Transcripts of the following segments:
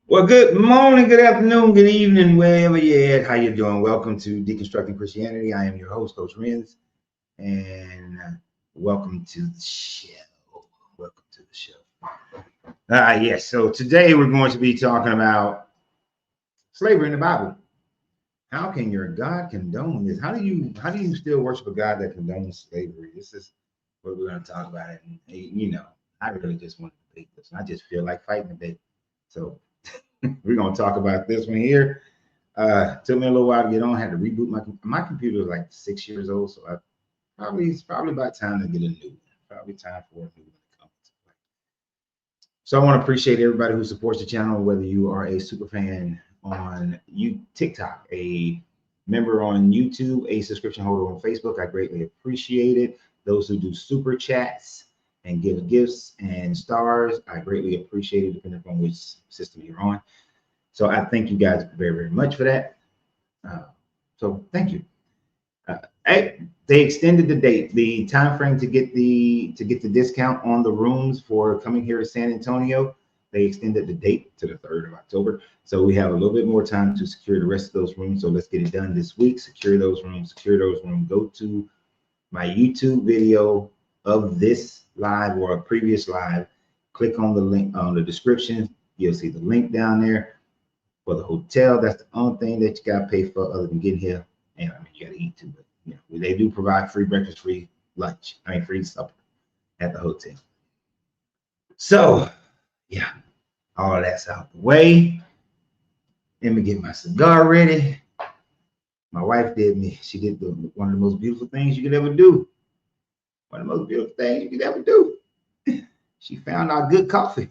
Well, good morning, good afternoon, good evening, wherever you're at. How you doing? Welcome to Deconstructing Christianity. I am your host, Coach Renz, and welcome to the show. Welcome to the show. Yes. So today we're going to be talking about slavery in the Bible. How can your God condone this? How do you still worship a God that condones slavery? This is what we're going to talk about. And I really just want to debate this. I just feel like fighting today. So we're going to talk about this one here. Took me a little while to get on. I had to reboot my computer was like 6 years old, so it's probably about time to get a new one. Probably time for a new one to come. So I want to appreciate everybody who supports the channel, whether you are a super fan on TikTok, a member on YouTube, a subscription holder on Facebook. I greatly appreciate it. Those who do super chats and give gifts and stars, I greatly appreciate it, depending upon which system you're on. So I thank you guys very, very much for that. So thank you. They extended the date, the time frame to get the discount on the rooms for coming here to San Antonio. They extended the date to the 3rd of October. So we have a little bit more time to secure the rest of those rooms. So let's get it done this week. Secure those rooms. Go to my YouTube video of this live or a previous live. Click on the link on the description. You'll see the link down there for the hotel. That's the only thing that you got to pay for other than getting here. And I mean, you got to eat too, but they do provide free breakfast, free lunch, free supper at the hotel. So, yeah, all of that's out the way. Let me get my cigar ready. My wife she did one of the most beautiful things you could ever do. One of the most beautiful things you could ever do. She found our good coffee.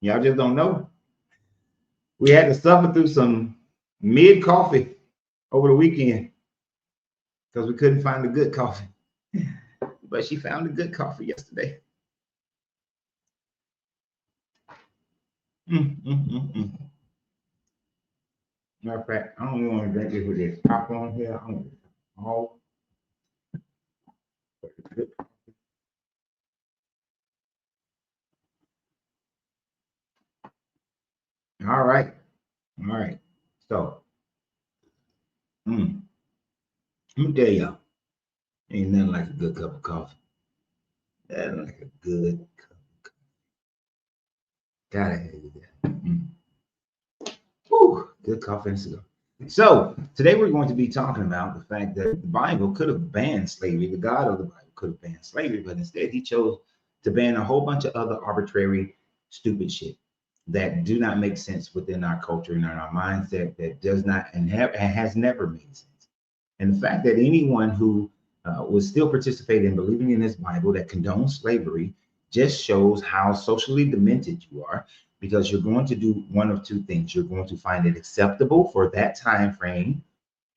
Y'all just don't know. We had to suffer through some mid coffee over the weekend because we couldn't find the good coffee. But she found the good coffee yesterday. Matter of fact, I don't even want to drink this with this top on here. I don't all. All right. All right. So, let me tell y'all, ain't nothing like a good cup of coffee. That's like a good cup of coffee. Gotta have that. Whew, good coffee and cigar. So, today we're going to be talking about the fact that the Bible could have banned slavery. The God of the Bible could have banned slavery, but instead he chose to ban a whole bunch of other arbitrary, stupid shit that do not make sense within our culture and in our mindset, that does not and has never made sense. And the fact that anyone who would still participate in believing in this Bible that condones slavery just shows how socially demented you are, because you're going to do one of two things. You're going to find it acceptable for that time frame,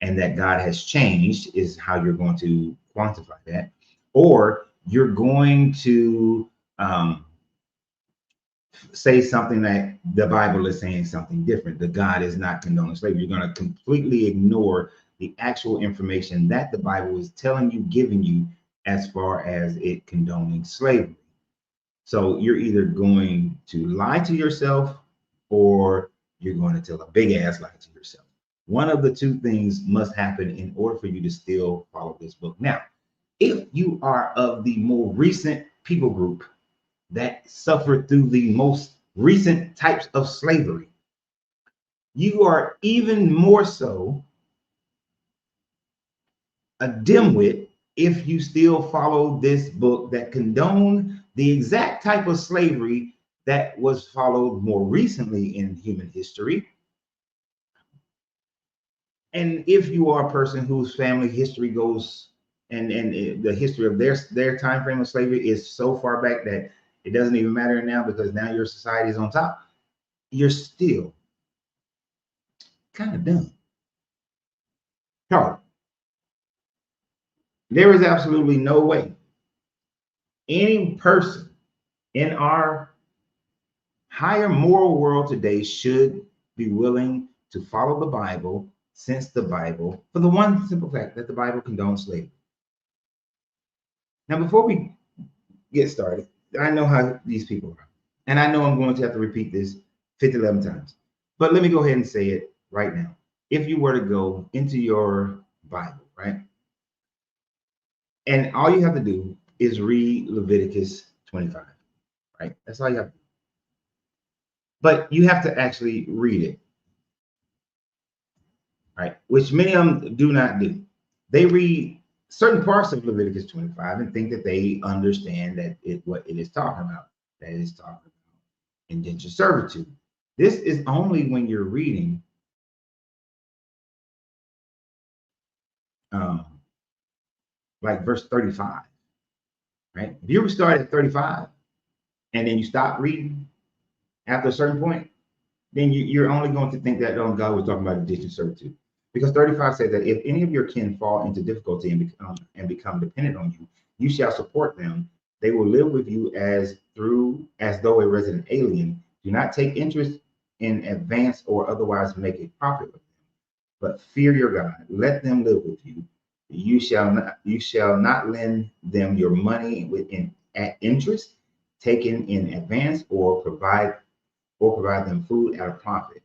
and that God has changed is how you're going to quantify that, or you're going to say something that the Bible is saying something different. That God is not condoning slavery. You're going to completely ignore the actual information that the Bible is telling you, giving you, as far as it condoning slavery. So you're either going to lie to yourself, or you're going to tell a big ass lie to yourself. One of the two things must happen in order for you to still follow this book. Now, if you are of the more recent people group that suffered through the most recent types of slavery, you are even more so a dimwit if you still follow this book that condoned the exact type of slavery that was followed more recently in human history. And if you are a person whose family history goes and the history of their time frame of slavery is so far back that it doesn't even matter now, because now your society is on top, you're still kind of dumb. No, there is absolutely no way any person in our higher moral world today should be willing to follow the Bible, since the Bible, for the one simple fact that the Bible condones slavery. Now, before we get started, I know how these people are. And I know I'm going to have to repeat this 11 times. But let me go ahead and say it right now. If you were to go into your Bible, right? And all you have to do is read Leviticus 25, right? That's all you have to do. But you have to actually read it, right? Which many of them do not do. They read certain parts of Leviticus 25 and think that they understand that what it is talking about, that it is talking about indentured servitude. This is only when you're reading like verse 35, right? If you ever start at 35 and then you stop reading after a certain point, then you're only going to think that God was talking about indentured servitude. Because 35 says that if any of your kin fall into difficulty and become dependent on you, you shall support them. They will live with you as though a resident alien. Do not take interest in advance or otherwise make a profit with them, but fear your God. Let them live with you. You shall not lend them your money at interest, taken in advance, or provide them food at a profit.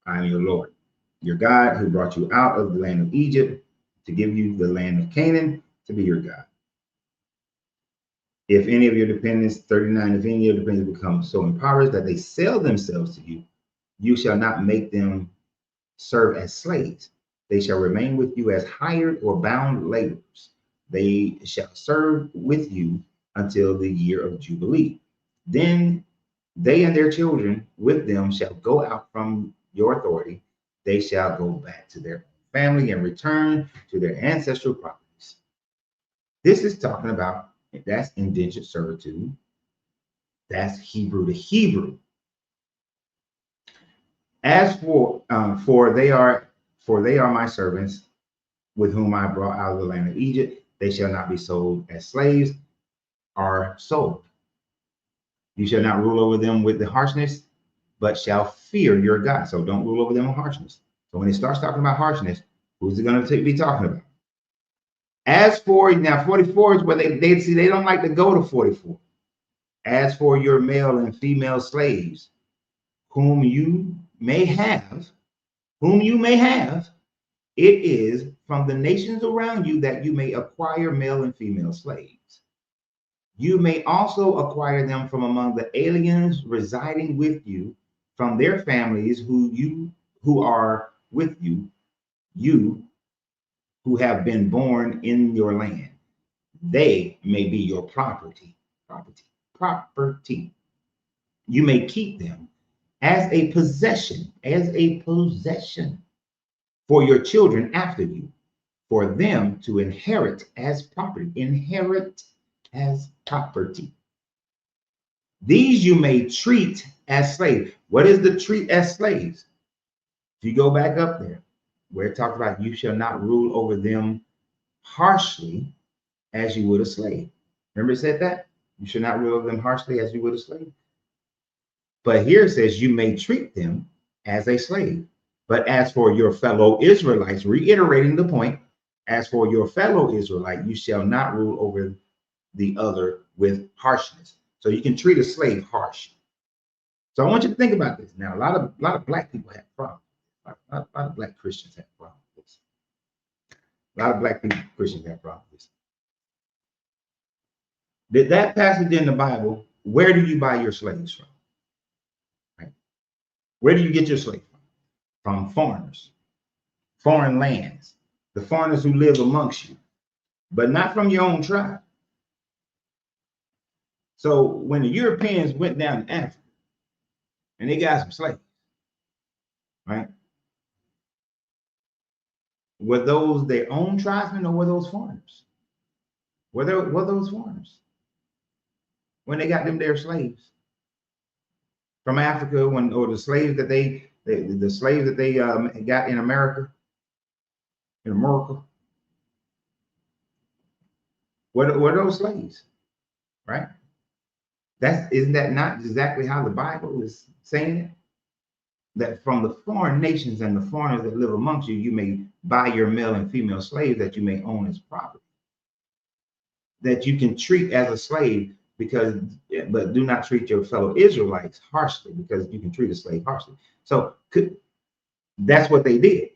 I am your Lord, your God, who brought you out of the land of Egypt to give you the land of Canaan to be your God. If any of your dependents, 39, if any of your dependents become so impoverished that they sell themselves to you, you shall not make them serve as slaves. They shall remain with you as hired or bound laborers. They shall serve with you until the year of Jubilee. Then they and their children with them shall go out from your authority. They shall go back to their family and return to their ancestral properties. This is talking about, that's indentured servitude. That's Hebrew to Hebrew. As for they are my servants, with whom I brought out of the land of Egypt. They shall not be sold as slaves, are sold. You shall not rule over them with the harshness, but shall fear your God. So don't rule over them with harshness. So when it starts talking about harshness, who's it going to be talking about? As for, now 44 is where they see they don't like to go to 44. As for your male and female slaves, whom you may have, it is from the nations around you that you may acquire male and female slaves. You may also acquire them from among the aliens residing with you, from their families who are with you who have been born in your land. They may be your property. You may keep them as a possession for your children after you, for them to inherit as property. These you may treat as slaves. What is the treat as slaves? If you go back up there, where it talks about you shall not rule over them harshly as you would a slave. Remember it said that? You should not rule over them harshly as you would a slave. But here it says you may treat them as a slave. But as for your fellow Israelites, reiterating the point, as for your fellow Israelite, you shall not rule over the other with harshness. So you can treat a slave harsh. So I want you to think about this. Now, a lot of black people have problems. A lot of black Christians have problems with this. A lot of black Christians have problems with this. Did that passage in the Bible, where do you buy your slaves from? Right? Where do you get your slaves from? From foreigners, foreign lands, the foreigners who live amongst you, but not from your own tribe. So when the Europeans went down to Africa and they got some slaves, right? Were those their own tribesmen or were those foreigners? Were those foreigners? When they got them their slaves from Africa, or the slaves that they got in America, were those slaves, right? Isn't that not exactly how the Bible is saying it? That from the foreign nations and the foreigners that live amongst you, you may buy your male and female slaves that you may own as property. that you can treat as a slave, but do not treat your fellow Israelites harshly, because you can treat a slave harshly. So that's what they did.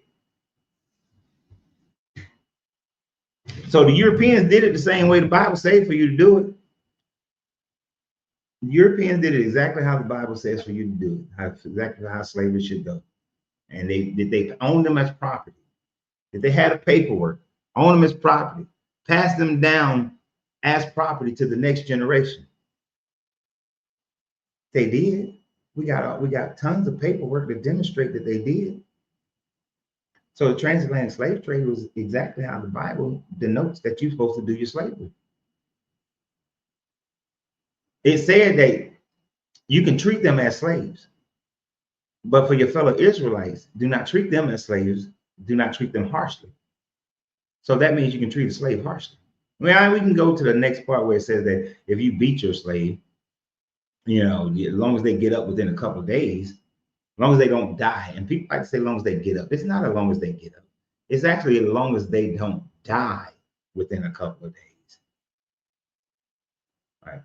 So the Europeans did it the same way the Bible says for you to do it. The Europeans did it exactly how the Bible says for you to do it, exactly how slavery should go. And they owned them as property. If they had a paperwork, own them as property, pass them down as property to the next generation. They did. We got tons of paperwork to demonstrate that they did. So the transatlantic slave trade was exactly how the Bible denotes that you're supposed to do your slavery. It said that you can treat them as slaves, but for your fellow Israelites, do not treat them as slaves. Do not treat them harshly. So that means you can treat a slave harshly. Well, we can go to the next part where it says that if you beat your slave, as long as they get up within a couple of days, as long as they don't die. And people like to say as long as they get up. It's not as long as they get up. It's actually as long as they don't die within a couple of days. Right.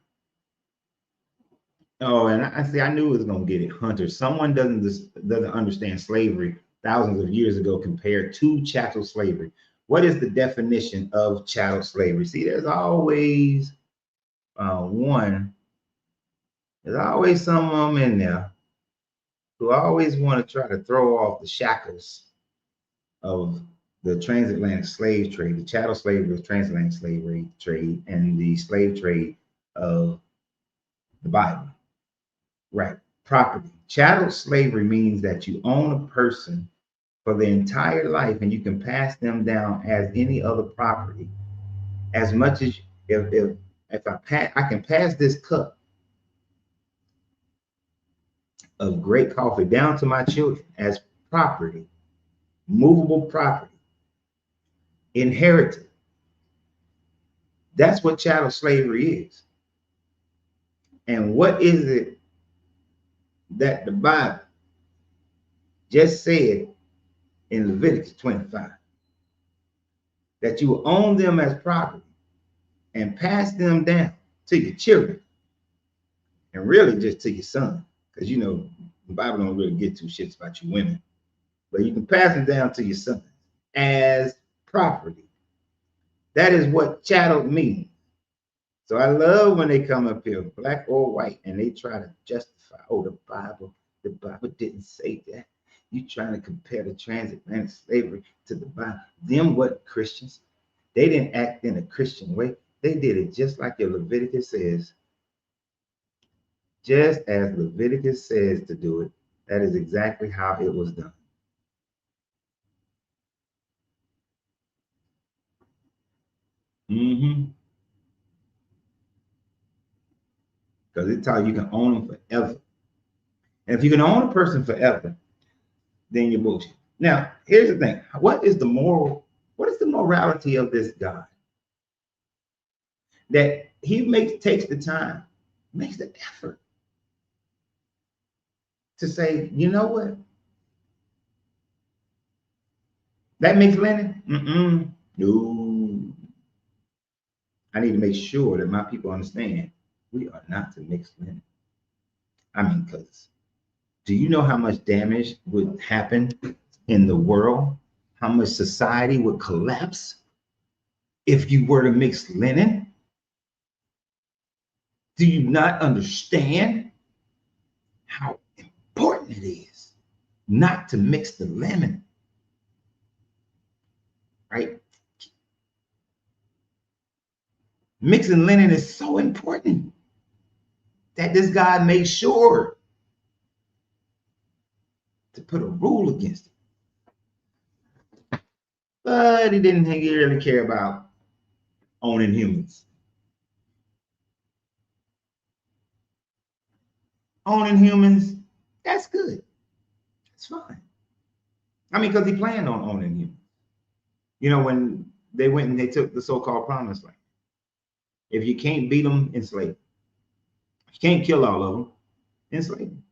Oh, and I knew it was gonna get it. Hunter. Someone doesn't understand slavery thousands of years ago compared to chattel slavery. What is the definition of chattel slavery? See, there's always there's always some of them in there who always want to try to throw off the shackles of the transatlantic slave trade, the chattel slavery, the transatlantic slavery trade, and the slave trade of the Bible. Right. Property. Chattel slavery means that you own a person for their entire life and you can pass them down as any other property. As much as if I can pass this cup of great coffee down to my children as property, movable property, inherited. That's what chattel slavery is. And what is it that the Bible just said in Leviticus 25? That you own them as property and pass them down to your children, and really just to your son, because the Bible don't really get two shits about you women, but you can pass them down to your son as property. That is what chattel means. So I love when they come up here, black or white, and they try to justify, the Bible didn't say that. You trying to compare the transatlantic slavery to the Bible. Them what Christians? They didn't act in a Christian way. They did it just like your Leviticus says. Just as Leviticus says to do it, that is exactly how it was done. Because it tells you can own them forever. And if you can own a person forever, then you're bullshit. Now, here's the thing. What is the morality of this God? That he takes the time, makes the effort to say, you know what? That mixed linen? No. I need to make sure that my people understand we are not to mix linen. I mean, because do you know how much damage would happen in the world? How much society would collapse if you were to mix linen? Do you not understand how important it is not to mix the linen? Right? Mixing linen is so important that this God made sure to put a rule against it. But he didn't really care about owning humans. Owning humans, that's good. It's fine. I mean, because he planned on owning humans. When they went and they took the so-called promised land. If you can't beat them, enslave them. If you can't kill all of them, enslave them.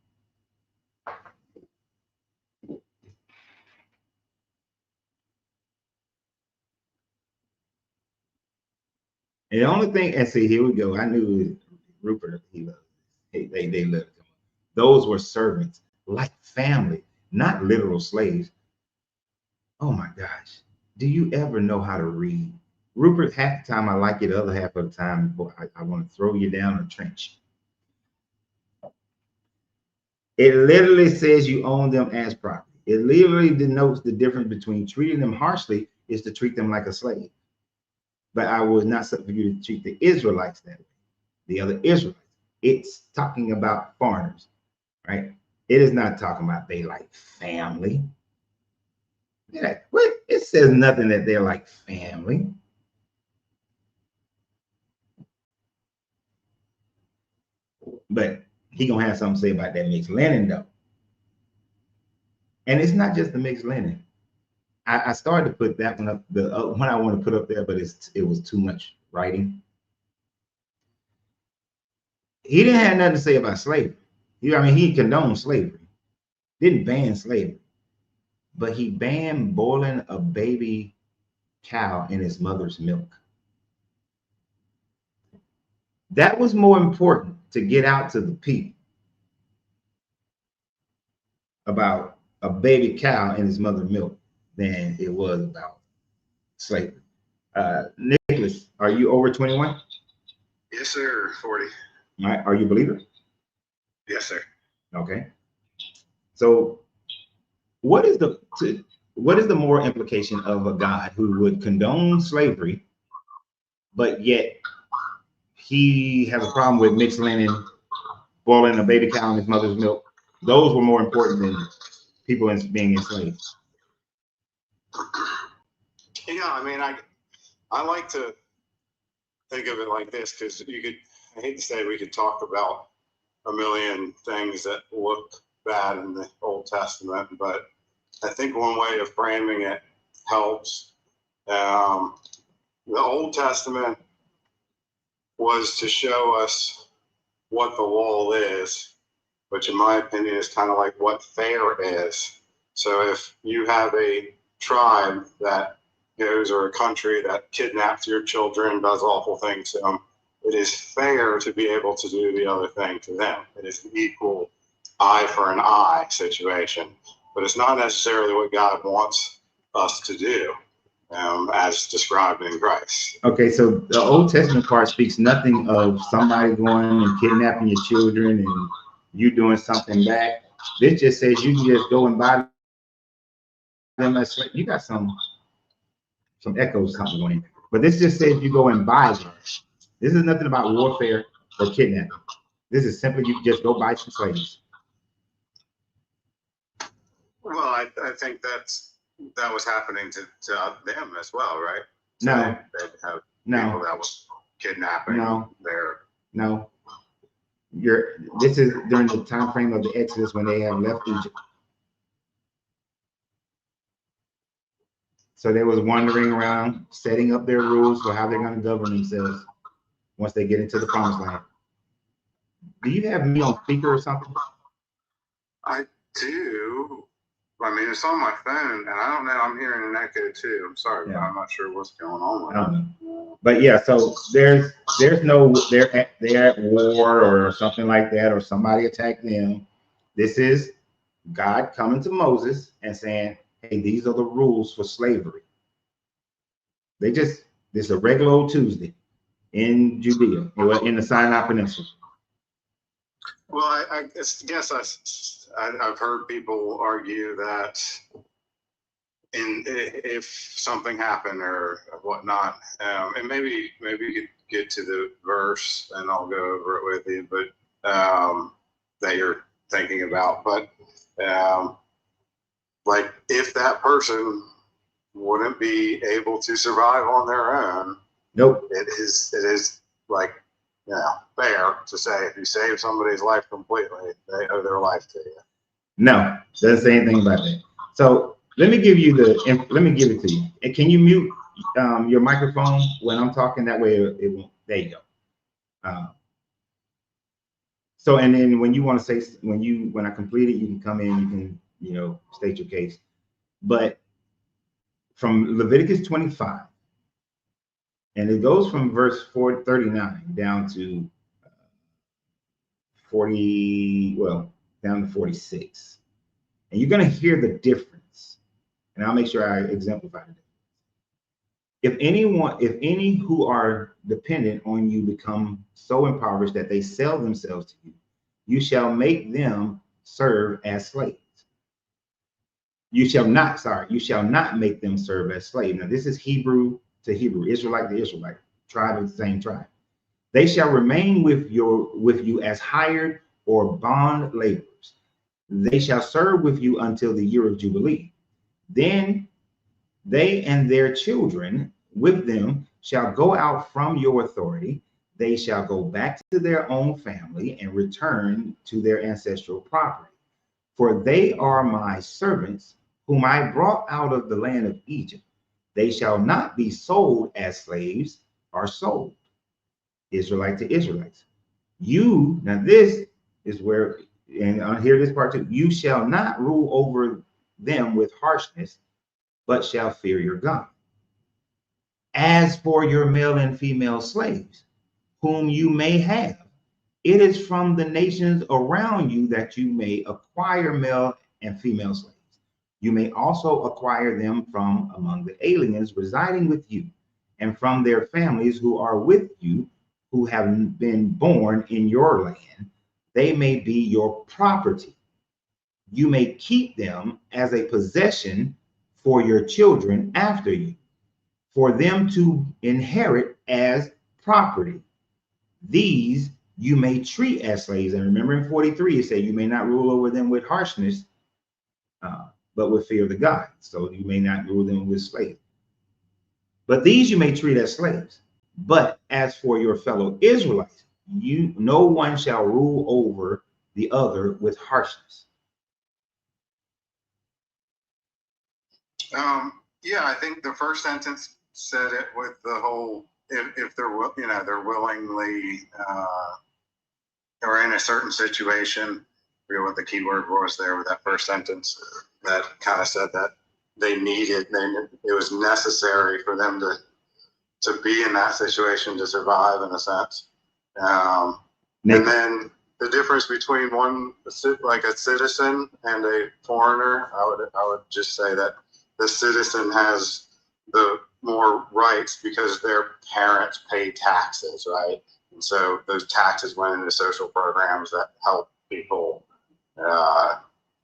And the only thing, and see, here we go. I knew Rupert, he loved it. They loved him. Those were servants, like family, not literal slaves. Oh my gosh. Do you ever know how to read? Rupert, half the time I like it, the other half of the time, boy, I want to throw you down a trench. It literally says you own them as property. It literally denotes the difference between treating them harshly is to treat them like a slave. But I was not set for you to treat the Israelites that way, the other Israelites. It's talking about foreigners, right? It is not talking about they like family. Yeah, it says nothing that they're like family. But he gonna have something to say about that mixed linen though. And it's not just the mixed linen. I started to put that one up, the one I want to put up there, but it was too much writing. He didn't have nothing to say about slavery. I mean, he condoned slavery, didn't ban slavery, but he banned boiling a baby cow in his mother's milk. That was more important to get out to the people about a baby cow in his mother's milk than it was about slavery. Nicholas, are you over 21? Yes, sir. 40. All right. Are you a believer? Yes, sir. Okay. So what is the moral implication of a God who would condone slavery, but yet he has a problem with mixed linen, boiling a baby cow in his mother's milk? Those were more important than people being enslaved. Yeah, I mean, I like to think of it like this because I hate to say we could talk about a million things that look bad in the Old Testament, but I think one way of framing it helps. The Old Testament was to show us what the law is, which in my opinion is kind of like what fair is. So if you have a tribe that goes, or a country that kidnaps your children, does awful things to them, it is fair to be able to do the other thing to them. It is an equal eye for an eye situation, but it's not necessarily what God wants us to do, as described in Christ. Okay, so the Old Testament part speaks nothing of somebody going and kidnapping your children and you doing something back. This just says you can just go and buy them as slave. You got some echoes, something going in. But this just says you go and buy them. This is nothing about warfare or kidnapping. This is simply you just go buy some slaves. Well, I think that was happening to them as well, right? So no, they'd have no, people that was kidnapping no. This is during the time frame of the Exodus when they have left Egypt. So they was wandering around, setting up their rules for how they're going to govern themselves once they get into the promised land. Do you have me on speaker or something? I do. I mean, it's on my phone, and I don't know. I'm hearing an echo too. I'm sorry, but I'm not sure what's going on with it. But yeah, so they're at war or something like that, or somebody attacked them. This is God coming to Moses and saying, "Hey, these are the rules for slavery." This is a regular old Tuesday in Judea, in the Sinai Peninsula. Well, I guess I've heard people argue that if something happened or whatnot, and maybe you could get to the verse and I'll go over it with you, but that you're thinking about. But like if that person wouldn't be able to survive on their own, nope. It is like, fair to say if you save somebody's life completely, they owe their life to you. No, doesn't say anything about that. So let me give it to you. And can you mute your microphone when I'm talking? That way it won't. There you go. So and then when you want to say when I complete it, you can come in. You can state your case. But from Leviticus 25 And it goes from verse 39 down to 40, well, down to 46. And you're going to hear the difference. And I'll make sure I exemplify it. If any who are dependent on you become so impoverished that they sell themselves to you, you shall make them serve as slaves. You shall not make them serve as slaves. Now, this is Hebrew to Hebrew, Israelite to Israelite, tribe of the same tribe. They shall remain with you as hired or bond laborers. They shall serve with you until the year of Jubilee. Then they and their children with them shall go out from your authority. They shall go back to their own family and return to their ancestral property. For they are my servants, whom I brought out of the land of Egypt. They shall not be sold as slaves or sold. Israelite to Israelites. You, now this is where, and I'll hear this part too, you shall not rule over them with harshness, but shall fear your God. As for your male and female slaves, whom you may have, it is from the nations around you that you may acquire male and female slaves. You may also acquire them from among the aliens residing with you, and from their families who are with you, who have been born in your land. They may be your property. You may keep them as a possession for your children after you, for them to inherit as property. These you may treat as slaves. And remember in 43, it said you may not rule over them with harshness, but with fear of the God. So you may not rule them with slavery. But these you may treat as slaves. But as for your fellow Israelites, no one shall rule over the other with harshness. Yeah, I think the first sentence said it with the whole, if they're, they're willingly, or in a certain situation, I forget what the key word was there with that first sentence, that kind of said that they needed, it was necessary for them to be in that situation to survive, in a sense. And then the difference between one, like a citizen and a foreigner, I would just say that the citizen has the more rights because their parents pay taxes, right? And so those taxes went into social programs that help people.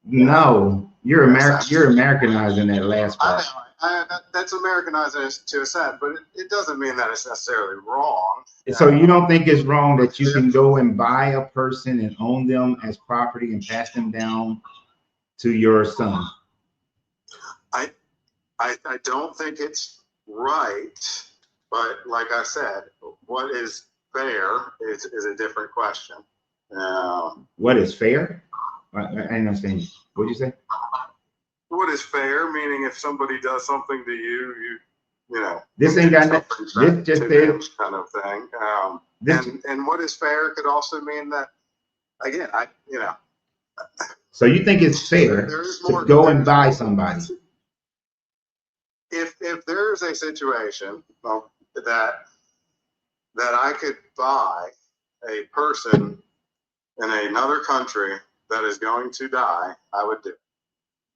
No, you're Americanizing that last part. That's Americanizing to a sense, but it doesn't mean that it's necessarily wrong. So you don't think it's wrong that you can go and buy a person and own them as property and pass them down to your son? I don't think it's right, but like I said, what is fair is a different question. What is fair? I understand. What'd you say? What is fair? Meaning, if somebody does something to you, you know. This ain't got nothing. This just is kind of thing. And what is fair could also mean that, again, So you think it's fair to go and buy somebody? If there's a situation that I could buy a person in another country that is going to die, I would do it.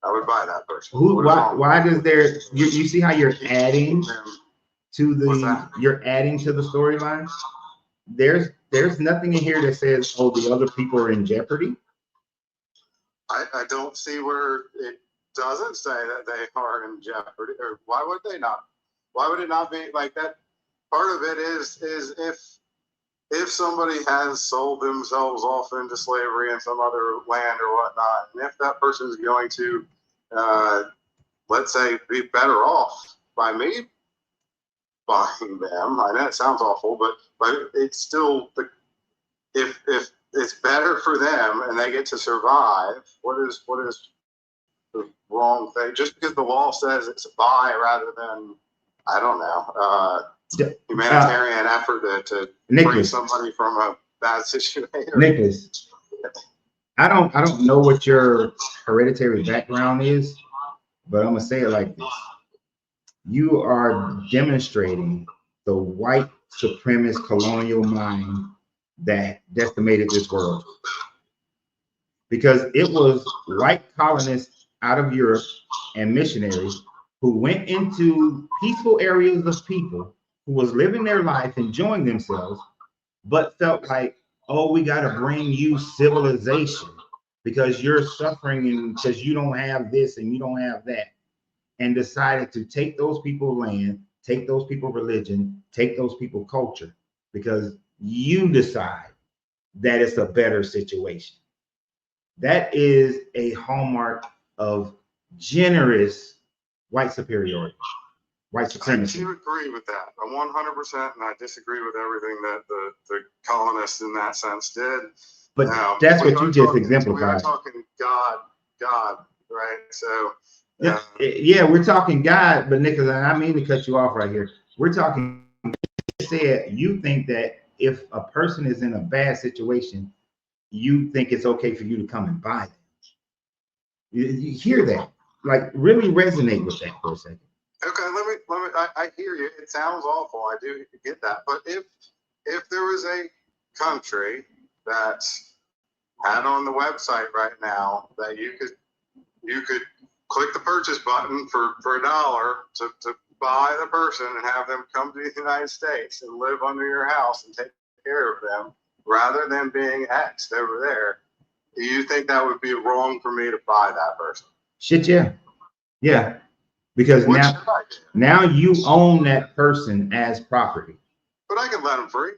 I would buy that person. Why does there? You see how you're adding to the storyline? There's nothing in here that says, oh, the other people are in jeopardy. I don't see where it doesn't say that they are in jeopardy, or why would they not? Why would it not be like that? Part of it is if somebody has sold themselves off into slavery in some other land or whatnot, and if that person is going to, let's say, be better off by me buying them. I know it sounds awful, but it's still if it's better for them and they get to survive. What is the wrong thing? Just because the law says it's a buy rather than, I don't know, humanitarian effort to bring somebody from a bad situation. Nicholas, I don't know what your hereditary background is, but I'm gonna say it like this: you are demonstrating the white supremacist colonial mind that decimated this world. Because it was white colonists out of Europe and missionaries who went into peaceful areas of people who was living their life, enjoying themselves, but felt like, oh, we got to bring you civilization because you're suffering and because you don't have this and you don't have that. And decided to take those people's land, take those people's religion, take those people's culture, because you decide that it's a better situation. That is a hallmark of generous white superiority, white supremacy. I do agree with that. I'm 100%, and I disagree with everything that the colonists in that sense did. But that's what you just exemplified. We are talking God, right? So yeah, we're talking God, but Nicholas, I mean to cut you off right here. We're talking. Said you think that if a person is in a bad situation, you think it's okay for you to come and buy them. You hear that? Like, really resonate with that for a second. Okay, let me. I hear you. It sounds awful. I do get that. But if there was a country that's had on the website right now that you could click the purchase button for $1 to buy the person and have them come to the United States and live under your house and take care of them rather than being X'd over there, do you think that would be wrong for me to buy that person? Shit, yeah. Yeah. Because now you own that person as property. But I can let them free.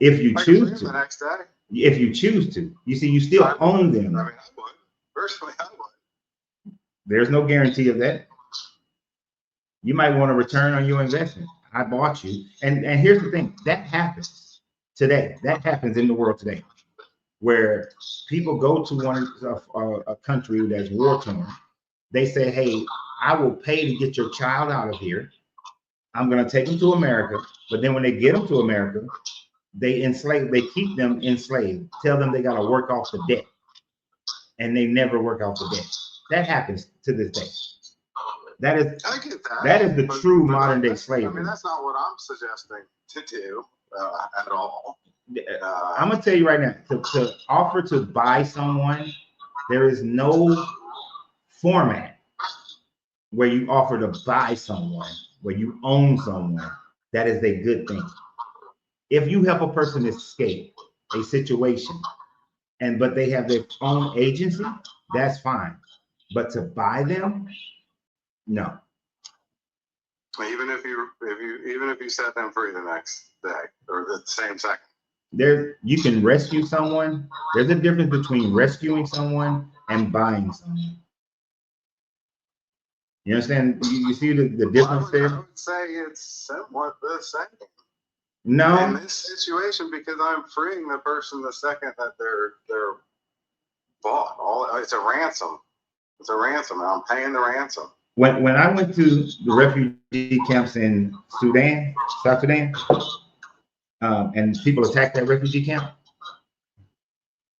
If you choose to. The next day. If you choose to. You see, you still own them. I mean, I would. Personally, I would. There's no guarantee of that. You might want to return on your investment. I bought you. And here's the thing. That happens today. That happens in the world today. Where people go to a country that's war-torn. They say, hey, I will pay to get your child out of here. I'm going to take them to America. But then when they get them to America, they keep them enslaved. Tell them they got to work off the debt. And they never work off the debt. That happens to this day. I get that. That is the true modern day slavery. I mean, that's not what I'm suggesting to do at all. I'm going to tell you right now, to offer to buy someone, there is no format where you offer to buy someone, where you own someone. That is a good thing. If you help a person escape a situation, but they have their own agency, that's fine. But to buy them, no. Even if you set them free the next day or the same second. You can rescue someone. There's a difference between rescuing someone and buying someone. You understand? You see the difference there? I would say it's somewhat the same. No. In this situation, because I'm freeing the person the second that they're bought. It's a ransom. It's a ransom. And I'm paying the ransom. When I went to the refugee camps in South Sudan, and people attacked that refugee camp,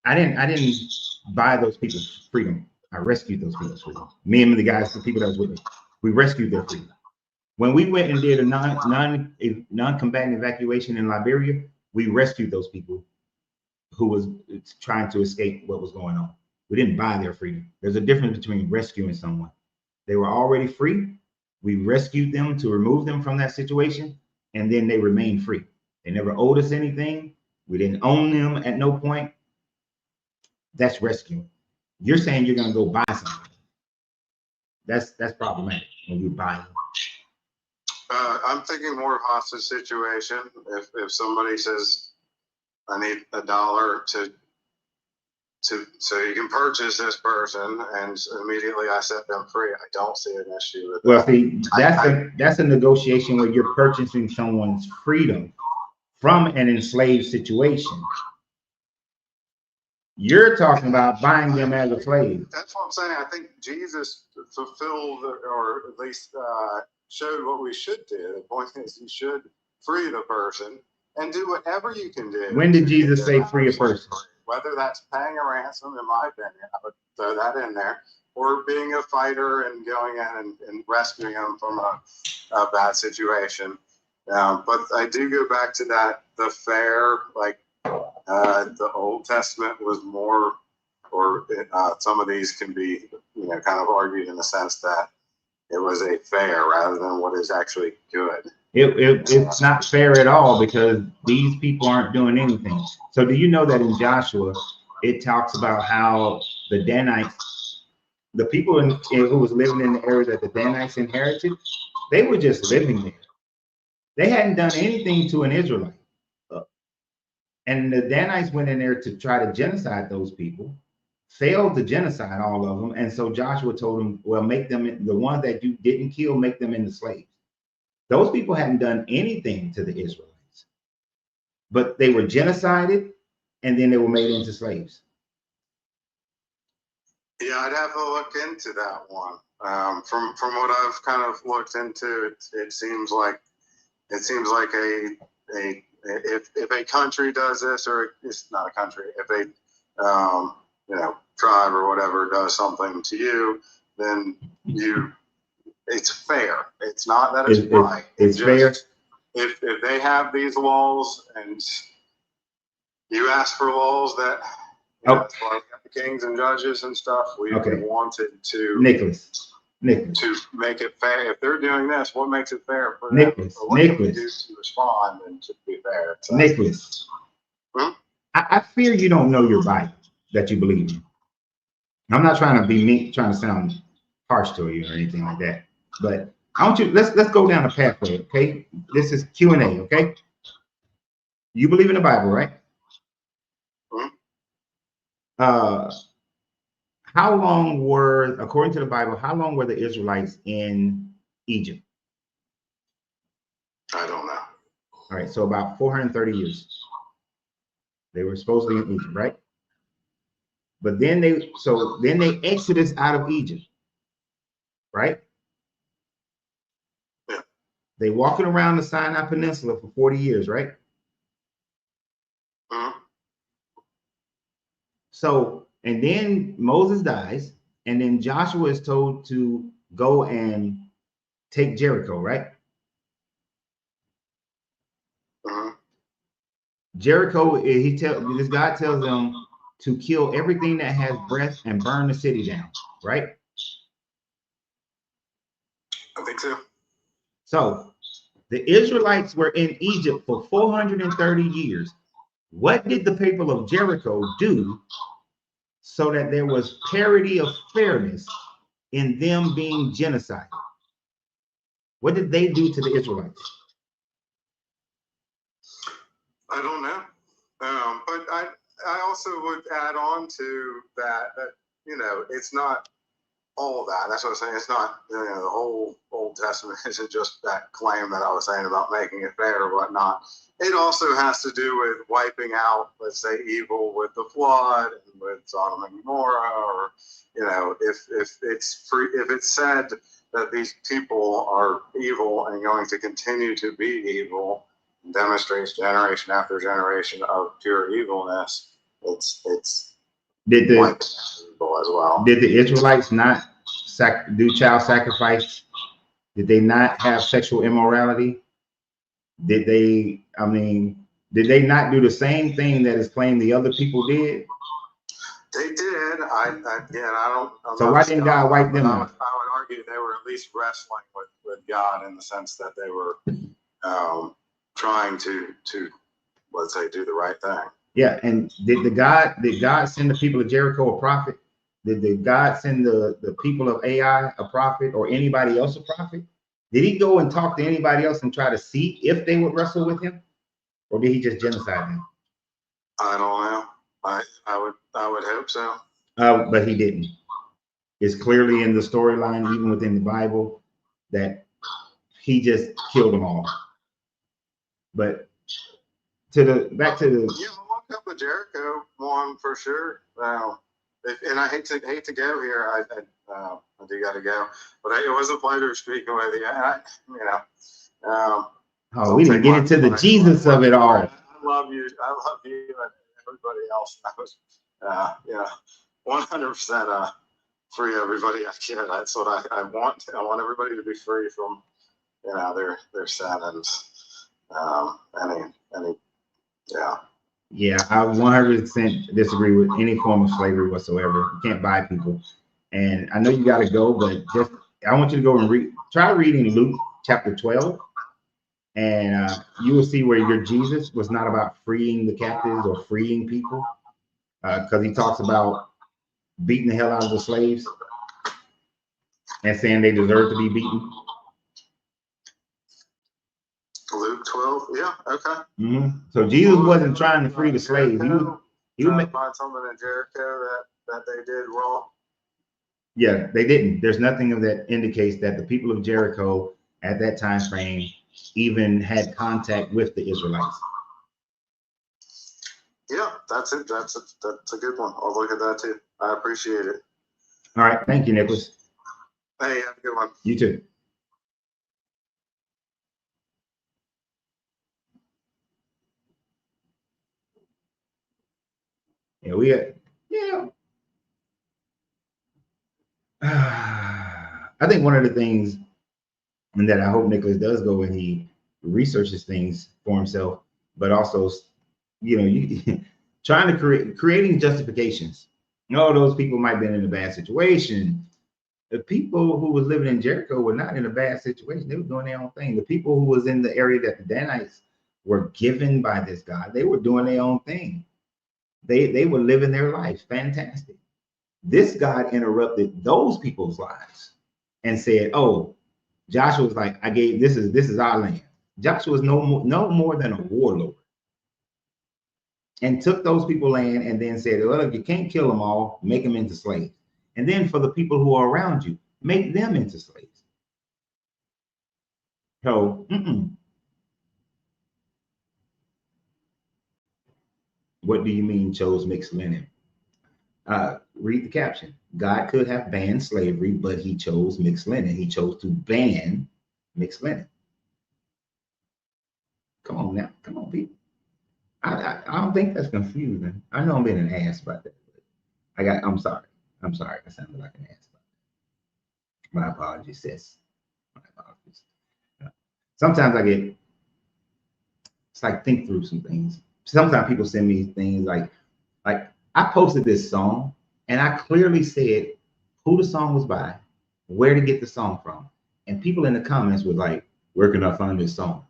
I didn't buy those people's freedom. I rescued those people's freedom. Me and the people that was with me, we rescued their freedom. When we went and did a non-combatant evacuation in Liberia, we rescued those people who was trying to escape what was going on. We didn't buy their freedom. There's a difference between rescuing someone. They were already free. We rescued them to remove them from that situation, and then they remained free. They never owed us anything. We didn't own them at no point. That's rescuing. You're saying you're going to go buy something. That's problematic when you buy them. I'm thinking more of hostage situation. If somebody says, I need $1 so you can purchase this person, and immediately I set them free, I don't see an issue with that. Well, see, that's a negotiation where you're purchasing someone's freedom from an enslaved situation. You're talking about buying them as a slave. That's what I'm saying. I think Jesus fulfilled, or at least showed what we should do. The point is, you should free the person and do whatever you can do. When did Jesus say free a person? Whether that's paying a ransom, in my opinion, I would throw that in there, or being a fighter and going in and rescuing them from a bad situation. But I do go back to that, the fair, like the Old Testament was more, or some of these can be, kind of argued in the sense that it was a fair rather than what is actually good. It's not fair at all because these people aren't doing anything. So do you know that in Joshua, it talks about how the Danites, the people who was living in the area that the Danites inherited, they were just living there. They hadn't done anything to an Israelite. And the Danites went in there to try to genocide those people, failed to genocide all of them. And so Joshua told them, well, make them, the ones that you didn't kill, make them into slaves. Those people hadn't done anything to the Israelites, but they were genocided and then they were made into slaves. Yeah, I'd have to look into that one. From what I've kind of looked into, it seems like if a country does this, or it's not a country, if a tribe or whatever does something to you, then it's fair. It's not that it's right. It's fair. If they have these laws and you ask for laws that that's why we got the kings and judges and stuff. We wanted to Nicholas to make it fair. If they're doing this, what makes it fair for them? Nicholas What can we do to respond and to be fair? So, Nicholas, I fear you don't know your Bible that you believe in. I'm not trying to be mean, trying to sound harsh to you or anything like that, but I want you, let's go down a pathway, okay? This is Q&A, okay? You believe in the Bible, right? How long were, according to the Bible, how long were the Israelites in Egypt? I don't know. All right, so about 430 years. They were supposedly in Egypt, right? But then they exodus out of Egypt, right? Yeah. They walking around the Sinai Peninsula for 40 years, right? So, and then Moses dies, and then Joshua is told to go and take Jericho, right? Jericho, God tells them to kill everything that has breath and burn the city down, right? I think so. So the Israelites were in Egypt for 430 years. What did the people of Jericho do so that there was parity of fairness in them being genocided? What did they do to the Israelites? I don't know. But I also would add on to that it's not all that. That's what I'm saying. It's not, the whole Old Testament isn't just that claim that I was saying about making it fair or whatnot. It also has to do with wiping out, let's say, evil with the flood and with Sodom and Gomorrah, or if it's said that these people are evil and going to continue to be evil, demonstrates generation after generation of pure evilness. It's did the evil as well. Did the Israelites not do child sacrifice? Did they not have sexual immorality? Did they not do the same thing that is claimed the other people did? They did. I don't. So why didn't God wipe them out? I would argue they were at least wrestling with God in the sense that they were trying to let's say do the right thing. Yeah, and did God send the people of Jericho a prophet? Did God send the people of Ai a prophet, or anybody else a prophet? Did he go and talk to anybody else and try to see if they would wrestle with him, or did he just genocide them? I don't know. I would hope so. But he didn't. It's clearly in the storyline, even within the Bible, that he just killed them all. But back to the look up the Jericho one for sure. And I hate to go here. I do got to go, but it was a pleasure speaking with you. We didn't get into the Jesus of it all. I love you. And everybody else. I was, 100% free everybody I can. That's what I want. I want everybody to be free from, their sin, and Yeah. Yeah, I 100% disagree with any form of slavery whatsoever. You can't buy people. And I know you got to go, but just I want you to go and try reading Luke chapter 12, and you will see where your Jesus was not about freeing the captives or freeing people, because he talks about beating the hell out of the slaves and saying they deserve to be beaten. Luke 12, yeah, okay. So Jesus wasn't trying to free the slaves. He would find something in Jericho that they did wrong. Yeah, they didn't. There's nothing that indicates that the people of Jericho at that time frame even had contact with the Israelites. Yeah, that's it. That's a good one. I'll look at that too. I appreciate it. All right, thank you, Nicholas. Hey, have a good one. You too. Yeah. I think one of the things that I hope Nicholas does go when he researches things for himself, but also, trying to creating justifications. Those people might have been in a bad situation. The people who was living in Jericho were not in a bad situation. They were doing their own thing. The people who was in the area that the Danites were given by this God, they were doing their own thing. They were living their life fantastic. This God interrupted those people's lives and said, "Oh, Joshua was like, this is our land." Joshua was no more than a warlord, and took those people land and then said, "Well, if you can't kill them all, make them into slaves. And then for the people who are around you, make them into slaves." So, what do you mean chose mixed linen? Read the caption. God could have banned slavery, but he chose mixed linen. He chose to ban mixed linen. Come on now. Come on, people. I don't think that's confusing. I know I'm being an ass about that. I'm sorry. I'm sorry. I sounded like an ass about that. My apologies, sis. My apologies. Sometimes it's like think through some things. Sometimes people send me things like I posted this song and I clearly said who the song was by, where to get the song from. And people in the comments were like, "Where can I find this song?"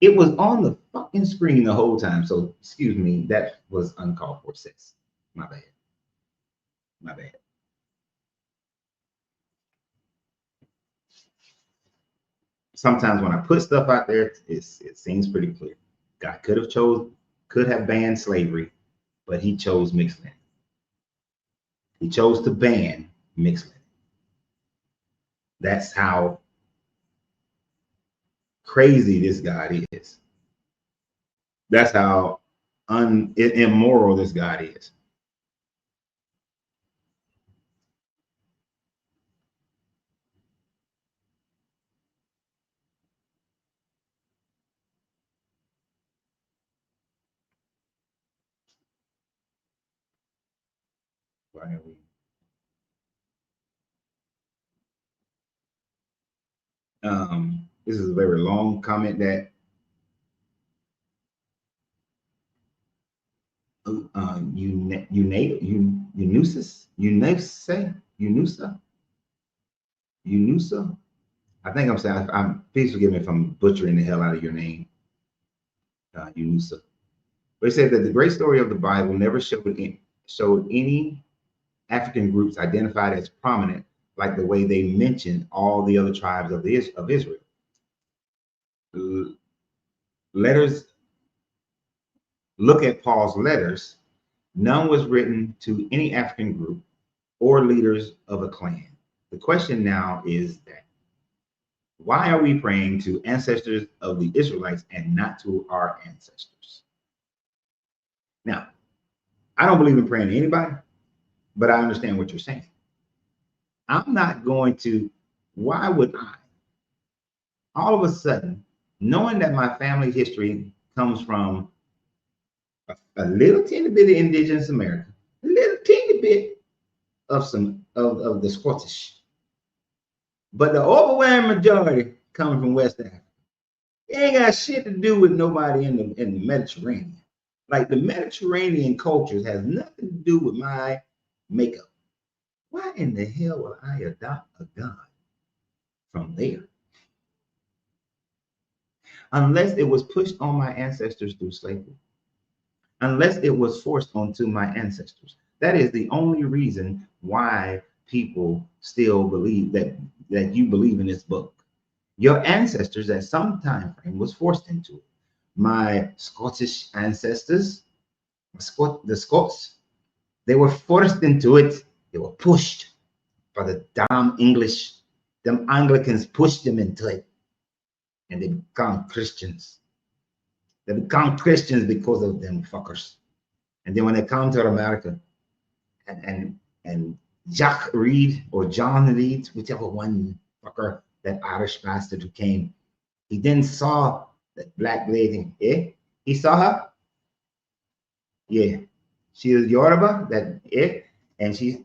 It was on the fucking screen the whole time. So excuse me, that was uncalled for, sis. My bad. My bad. Sometimes when I put stuff out there, it seems pretty clear. God could have banned slavery, but he chose mixed linen. He chose to ban mixed linen. That's how crazy this God is. That's how immoral this God is. Why are we? This is a very long comment that Unusa. I think I'm saying. Please forgive me if I'm butchering the hell out of your name, Unusa. But it said that the great story of the Bible never showed any African groups identified as prominent like the way they mentioned all the other tribes of Israel. Letters. Look at Paul's letters. None was written to any African group or leaders of a clan. The question now is that why are we praying to ancestors of the Israelites and not to our ancestors? Now, I don't believe in praying to anybody, but I understand what you're saying. I'm not going to, why would I? All of a sudden, knowing that my family history comes from a little teeny bit of indigenous America, a little teeny bit of the Scottish, but the overwhelming majority coming from West Africa. It ain't got shit to do with nobody in the Mediterranean. Like the Mediterranean cultures has nothing to do with my makeup. Why in the hell would I adopt a god from there? Unless it was pushed on my ancestors through slavery. Unless it was forced onto my ancestors. That is the only reason why people still believe that you believe in this book. Your ancestors at some time frame was forced into it. My Scottish ancestors, the Scots, they were forced into it. They were pushed by the damn English. Them Anglicans pushed them into it, and they become Christians. They become Christians because of them fuckers. And then when they come to America, and Jack Reed or John Reed, whichever one fucker, that Irish bastard who came, he then saw that black lady. Eh? He saw her. Yeah, she was Yoruba. That it, and he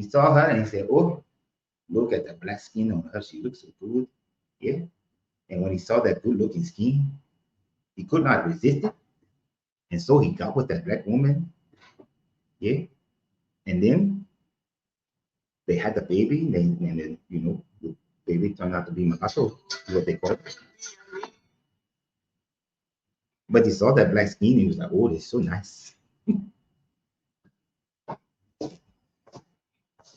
saw her and he said, "Oh, look at the black skin on her. She looks so good." Yeah, and when he saw that good-looking skin, he could not resist it, and so he got with that black woman. Yeah, and then they had the baby, and then the baby turned out to be mulatto, what they call it. But he saw that black skin, and he was like, "Oh, this is so nice."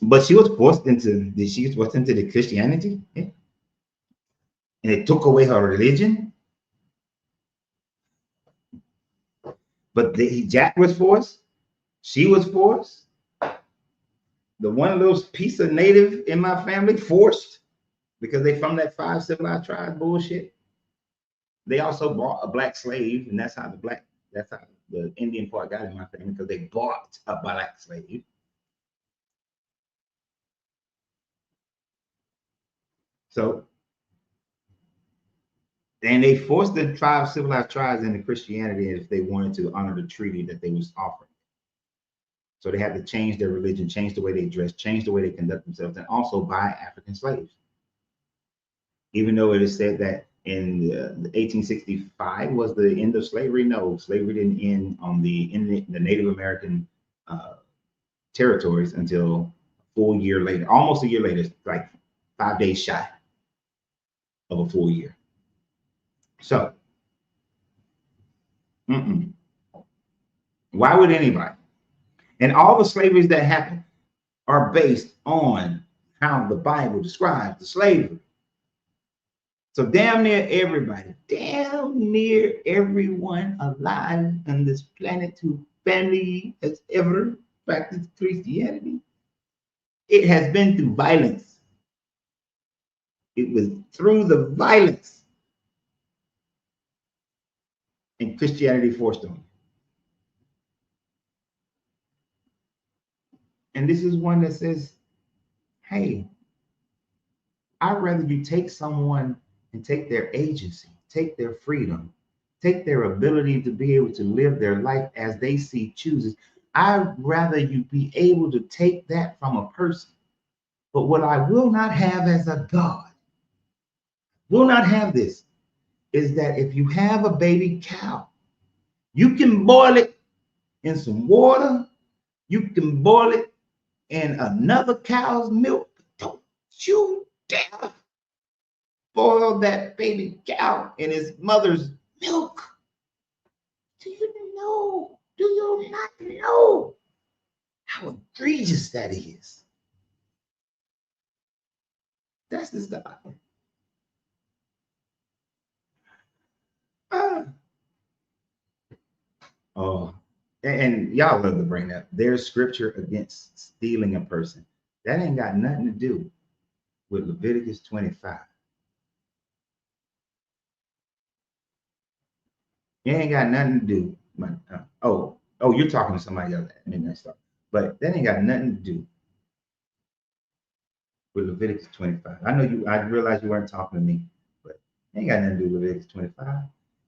But she was forced into the Christianity, yeah? And it took away her religion. But Jack was forced. She was forced. The one little piece of native in my family forced because they from that 5 civilized tribes bullshit. They also bought a black slave, and that's how the Indian part got in my family, because they bought a black slave. So, and they forced the civilized tribes into Christianity if they wanted to honor the treaty that they was offering. So they had to change their religion, change the way they dress, change the way they conduct themselves, and also buy African slaves. Even though it is said that in 1865 was the end of slavery, no, slavery didn't end in the Native American territories until a full year later, almost a year later, like 5 days shy of a full year. So, why would anybody? And all the slaveries that happen are based on how the Bible describes the slavery. So damn near everyone alive on this planet whose family has ever practiced Christianity, it has been through violence. It was through the violence, and Christianity forced them. And this is one that says, hey, I'd rather you take someone and take their agency, take their freedom, take their ability to be able to live their life as they see chooses. I'd rather you be able to take that from a person. But what I will not have as a God, will not have this, is that if you have a baby cow, you can boil it in some water, you can boil it in another cow's milk. Don't you dare boil that baby cow in his mother's milk. Do you know? Do you not know how egregious that is? That's the stuff. Oh, and y'all love to bring up. There's scripture against stealing a person. That ain't got nothing to do with Leviticus 25. It ain't got nothing to do. You're talking to somebody else at midnight stuff. But that ain't got nothing to do with Leviticus 25. I realize you weren't talking to me, but it ain't got nothing to do with Leviticus 25.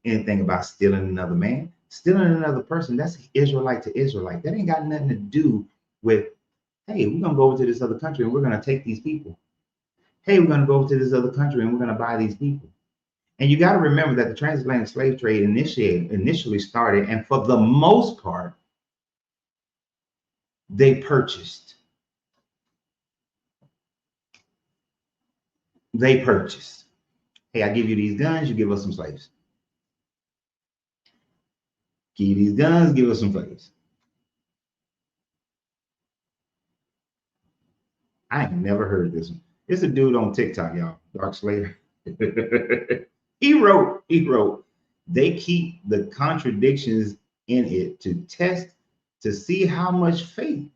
Anything about stealing another man, stealing another person, that's Israelite to Israelite. That ain't got nothing to do with, hey, we're gonna go over to this other country and we're gonna take these people. Hey, we're gonna go over to this other country and we're gonna buy these people. And you got to remember that the transatlantic slave trade initially started, and for the most part, they purchased. They purchased. Hey, I give you these guns, you give us some slaves. Give you these guns, give us some slaves. I ain't never heard this one. It's a dude on TikTok, y'all, Dark Slayer. he wrote, they keep the contradictions in it to test to see how much faith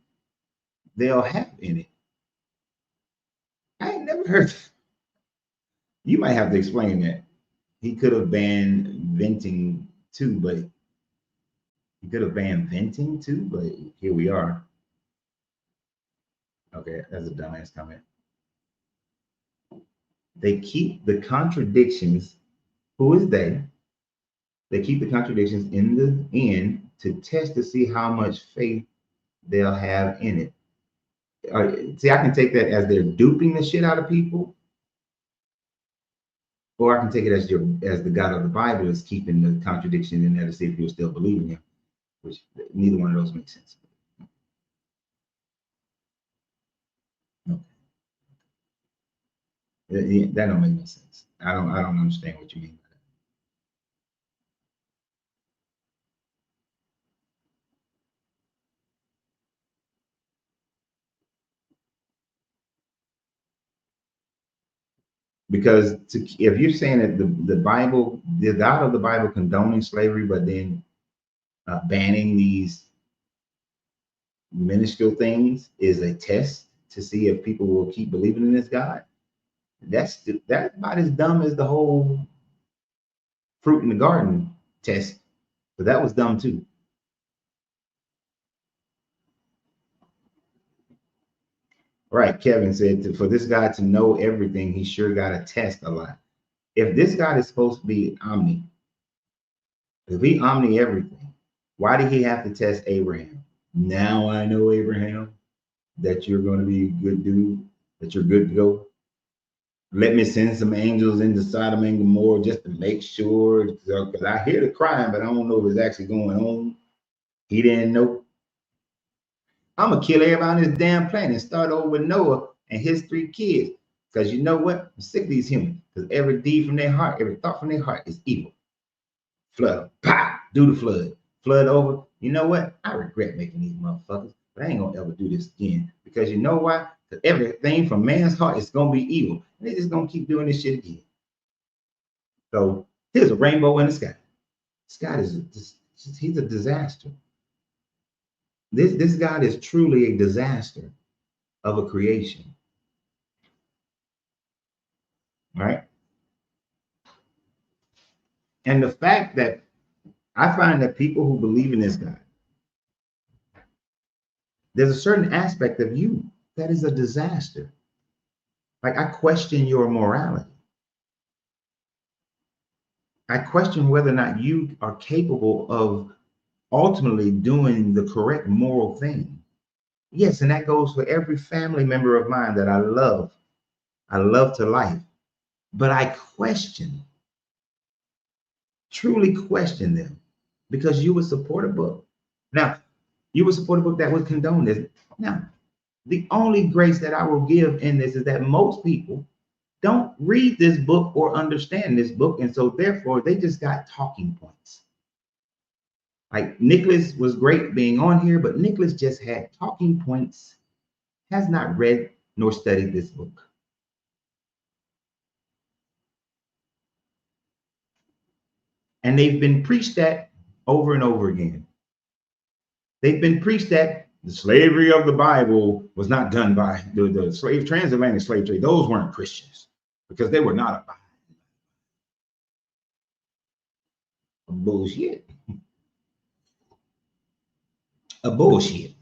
they'll have in it. I ain't never heard. You might have to explain that. He could have banned venting too, but here we are. Okay, that's a dumbass comment. They keep the contradictions. Who is they? They keep the contradictions in the end to test to see how much faith they'll have in it. See, I can take that as they're duping the shit out of people, or I can take it as the God of the Bible is keeping the contradiction in there to see if you'll still believe in him, which neither one of those makes sense. Okay. That don't make no sense. I don't understand what you mean by that. Because if you're saying that the Bible, the God of the Bible condoning slavery, but then banning these minuscule things is a test to see if people will keep believing in this God, that's about as dumb as the whole fruit in the garden test. But that was dumb too. Right, Kevin said, for this God to know everything, he sure got to test a lot. If this God is supposed to be omni, if he omni everything, why did he have to test Abraham? Now I know, Abraham, that you're going to be a good dude, that you're good to go. Let me send some angels into Sodom and Gomorrah just to make sure, because I hear the crying, but I don't know if it's actually going on. He didn't know. I'm gonna kill everybody on this damn planet and start over with Noah and his 3 kids. Because you know what? I'm sick of these humans. Because every deed from their heart, every thought from their heart is evil. Flood them. Pah! Do the flood. Flood over. You know what? I regret making these motherfuckers, but I ain't gonna ever do this again. Because you know why? Because everything from man's heart is gonna be evil. And they just gonna keep doing this shit again. So here's a rainbow in the sky. Scott is he's a disaster. This God is truly a disaster of a creation. Right? And the fact that I find that people who believe in this God, there's a certain aspect of you that is a disaster. Like, I question your morality. I question whether or not you are capable of ultimately doing the correct moral thing. Yes, and that goes for every family member of mine that I love. I love to life. But I question, truly question them, because you would support a book. Now, you would support a book that would condone this. Now, the only grace that I will give in this is that most people don't read this book or understand this book. And so therefore they just got talking points. Like Nicholas was great being on here, but Nicholas just had talking points, has not read nor studied this book. And they've been preached at over and over again. They've been preached that the slavery of the Bible was not done by the transatlantic slave trade. Those weren't Christians because they were not a bullshit. A bullshit.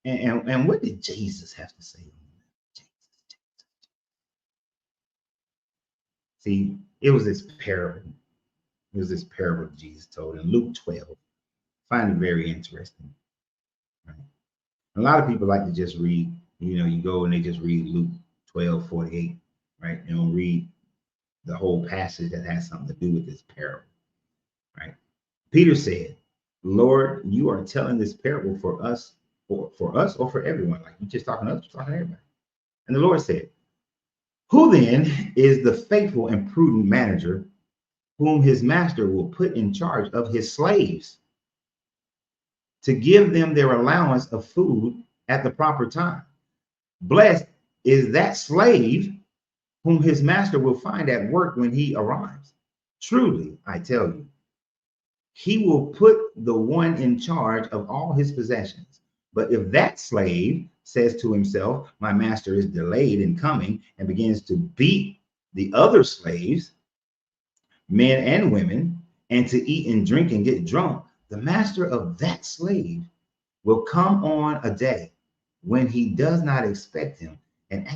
And what did Jesus have to say? See, it was this parable. It was this parable Jesus told in Luke 12. I find it very interesting. Right? A lot of people like to just read, you go and they just read Luke 12:48, right? They don't read the whole passage that has something to do with this parable, right? Peter said, Lord, you are telling this parable for us, for us or for everyone? Like you just talking to us, you're talking to everybody. And the Lord said, who then is the faithful and prudent manager whom his master will put in charge of his slaves to give them their allowance of food at the proper time? Blessed is that slave whom his master will find at work when he arrives. Truly, I tell you, he will put the one in charge of all his possessions. But if that slave says to himself, my master is delayed in coming, and begins to beat the other slaves, men and women, and to eat and drink and get drunk, the master of that slave will come on a day when he does not expect him, and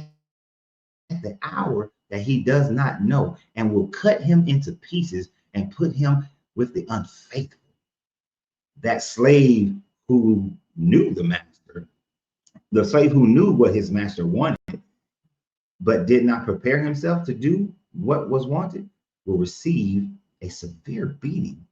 at the hour that he does not know, and will cut him into pieces and put him with the unfaithful. That slave who knew the master, the slave who knew what his master wanted, but did not prepare himself to do what was wanted, will receive a severe beating.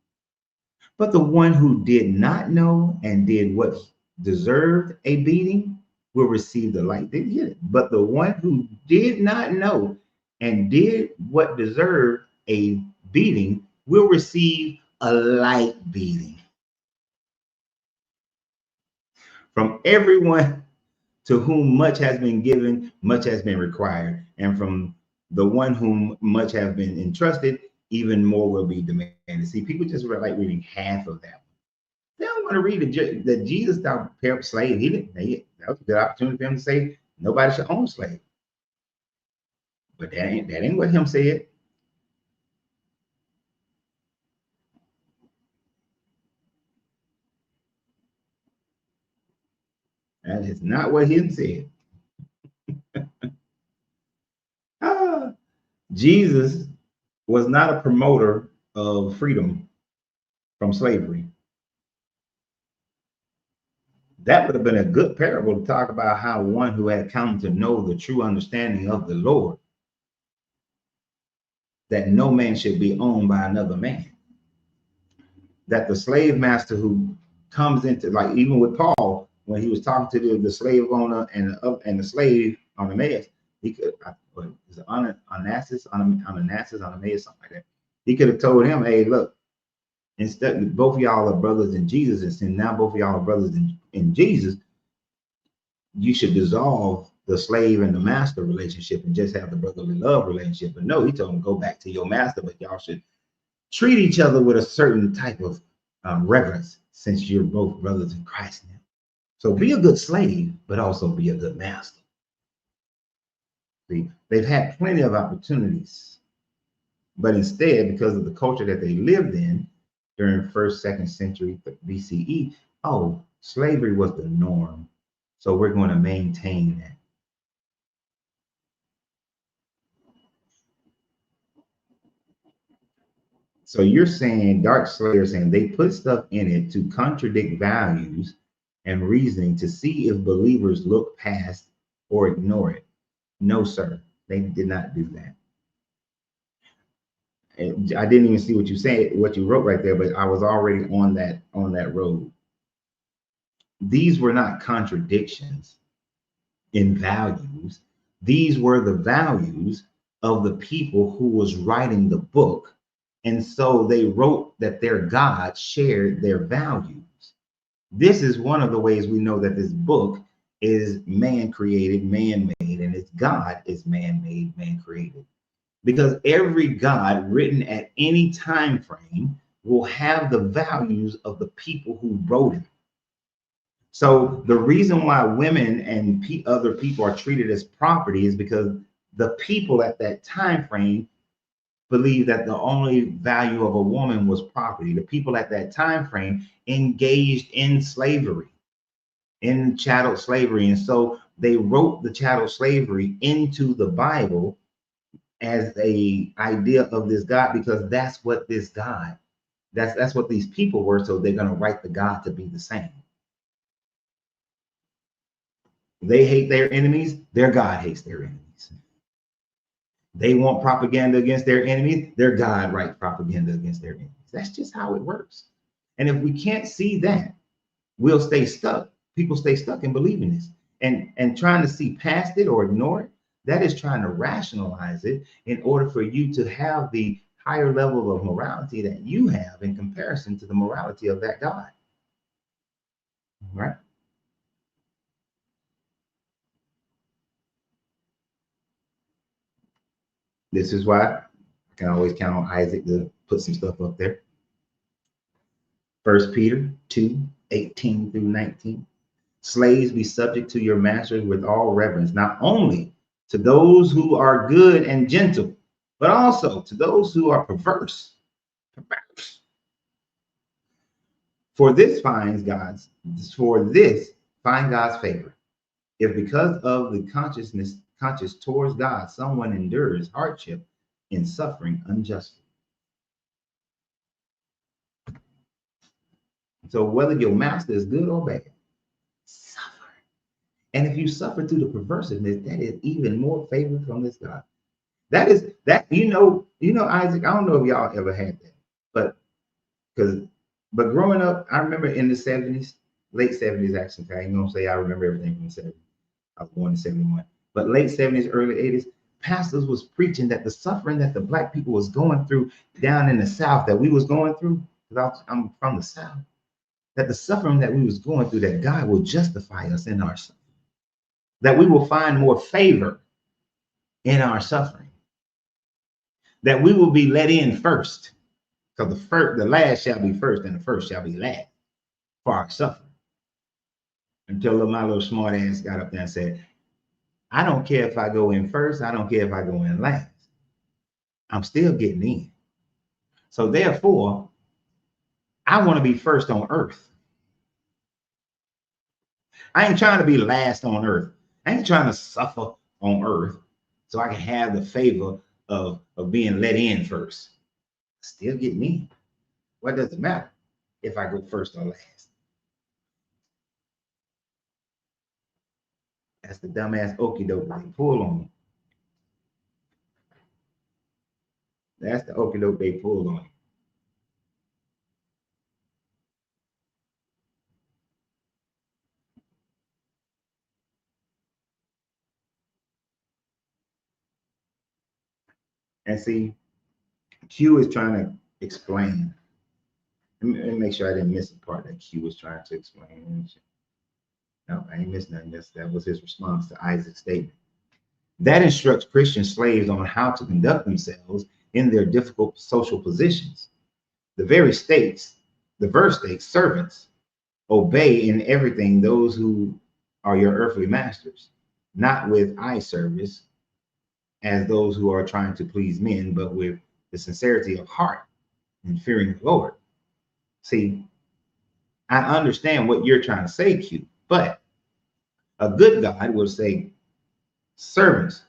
But the one who did not know and did what deserved a beating will receive the light. Didn't get it. But the one who did not know and did what deserved a beating will receive a light beating. From everyone to whom much has been given, much has been required. And from the one whom much has been entrusted, even more will be demanded. See, people just like reading half of that. They don't want to read that Jesus thought parable slave. He didn't. That was a good opportunity for him to say nobody should own a slave. But that ain't what him said. That is not what him said. Jesus was not a promoter of freedom from slavery. That would have been a good parable to talk about how one who had come to know the true understanding of the Lord, that no man should be owned by another man. That the slave master who comes into, like even with Paul, when he was talking to the slave owner and the slave on the mask, he could, is it Onassis, something like that. He could have told him, hey, look, instead, both of y'all are brothers in Jesus, and now both of y'all are brothers in Jesus. You should dissolve the slave and the master relationship and just have the brotherly love relationship. But no, he told him, go back to your master, but y'all should treat each other with a certain type of reverence, since you're both brothers in Christ now. So be a good slave, but also be a good master. See, they've had plenty of opportunities, but instead, because of the culture that they lived in during 1st, 2nd century BCE, oh, slavery was the norm. So we're going to maintain that. So you're saying dark slayers, and they put stuff in it to contradict values and reasoning to see if believers look past or ignore it. No, sir, they did not do that. And I didn't even see what you said, what you wrote right there, but I was already on that road. These were not contradictions in values. These were the values of the people who was writing the book. And so they wrote that their God shared their values. This is one of the ways we know that this book is man created, man made, and its God is man made, man created. Because every God written at any time frame will have the values of the people who wrote it. So the reason why women and other people are treated as property is because the people at that time frame believed that the only value of a woman was property. The people at that time frame engaged in slavery, in chattel slavery. And so they wrote the chattel slavery into the Bible as a idea of this God, because that's what this God, that's what these people were. So they're going to write the God to be the same. They hate their enemies, their God hates their enemies. They want propaganda against their enemies. Their God writes propaganda against their enemies. That's just how it works. And if we can't see that, we'll stay stuck. People stay stuck in believing this and trying to see past it or ignore it. That is trying to rationalize it in order for you to have the higher level of morality that you have in comparison to the morality of that God. Right? This is why I can always count on Isaac to put some stuff up there. 1 Peter 2:18 through 19. Slaves, be subject to your masters with all reverence, not only to those who are good and gentle, but also to those who are perverse. For this find God's favor. If because of the conscious towards God, someone endures hardship in suffering unjustly. So whether your master is good or bad, suffer. And if you suffer through the perversiveness, that is even more favor from this God. That is that Isaac. I don't know if y'all ever had that, but growing up, I remember in the 70s, late 70s actually. I ain't gonna say I remember everything from the 70s. I was born in 71, but late 70s, early 80s, pastors was preaching that the suffering that the black people was going through down in the South, that we was going through, because I'm from the South, that the suffering that we was going through, that God will justify us in our suffering, that we will find more favor in our suffering, that we will be let in first, because the last shall be first and the first shall be last for our suffering. Until my little smart ass got up there and said, I don't care if I go in first, I don't care if I go in last. I'm still getting in. So therefore, I want to be first on earth. I ain't trying to be last on earth. I ain't trying to suffer on earth so I can have the favor of being let in first. Still getting in. What does it matter if I go first or last? That's the dumbass okie doke they pull on me. That's the okie doke they pull on me. And see, Q is trying to explain. Let me make sure I didn't miss the part that Q was trying to explain. No, I ain't missing nothing. That was his response to Isaac's statement. That instructs Christian slaves on how to conduct themselves in their difficult social positions. The verse states, servants, obey in everything those who are your earthly masters, not with eye service as those who are trying to please men, but with the sincerity of heart and fearing the Lord. See, I understand what you're trying to say, Q, but a good God would say, servants,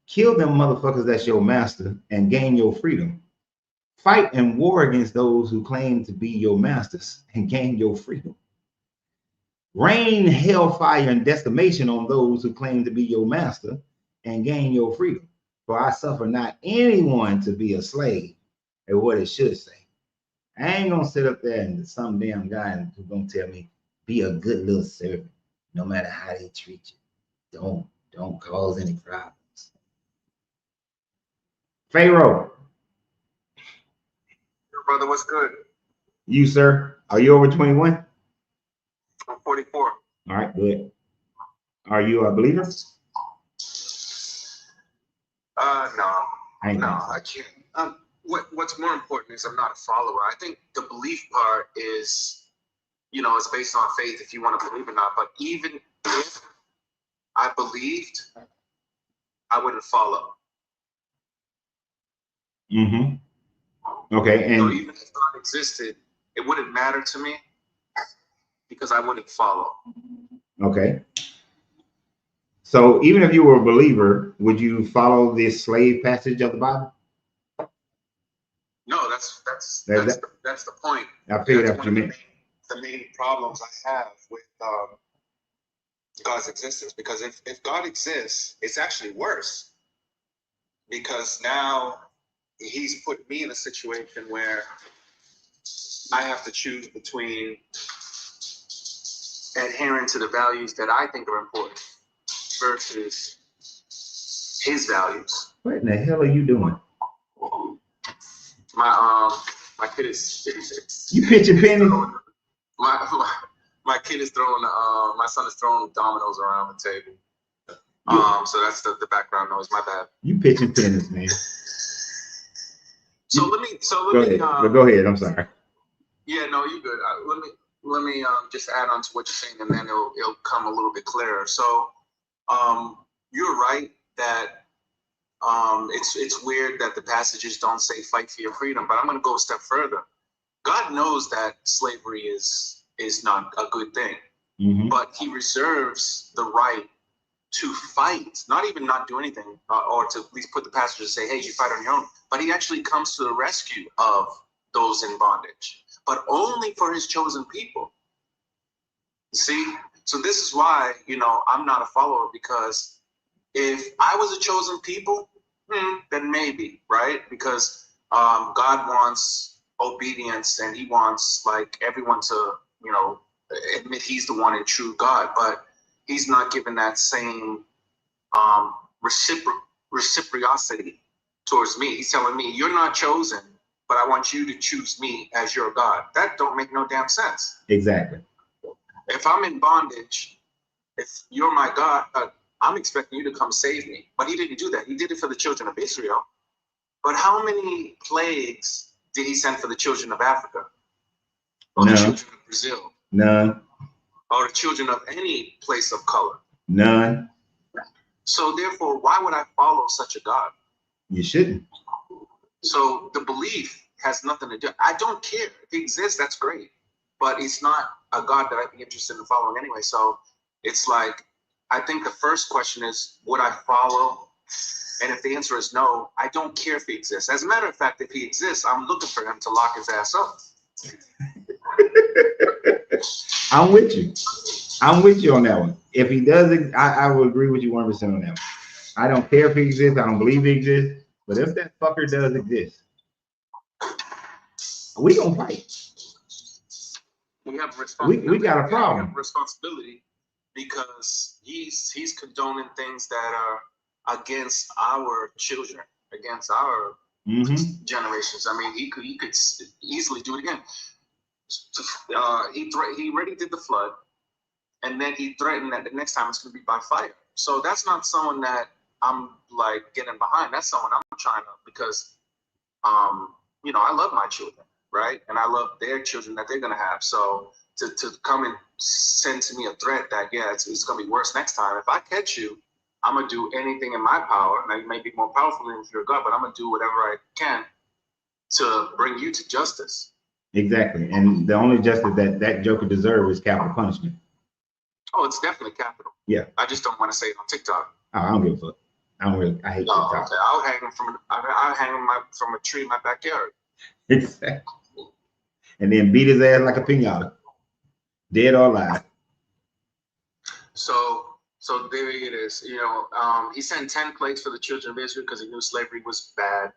kill them motherfuckers that's your master and gain your freedom. Fight and war against those who claim to be your masters and gain your freedom. Rain hellfire and decimation on those who claim to be your master and gain your freedom. For I suffer not anyone to be a slave, is what it should say. I ain't gonna sit up there and some damn guy who's gonna tell me, be a good little servant, no matter how they treat you. Don't cause any problems. Pharaoh. Your brother, what's good? You, sir, are you over 21? I'm 44. All right, good. Are you a believer? No, I can't. What's more important is I'm not a follower. I think the belief part is, it's based on faith if you want to believe or not. But even if I believed, I wouldn't follow. Mm-hmm. Okay, and so even if God existed, it wouldn't matter to me because I wouldn't follow. Okay. So even if you were a believer, would you follow this slave passage of the Bible? No, that's the point. I figured that's what you meant. The main problems I have with God's existence, because if God exists, it's actually worse. because now he's put me in a situation where I have to choose between adhering to the values that I think are important versus his values. What in the hell are you doing? My kid is You pitching pennies? My kid is throwing my son is throwing dominoes around the table. So that's the background noise. My bad. You pitching pennies, man. So let me go ahead. I'm sorry. Yeah, no, you good. Let me just add on to what you're saying, and then it'll come a little bit clearer. So, you're right that it's weird that the passages don't say fight for your freedom, but I'm going to go a step further. God knows that slavery is not a good thing, but He reserves the right to fight, not even not do anything, or to at least put the passage and say, hey, you fight on your own. But He actually comes to the rescue of those in bondage, but only for His chosen people. See? So this is why, I'm not a follower, because if I was a chosen people, then maybe, right? Because God wants obedience, and He wants like everyone to, admit He's the one and true God, but He's not giving that same reciprocity towards me. He's telling me, you're not chosen, but I want you to choose me as your God. That don't make no damn sense. Exactly. If I'm in bondage, if you're my God, I'm expecting you to come save me. But He didn't do that. He did it for the children of Israel. But how many plagues did He send for the children of Africa? Or the children of Brazil? None. Or the children of any place of color? None. So therefore, why would I follow such a God? You shouldn't. So the belief has nothing to do. I don't care. If He exists, that's great. But it's not a God that I'd be interested in following anyway. So it's like, I think the first question is, would I follow? And if the answer is no, I don't care if He exists. As a matter of fact, if He exists, I'm looking for Him to lock His ass up. I'm with you. I'm with you on that one. If He does, I will agree with you 100% on that one. I don't care if He exists. I don't believe He exists. But if that fucker does exist, we gonna fight. We have responsibility. We got a problem. We have responsibility because he's condoning things that are against our children, against our generations. I mean, he could easily do it again. He already did the flood, and then he threatened that the next time it's going to be by fire. So that's not someone that I'm like getting behind. That's someone I'm trying to, because I love my children, right? And I love their children that they're going to have. So to come and send to me a threat that, it's going to be worse next time. If I catch you, I'm going to do anything in my power. And I may be more powerful than your God, but I'm going to do whatever I can to bring you to justice. Exactly. And the only justice that Joker deserves is capital punishment. Oh, it's definitely capital. Yeah. I just don't want to say it on TikTok. Oh, I don't give a fuck. I hate TikTok. Okay. I'll hang him from a tree in my backyard. Exactly. And then beat his ass like a piñata, dead or alive. So there it is. He sent 10 plagues for the children of Israel because He knew slavery was bad.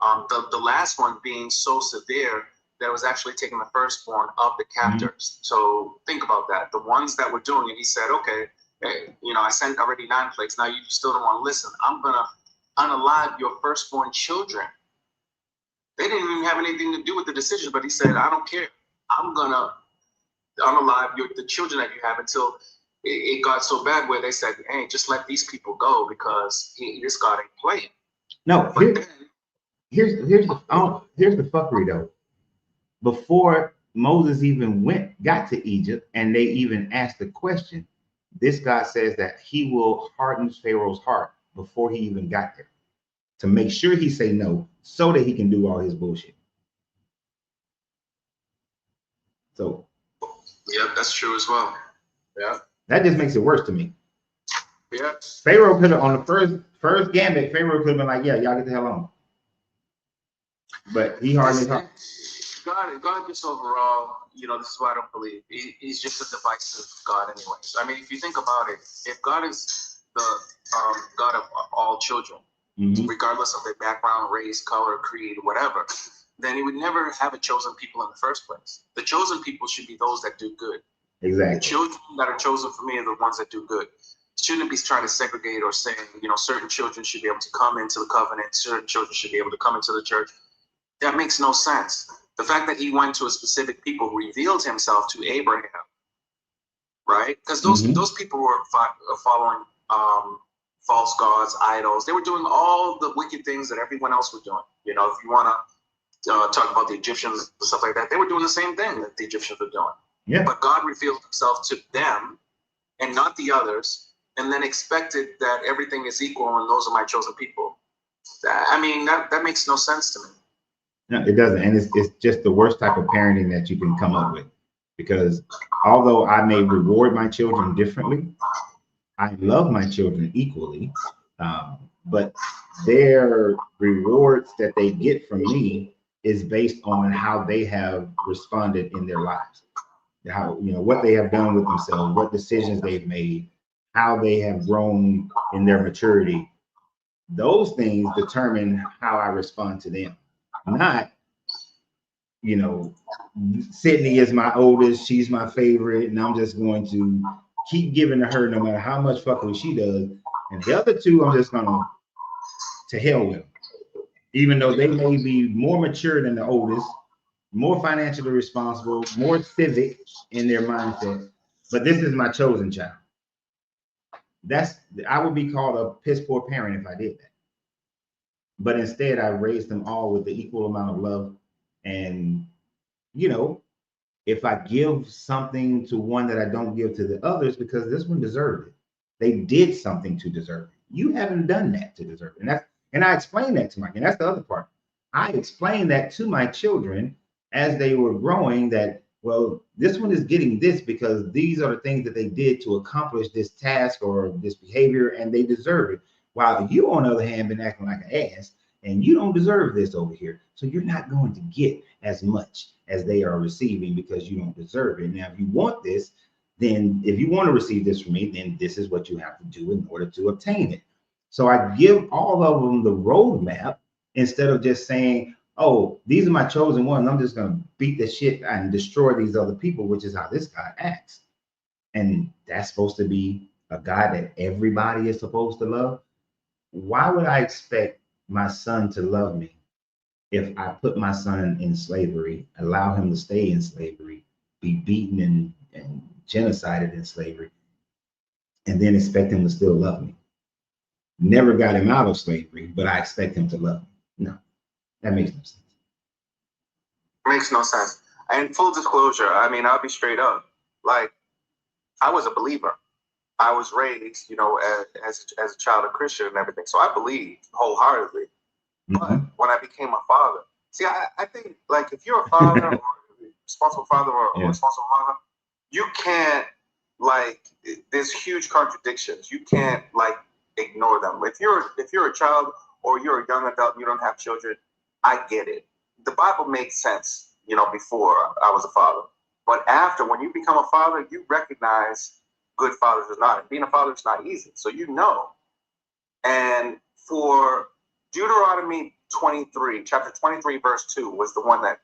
The last one being so severe that it was actually taking the firstborn of the captors. So think about that. The ones that were doing it, He said, okay, I sent already 9 plagues. Now you still don't want to listen. I'm gonna unalive your firstborn children. They didn't even have anything to do with the decision, but He said, I don't care. I'm gonna unalive the children that you have until it got so bad where they said, hey, just let these people go because this God ain't playing. No, here's the fuckery though. Before Moses even got to Egypt and they even asked the question, this God says that He will harden Pharaoh's heart before he even got there to make sure he say no so that he can do all his bullshit. So yeah, that's true as well. Yeah. That just makes it worse to me. Yeah. Pharaoh could have, on the first gambit, Pharaoh could have been like, yeah, y'all get the hell on. But he hardly talked. God just overall, this is why I don't believe. He's just a divisive God anyways. I mean, if you think about it, if God is the God of all children, regardless of their background, race, color, creed, whatever, then he would never have a chosen people in the first place. The chosen people should be those that do good. Exactly. The children that are chosen for me are the ones that do good. Shouldn't be trying to segregate or saying, certain children should be able to come into the covenant, certain children should be able to come into the church. That makes no sense. The fact that he went to a specific people revealed himself to Abraham, right? Because those people were following false gods, idols. They were doing all the wicked things that everyone else was doing. If you want to talk about the Egyptians and stuff like that, they were doing the same thing that the Egyptians were doing. Yeah. But God revealed himself to them and not the others, and then expected that everything is equal and those are my chosen people. That makes no sense to me. No, it doesn't. And it's just the worst type of parenting that you can come up with. Because although I may reward my children differently, I love my children equally. But their rewards that they get from me is based on how they have responded in their lives. How, what they have done with themselves, what decisions they've made, how they have grown in their maturity. Those things determine how I respond to them. Not, Sydney is my oldest, she's my favorite, and I'm just going to keep giving to her no matter how much fuckery she does. And the other two, I'm just gonna to hell with them. Even though they may be more mature than the oldest, more financially responsible, more civic in their mindset, but this is my chosen child. I would be called a piss poor parent if I did that. But instead, I raised them all with the equal amount of love. And, if I give something to one that I don't give to the others, because this one deserved it. They did something to deserve it. You haven't done that to deserve it. And I explained that to my, and that's the other part. I explained that to my children as they were growing, that, well, this one is getting this because these are the things that they did to accomplish this task or this behavior, and they deserve it. While you, on the other hand, been acting like an ass, and you don't deserve this over here. So you're not going to get as much as they are receiving because you don't deserve it. Now, if you want this, then if you want to receive this from me, then this is what you have to do in order to obtain it. So I give all of them the roadmap instead of just saying, oh, these are my chosen ones, I'm just going to beat the shit and destroy these other people, which is how this guy acts. And that's supposed to be a guy that everybody is supposed to love. Why would I expect my son to love me if I put my son in slavery, allow him to stay in slavery, be beaten and genocided in slavery, and then expect him to still love me? Never got him out of slavery, but I expect him to love me. No, that makes no sense. Makes no sense. And full disclosure, I'll be straight up. Like, I was a believer. I was raised, as a child of Christian and everything. So I believed wholeheartedly. But when I became a father, see, I think, like, if you're a father or responsible father or responsible mother, you can't, like, there's huge contradictions. You can't, like, ignore them. If you're a child or you're a young adult and you don't have children, I get it. The Bible makes sense, before I was a father. But after, when you become a father, you recognize good fathers is not. Being a father is not easy. So And for Deuteronomy 23, chapter 23, verse 2 was the one that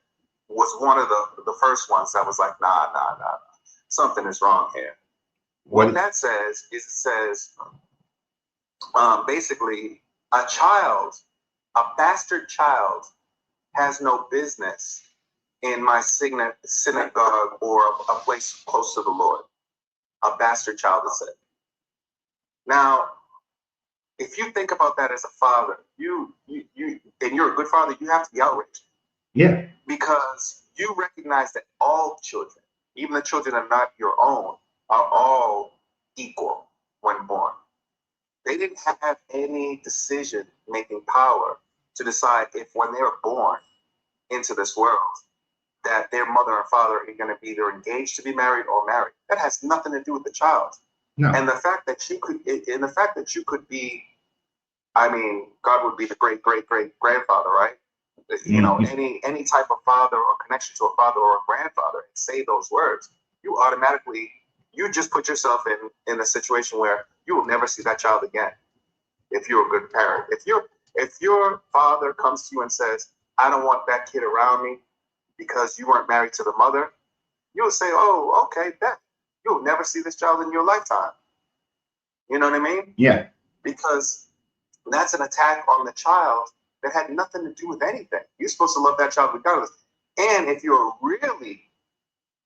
was one of the first ones that was like, nah. Something is wrong here. What that says is, it says, basically, a bastard child has no business in my synagogue or a place close to the Lord. A bastard child is said. Now, if you think about that as a father, you and you're a good father, you have to be outraged. Yeah. Because you recognize that all children, even the children that are not your own, are all equal when born. They didn't have any decision-making power to decide if, when they were born into this world, that their mother and father are going to be either engaged to be married or married. That has nothing to do with the child. No. And the fact that you could be, God would be the great grandfather, right? Any type of father or connection to a father or a grandfather, and say those words, you just put yourself in a situation where you will never see that child again. If you're a good parent, if If your father comes to you and says, I don't want that kid around me because you weren't married to the mother, you'll say, oh, okay, bet. You'll never see this child in your lifetime. You know what I mean? Yeah. Because that's an attack on the child that had nothing to do with anything. You're supposed to love that child regardless. And if you're a really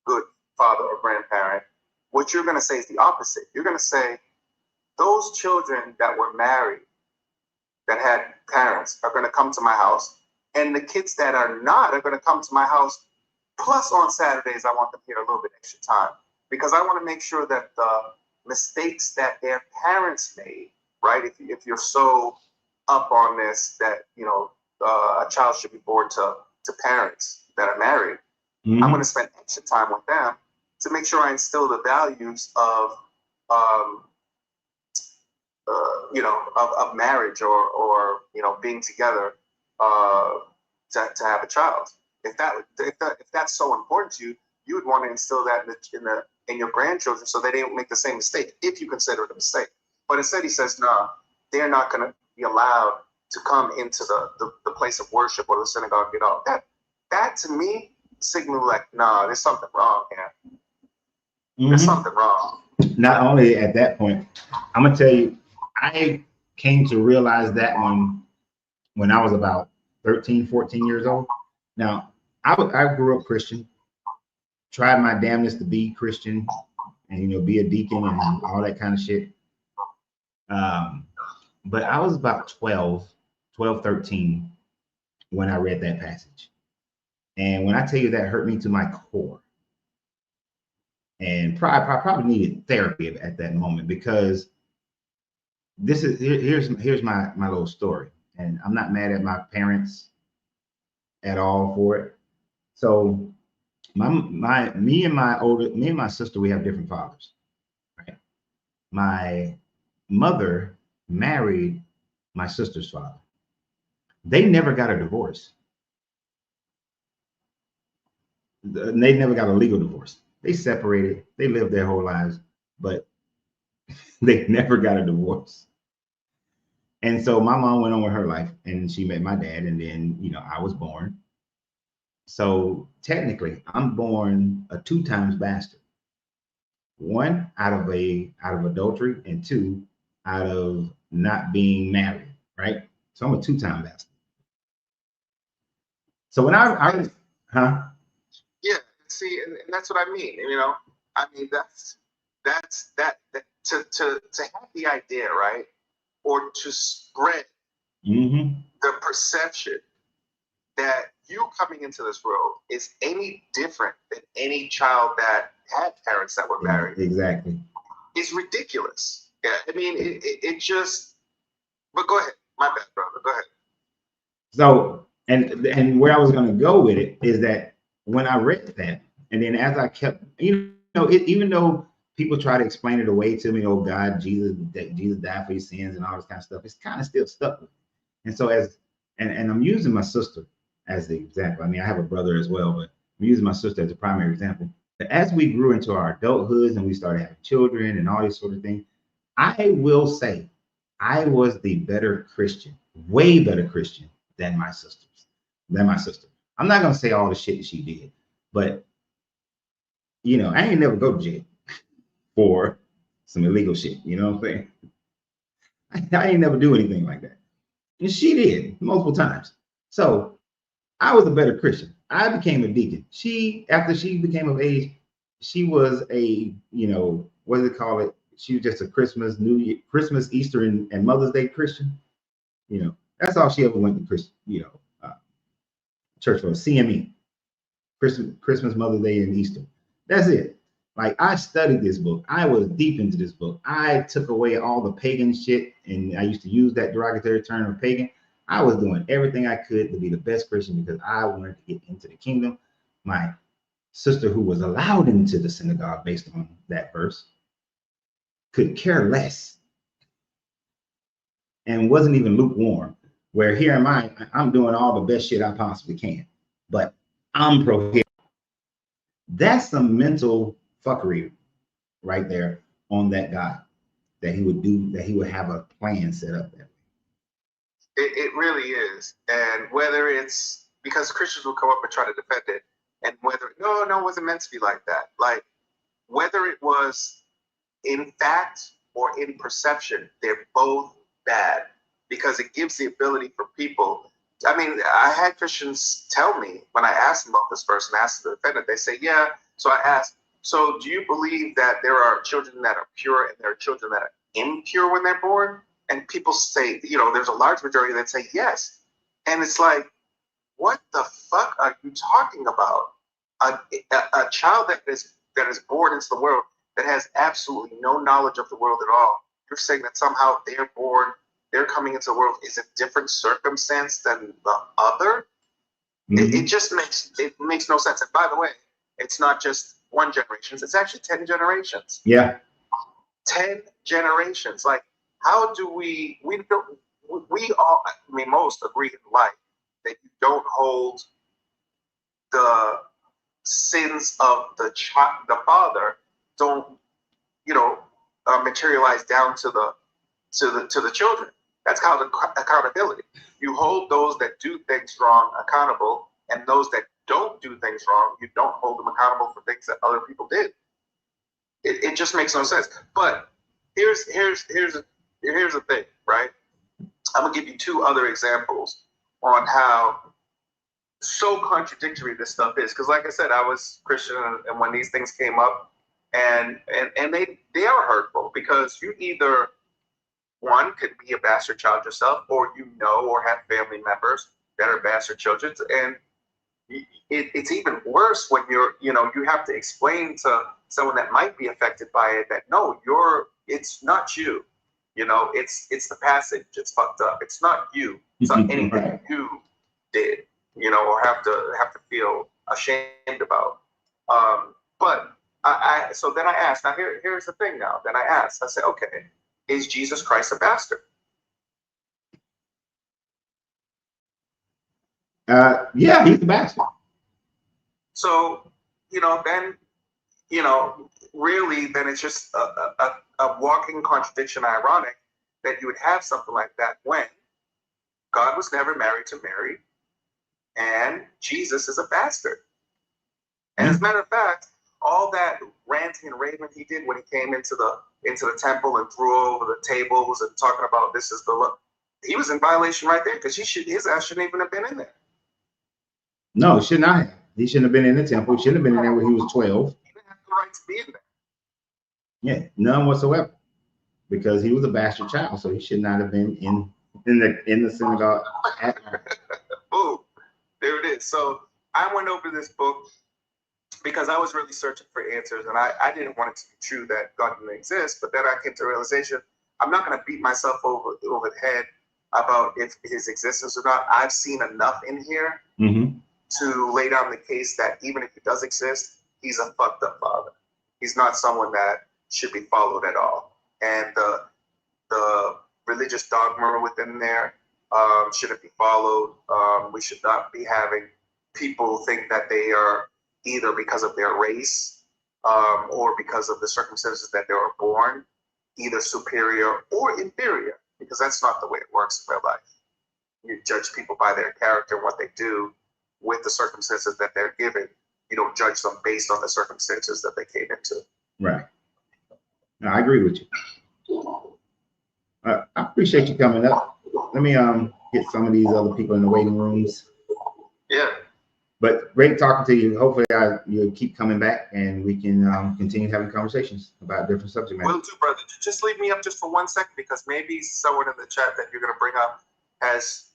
good father or grandparent, what you're going to say is the opposite. You're going to say, those children that were married, that had parents, are going to come to my house. And the kids that are not are going to come to my house. Plus, on Saturdays, I want them here a little bit extra time. Because I want to make sure that the mistakes that their parents made, right? If you're so up on this that, you know, a child should be born to parents that are married, I'm going to spend extra time with them to make sure I instill the values of, you know, of marriage or you know, being together to have a child. If that's so important to you, you would want to instill that in your grandchildren so they don't make the same mistake if you consider it a mistake. But instead, he says, no, they're not going to be allowed to come into the place of worship or the synagogue at all. That to me signal like, nah, there's something wrong here. There's something wrong. Not only at that point, I'm gonna tell you, I came to realize that when I was about 13, 14 years old. Now, I grew up Christian, tried my damnedest to be Christian and, you know, be a deacon and all that kind of shit. But I was about 12, 13 when I read that passage. And when I tell you that hurt me to my core, and I probably needed therapy at that moment, because here's my little story, and I'm not mad at my parents at all for it. So me and my sister, we have different fathers, right? My mother married my sister's father. They never got a divorce. They never got a legal divorce. They separated. They lived their whole lives, but they never got a divorce. And so my mom went on with her life, and she met my dad, and then, you know, I was born. So technically, I'm born a 2 times bastard. 1, out of adultery, and 2, out of not being married, right? So I'm a 2-time bastard. So when I Yeah, see, and that's what I mean. You know, I mean that's to have the idea, right, or to spread the perception that you coming into this world is any different than any child that had parents that were married. Exactly. It's ridiculous. Yeah, I mean, it just. But go ahead, my bad, brother. Go ahead. So, and where I was going to go with it is that when I read that, and then as I kept, you know, even though people try to explain it away to me, oh God, Jesus died for your sins and all this kind of stuff, it's kind of still stuck with me. And so and I'm using my sister as the example. I mean, I have a brother as well, but I'm using my sister as a primary example. But as we grew into our adulthoods and we started having children and all these sort of things, I will say I was the better Christian, way better Christian than my sister. I'm not gonna say all the shit that she did, but you know, I ain't never go to jail for some illegal shit. You know what I'm saying? I ain't never do anything like that. And she did multiple times. So I was a better Christian. I became a deacon. After she became of age, she was a, you know, what do they call it? She was just a Christmas, New Year, Christmas, Easter, and Mother's Day Christian. You know, that's all she ever went to Christian, you know, church for, CME, Christmas, Mother's Day, and Easter. That's it. Like, I studied this book. I was deep into this book. I took away all the pagan shit, and I used to use that derogatory term of pagan. I was doing everything I could to be the best Christian because I wanted to get into the kingdom. My sister, who was allowed into the synagogue based on that verse, could care less and wasn't even lukewarm. Where here am I, I'm doing all the best shit I possibly can, but I'm prohibited. That's some mental fuckery right there on that God, that he would have a plan set up that way. It really is. And whether it's because Christians will come up and try to defend it, and whether no, it wasn't meant to be like that. Like whether it was in fact or in perception, they're both bad because it gives the ability for people. I mean, I had Christians tell me when I asked them about this verse and asked the defendant, they say, yeah. So I asked, so do you believe that there are children that are pure and there are children that are impure when they're born? And people say, there's a large majority that say yes. And it's like, what the fuck are you talking about? A child that is born into the world that has absolutely no knowledge of the world at all. You're saying that somehow they're coming into the world is a different circumstance than the other? Mm-hmm. It makes no sense. And by the way, it's not just one generation, it's actually 10 generations. Yeah. 10 generations. Like, how do we all, I mean, most agree in life that you don't hold the sins of the father don't materialize down to the children. That's called accountability. You hold those that do things wrong accountable, and those that don't do things wrong, you don't hold them accountable for things that other people did. It just makes no sense. But here's the thing, right? I'm gonna give you two other examples on how so contradictory this stuff is. Because like I said, I was Christian, and when these things came up, and they are hurtful, because you either, one, could be a bastard child yourself, or or have family members that are bastard children. And it's even worse when you have to explain to someone that might be affected by it that no, it's not you. It's the passage. It's fucked up. It's not you. It's not anything you did, or have to feel ashamed about. But so then I asked. Now here's the thing. Now then I asked. I said, okay, is Jesus Christ a bastard? Yeah, he's a bastard. So then really, then it's just a walking contradiction. Ironic that you would have something like that when God was never married to Mary, and Jesus is a bastard. And as a matter of fact, all that ranting and raving he did when he came into the temple and threw over the tables and talking about this is the look, he was in violation right there, because his ass shouldn't even have been in there. No, should not have. He shouldn't have been in the temple. He shouldn't have been in there when he was 12. He didn't have the right to be in there. Yeah, none whatsoever, because he was a bastard child, so he should not have been in the synagogue. Boom, there it is. So I went over this book because I was really searching for answers, and I didn't want it to be true that God didn't exist. But then I came to the realization I'm not going to beat myself over the head about if his existence or not. I've seen enough in here to lay down the case that even if he does exist, he's a fucked up father. He's not someone that should be followed at all. And the religious dogma within there shouldn't be followed. We should not be having people think that they are either because of their race or because of the circumstances that they were born, either superior or inferior, because that's not the way it works in real life. You judge people by their character and what they do with the circumstances that they're given. You don't judge them based on the circumstances that they came into. Right. No, I agree with you. I appreciate you coming up. Let me get some of these other people in the waiting rooms. Yeah. But great talking to you. Hopefully you'll keep coming back and we can continue having conversations about different subject matters. Will do, brother. Just leave me up just for 1 second, because maybe someone in the chat that you're going to bring up has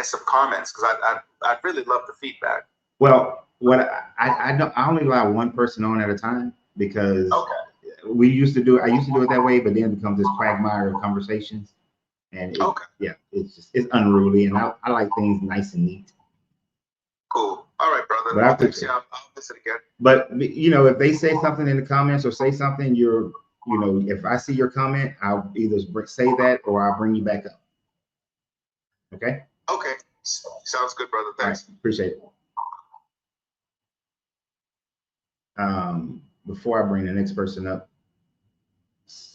some comments, because I'd really love the feedback. Well, what I only allow one person on at a time, because I used to do it that way, but then it becomes this quagmire of conversations, and it's unruly, and I like things nice and neat. Cool. All right, brother. But I'll listen again. But if they say something in the comments or say something, if I see your comment, I'll either say that or I'll bring you back up. Okay. Okay. Sounds good, brother. Thanks. Right. Appreciate it. Before I bring the next person up,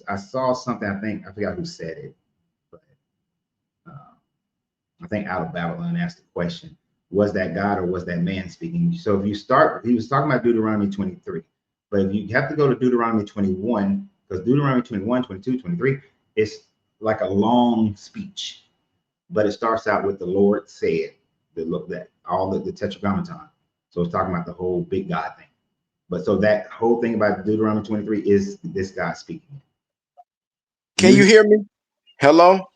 I saw something. I forgot who said it, but I think out of Babylon, asked the question, was that God or was that man speaking? So if you start, he was talking about Deuteronomy 23, but if you have to go to Deuteronomy 21, because Deuteronomy 21, 22, 23, it's like a long speech, but it starts out with the Lord said, that all the tetragrammaton. So it's talking about the whole big God thing. But so that whole thing about Deuteronomy 23 is this God speaking. Can you hear me? Hello?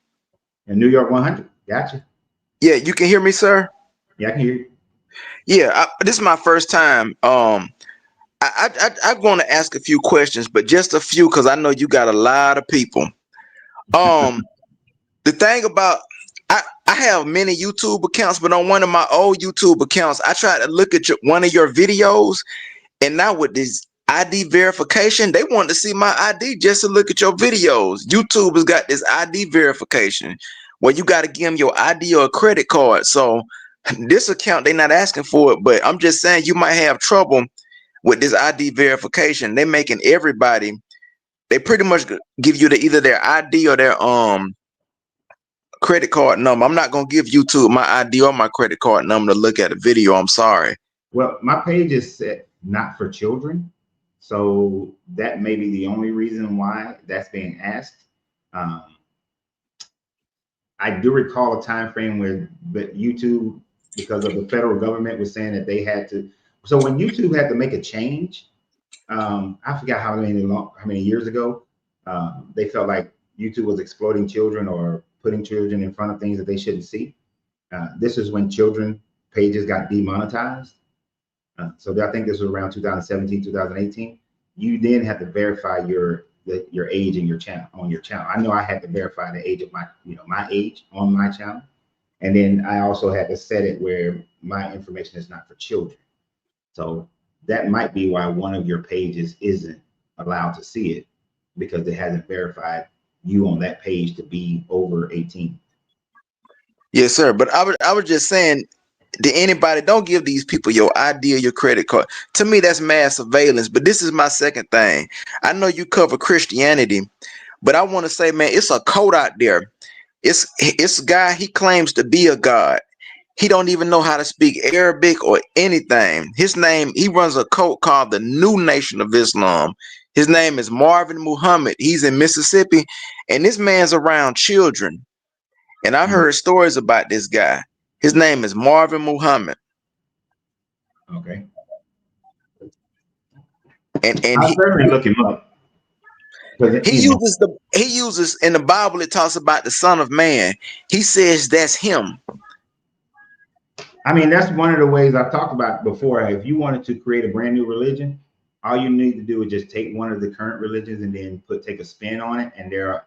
In New York 100. Gotcha. Yeah, you can hear me, sir? Yeah, I can hear you. Yeah, this is my first time. I'm going to ask a few questions, but just a few because I know you got a lot of people. The thing about I have many YouTube accounts, but on one of my old YouTube accounts, I tried to look at one of your videos, and now with this ID verification, they want to see my ID just to look at your videos. YouTube has got this ID verification where you got to give them your ID or a credit card. So this account, they're not asking for it, but I'm just saying you might have trouble with this ID verification. They're making everybody, they pretty much give you either their ID or their credit card number. I'm not gonna give YouTube my ID or my credit card number to look at a video. I'm sorry. Well, my page is set not for children, so that may be the only reason why that's being asked. I do recall a time frame where YouTube, because of the federal government, was saying that they had to. So when YouTube had to make a change, I forgot how many years ago, they felt like YouTube was exploiting children or putting children in front of things that they shouldn't see. This is when children pages got demonetized. So I think this was around 2017, 2018. You then have to verify your age and your channel on your channel. I know I had to verify the age of my age on my channel, and then I also had to set it where my information is not for children. So that might be why one of your pages isn't allowed to see it, because it hasn't verified you on that page to be over 18. Yes, sir. But I was just saying, to anybody, don't give these people your ID or your credit card. To me, that's mass surveillance. But this is my second thing. I know you cover Christianity, but I want to say, man, it's a cult out there. It's a guy, he claims to be a god. He don't even know how to speak Arabic or anything. He runs a cult called the New Nation of Islam. His name is Marvin Muhammad. He's in Mississippi, and this man's around children. And I've heard stories about this guy. His name is Marvin Muhammad. Okay. And I'll certainly look him up. He uses in the Bible, it talks about the Son of Man. He says that's him. I mean, that's one of the ways I've talked about before. If you wanted to create a brand new religion, all you need to do is just take one of the current religions and then take a spin on it. And there are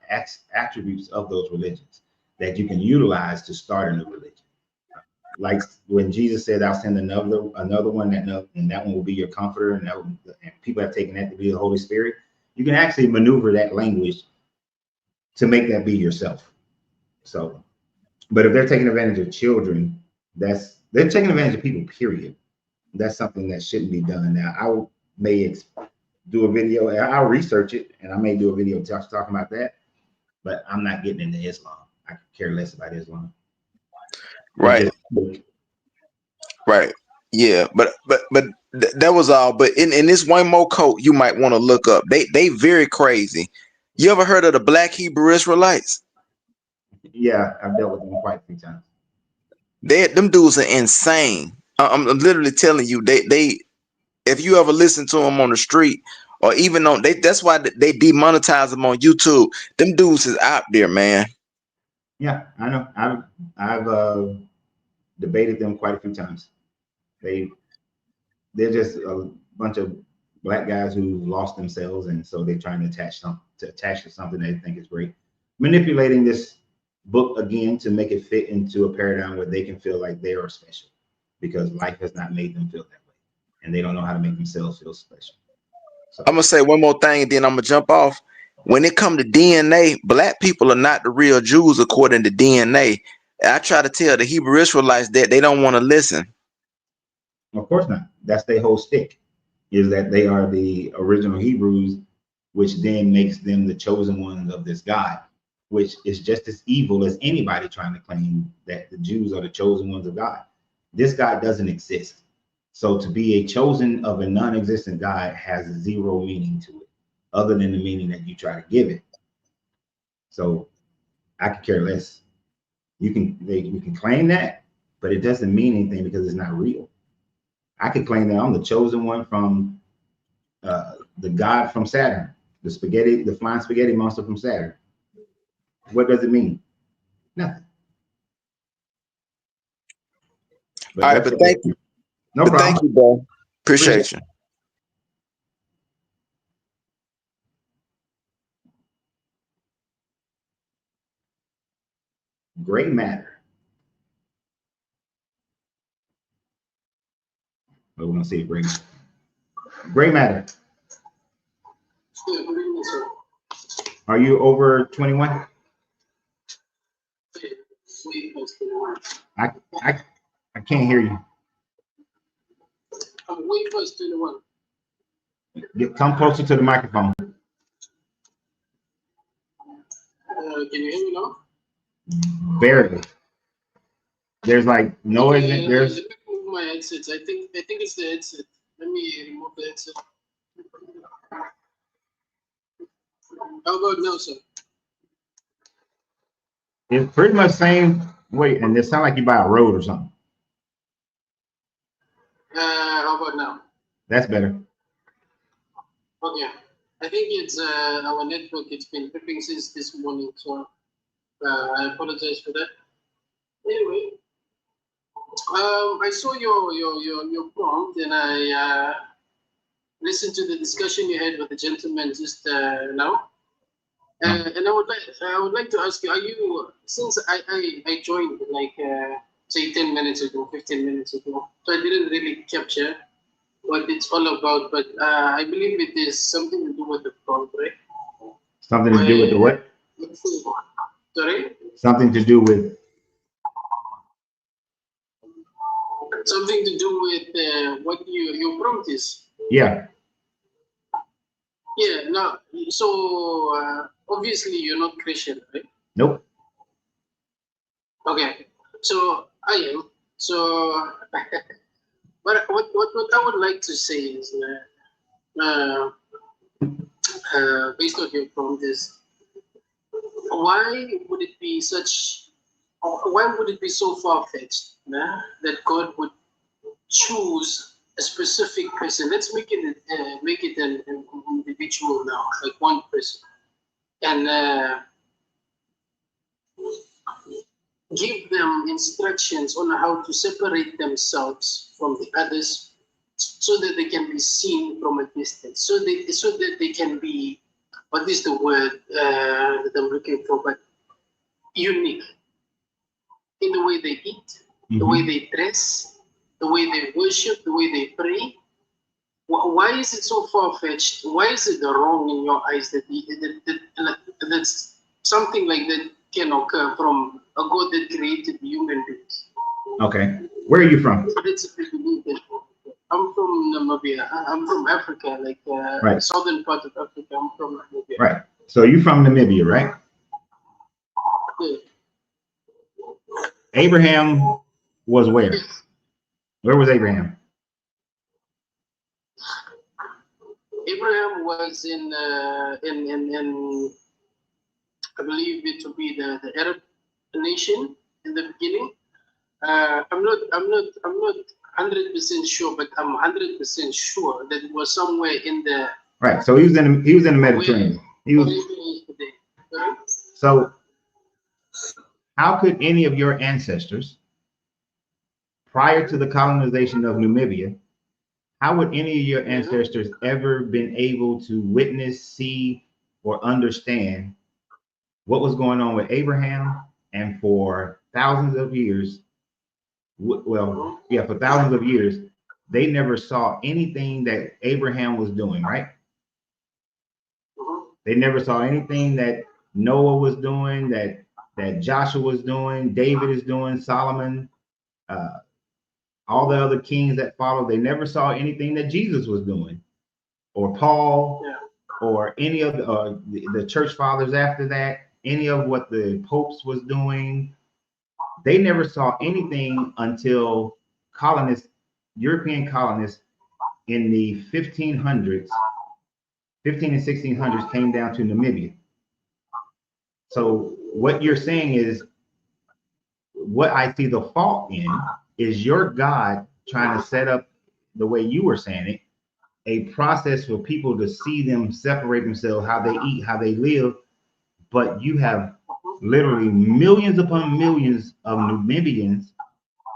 attributes of those religions that you can utilize to start a new religion. Like when Jesus said, "I'll send another one, and that one will be your comforter," and people have taken that to be the Holy Spirit. You can actually maneuver that language to make that be yourself. So, but if they're taking advantage of children, they're taking advantage of people, period. That's something that shouldn't be done. Now, I may do a video, I'll research it, and I may do a video just talking about that, but I'm not getting into Islam. I could care less about Islam. Right. Right. Yeah, but that was all. But in this one more cult you might want to look up. They very crazy. You ever heard of the Black Hebrew Israelites? Yeah, I've dealt with them quite a few times. Them dudes are insane. I'm literally telling you, they if you ever listen to them on the street or even on that's why they demonetize them on YouTube. Them dudes is out there, man. Yeah, I know. I've debated them quite a few times. They're just a bunch of black guys who lost themselves, and so they're trying to attach to something they think is great, manipulating this book again to make it fit into a paradigm where they can feel like they are special, because life has not made them feel that way, and they don't know how to make themselves feel special. So I'm gonna say one more thing, and then I'm gonna jump off. When it comes to DNA, black people are not the real Jews according to DNA. I try to tell the Hebrew Israelites that they don't want to listen. of course not. That's their whole stick, is that they are the original Hebrews, which then makes them the chosen ones of this God. which is just as evil as anybody trying to claim that the Jews are the chosen ones of God. This God doesn't exist. So to be a chosen of a non-existent God has zero meaning to it, other than the meaning that you try to give it. So I could care less. You can claim that, but it doesn't mean anything because it's not real. I could claim that I'm the chosen one from the God from Saturn, the flying spaghetti monster from Saturn. What does it mean? Nothing. But All right, but thank you. No but problem. Thank you, bro. Appreciate you. Gray matter. But we're gonna see gray matter. Gray matter. Are you over 21? I can't hear you. I'm way past 21. Come closer to the microphone. Can you hear me now? Barely. There's like noise. Okay, There's. let me remove my headset. I think it's the headset. Let me remove the headset. How about now, sir? It's pretty much same way, and it sounds like you by a road or something. How about now? That's better. Okay. I think it's our network. It's been tripping since this morning, so I apologize for that. Anyway, I saw your prompt, and I listened to the discussion you had with the gentleman just now. And I would like to ask you, are you, since I joined like say 10 minutes ago, 15 minutes ago, so I didn't really capture what it's all about, but I believe it is something to do with the prompt, right? Something to do with the what? Sorry? Something to do with. Something to do with what your prompt is. Yeah. Yeah, no, so obviously you're not Christian, right? Nope. Okay, so I am. So, but what I would like to say is that, based on your prompt is, why would it be so far-fetched that God would choose a specific person? Let's make it an individual now, like one person, and give them instructions on how to separate themselves from the others, so that they can be seen from a distance, so that they can be, what is the word that I'm looking for, but unique in the way they eat, the way they dress, the way they worship, the way they pray. Why is it so far-fetched? Why is it wrong in your eyes that's something like that can occur from a God that created human beings? Okay. Where are you from? I'm from Namibia. I'm from Africa, like right. Southern part of Africa. I'm from Namibia. Right. So you're from Namibia, right? Yeah. Abraham was where? Yes. Where was Abraham? Abraham was in I believe it to be the Arab nation in the beginning. I'm not 100% sure, but I'm 100% sure that it was somewhere in the. Right. So he was in the Mediterranean. So how could any of your ancestors, prior to the colonization of Namibia, how would any of your ancestors ever been able to witness, see, or understand what was going on with Abraham? And for thousands of years, for thousands of years, they never saw anything that Abraham was doing, right? They never saw anything that Noah was doing, that Joshua was doing, David is doing, Solomon, all the other kings that followed. They never saw anything that Jesus was doing, or Paul, or any of the church fathers after that. any of what the popes was doing. They never saw anything until European colonists in the 1500s, 15 and 1600s came down to Namibia. So what you're saying is, what I see the fault in is your God trying to set up, the way you were saying it, a process for people to see them separate themselves, how they eat, how they live. But you have literally millions upon millions of Namibians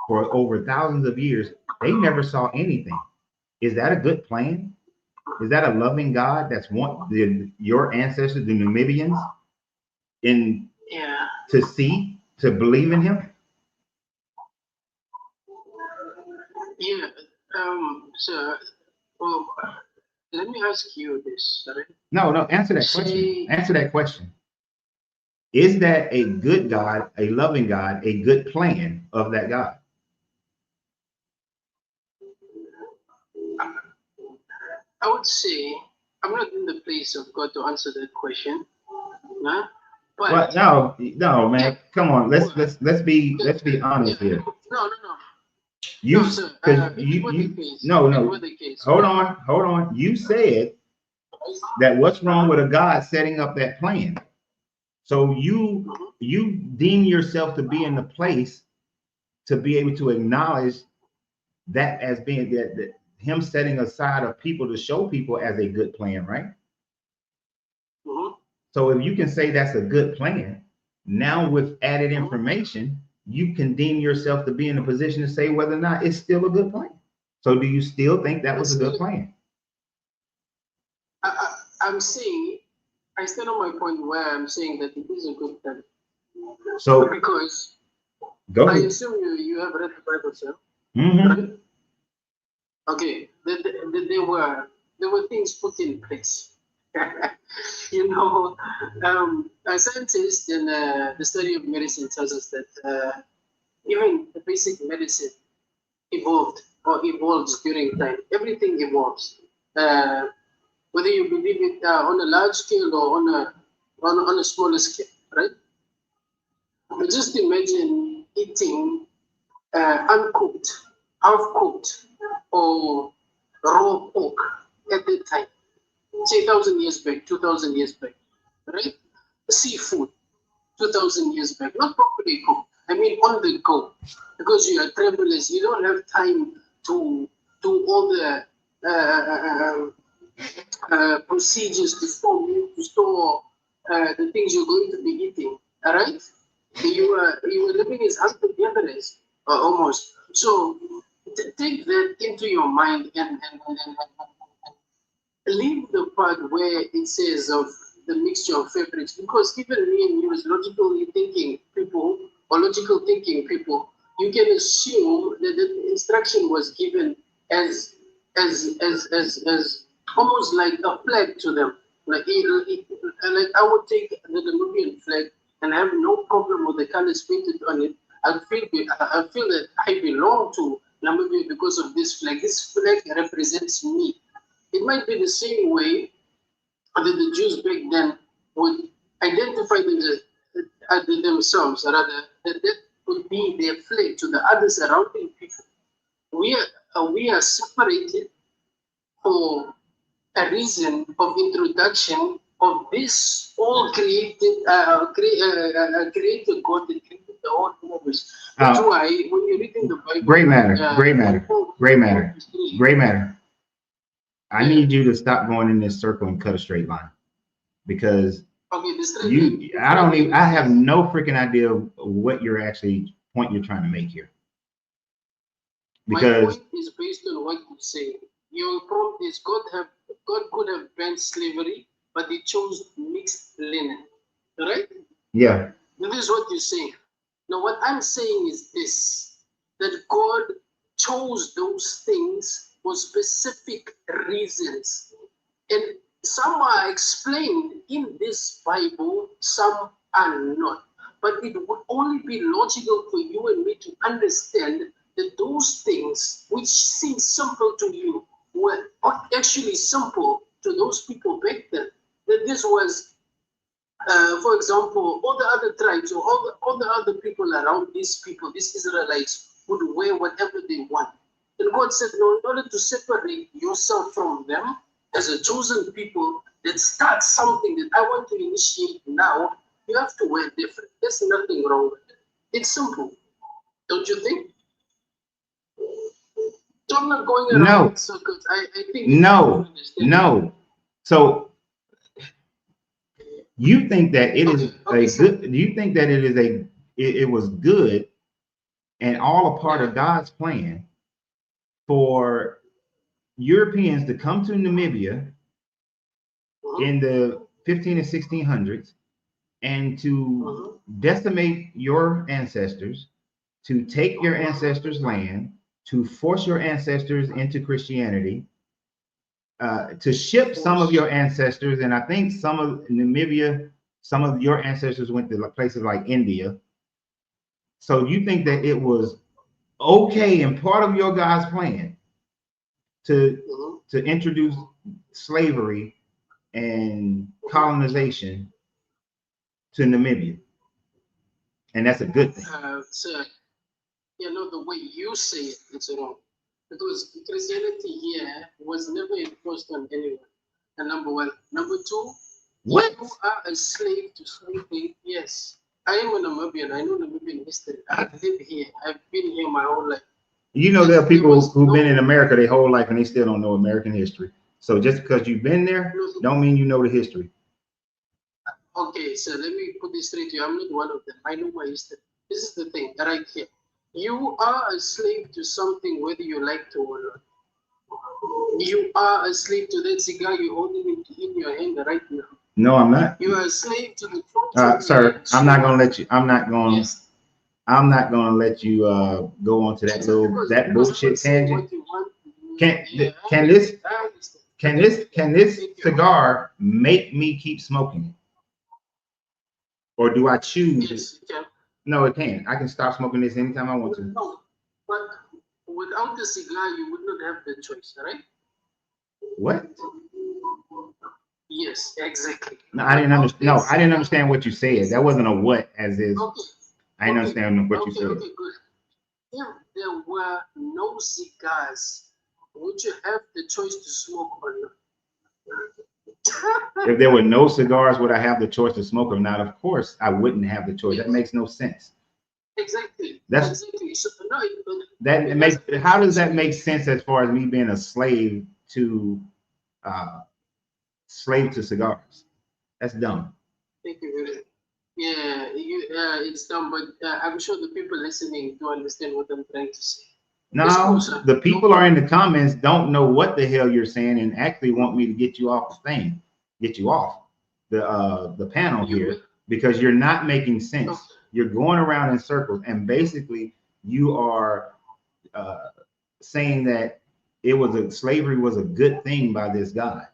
for over thousands of years. They never saw anything. Is that a good plan? Is that a loving God that's your ancestors, the Namibians, to see, to believe in him? Yeah. So, let me ask you this. Right? No, answer that question. Answer that question. Is that a good God, a loving God, a good plan of that God? I would say I'm not in the place of God to answer that question. Huh? But no, man. Come on. Let's be honest here. No. You, because Hold on. You said that what's wrong with a God setting up that plan? So you deem yourself to be in the place to be able to acknowledge that as being that him setting aside of people to show people as a good plan, right? Mm-hmm. So if you can say that's a good plan, now with added information, you can deem yourself to be in a position to say whether or not it's still a good plan. So do you still think that was a good plan? I'm saying, I stand on my point where I'm saying that it is a good plan. So because go ahead. I assume you have read the Bible, sir. Mm-hmm. Right? Okay, there were things put in place. A scientist in the study of medicine tells us that even the basic medicine evolves during time. Everything evolves. Whether you believe it on a large scale or on a smaller scale, right? But just imagine eating uncooked, half-cooked, or raw pork at that time, say 1,000 years back, 2,000 years back, right? Seafood, 2,000 years back, not properly cooked. I mean, on the go, because you are travelers, you don't have time to do all the procedures to store the things you're going to be eating. All right, you were living as hunter-gatherers almost. So take that into your mind and leave the part where it says of the mixture of fabrics, because even me and you as logical thinking people, you can assume that the instruction was given as almost like a flag to them. Like I would take the Namibian flag and have no problem with the colors painted on it. I feel that I belong to Namibia because of this flag. This flag represents me. It might be the same way that the Jews back then would identify themselves, rather, that would be their flag to the other surrounding people. We are separated for a reason of introduction of this all created created God that created the whole universe. That's why when you're reading the Bible, great matter. I need you to stop going in this circle and cut a straight line, because I have no freaking idea of what you're point you're trying to make here. Because my point is based on what you say. Your point is God could have banned slavery, but he chose mixed linen, right? Yeah. This is what you say. Now, what I'm saying is this: that God chose those things for specific reasons, and some are explained in this Bible, some are not. But it would only be logical for you and me to understand that those things which seem simple to you were not actually simple to those people back then. That this was For example, all the other tribes or all the other people around these people, these Israelites, would wear whatever they want. And God said, no, in order to separate yourself from them as a chosen people that start something that I want to initiate now, you have to wear different. There's nothing wrong with it. It's simple. Don't you think? So I'm not going around No. in circles. I think No. So you think that it is good? You think that it is it was good and all a part of God's plan for Europeans to come to Namibia in the 15 and 1600s and to decimate your ancestors, to take your ancestors' land, to force your ancestors into Christianity, to ship some of your ancestors, and I think some of Namibia, some of your ancestors went to places like India. So you think that it was okay and part of your God's plan to introduce slavery and colonization to Namibia, and that's a good thing. Sir, you know, the way you say it, it's wrong. Because Christianity here was never imposed on anyone. And number one. Number two, What? You are a slave to something. Yes. I am a Namibian. I know Namibian history. I live here. I've been here my whole life. You know, there are people who've been in America their whole life and they still don't know American history. So just because you've been there, don't mean you know the history. Okay, so let me put this straight to you. I'm not one of them. I know my history. This is the thing right here. You are a slave to something, whether you like to or not. You are a slave to that cigar you're holding in your hand right now. No, I'm not. You are a slave to the sir, I'm not gonna let you. I'm not gonna. Yes. I'm not gonna let you go on to that that bullshit tangent. Can this cigar make me keep smoking it, or do I choose? Yes, it can. No, it can't. I can stop smoking this anytime I want to. No, but without the cigar, you would not have the choice, right? What? Yes, exactly. No, I didn't understand. No, I didn't understand what you said. That wasn't a what as is. Okay. I didn't understand what you said. Okay, good. If there were no cigars, would you have the choice to smoke or not? If there were no cigars, would I have the choice to smoke or not? Of course, I wouldn't have the choice. That makes no sense. Exactly. That's exactly. So, no, that it makes. How does that make sense as far as me being a slave to cigars? That's dumb. Thank you very much. Yeah, it's dumb, but I'm sure the people listening do understand what I'm trying to say. No, cool, the people are in the comments don't know what the hell you're saying and actually want me to get you off the thing, get you off the panel here because you're not making sense. You're going around in circles and basically you are saying that slavery was a good thing by this guy.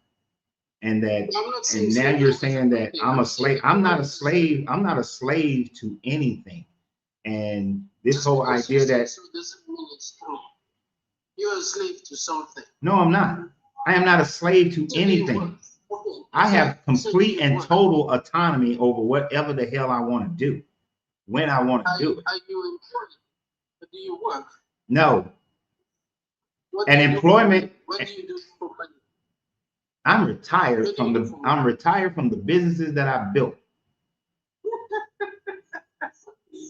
And that, and now you're saying that I'm a slave. I'm not a slave. I'm not a slave to anything. And this whole idea that you're a slave to something. No, I'm not. I am not a slave to anything. I have complete and total autonomy over whatever the hell I want to do, when I want to do it. Are you employed? Do you work? No. And employment. What do you do for money? I'm retired from the businesses that I built.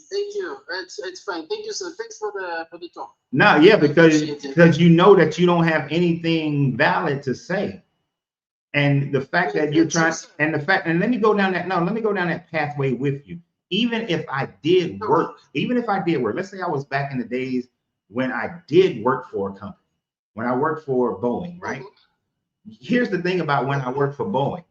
Thank you. It's fine. Thank you, sir. Thanks for the talk. No, yeah, because you know that you don't have anything valid to say. And the fact that you're trying, and let me go down that pathway with you. Even if I did work, let's say I was back in the days when I did work for a company, when I worked for Boeing, right? Here's the thing about when I worked for Boeing,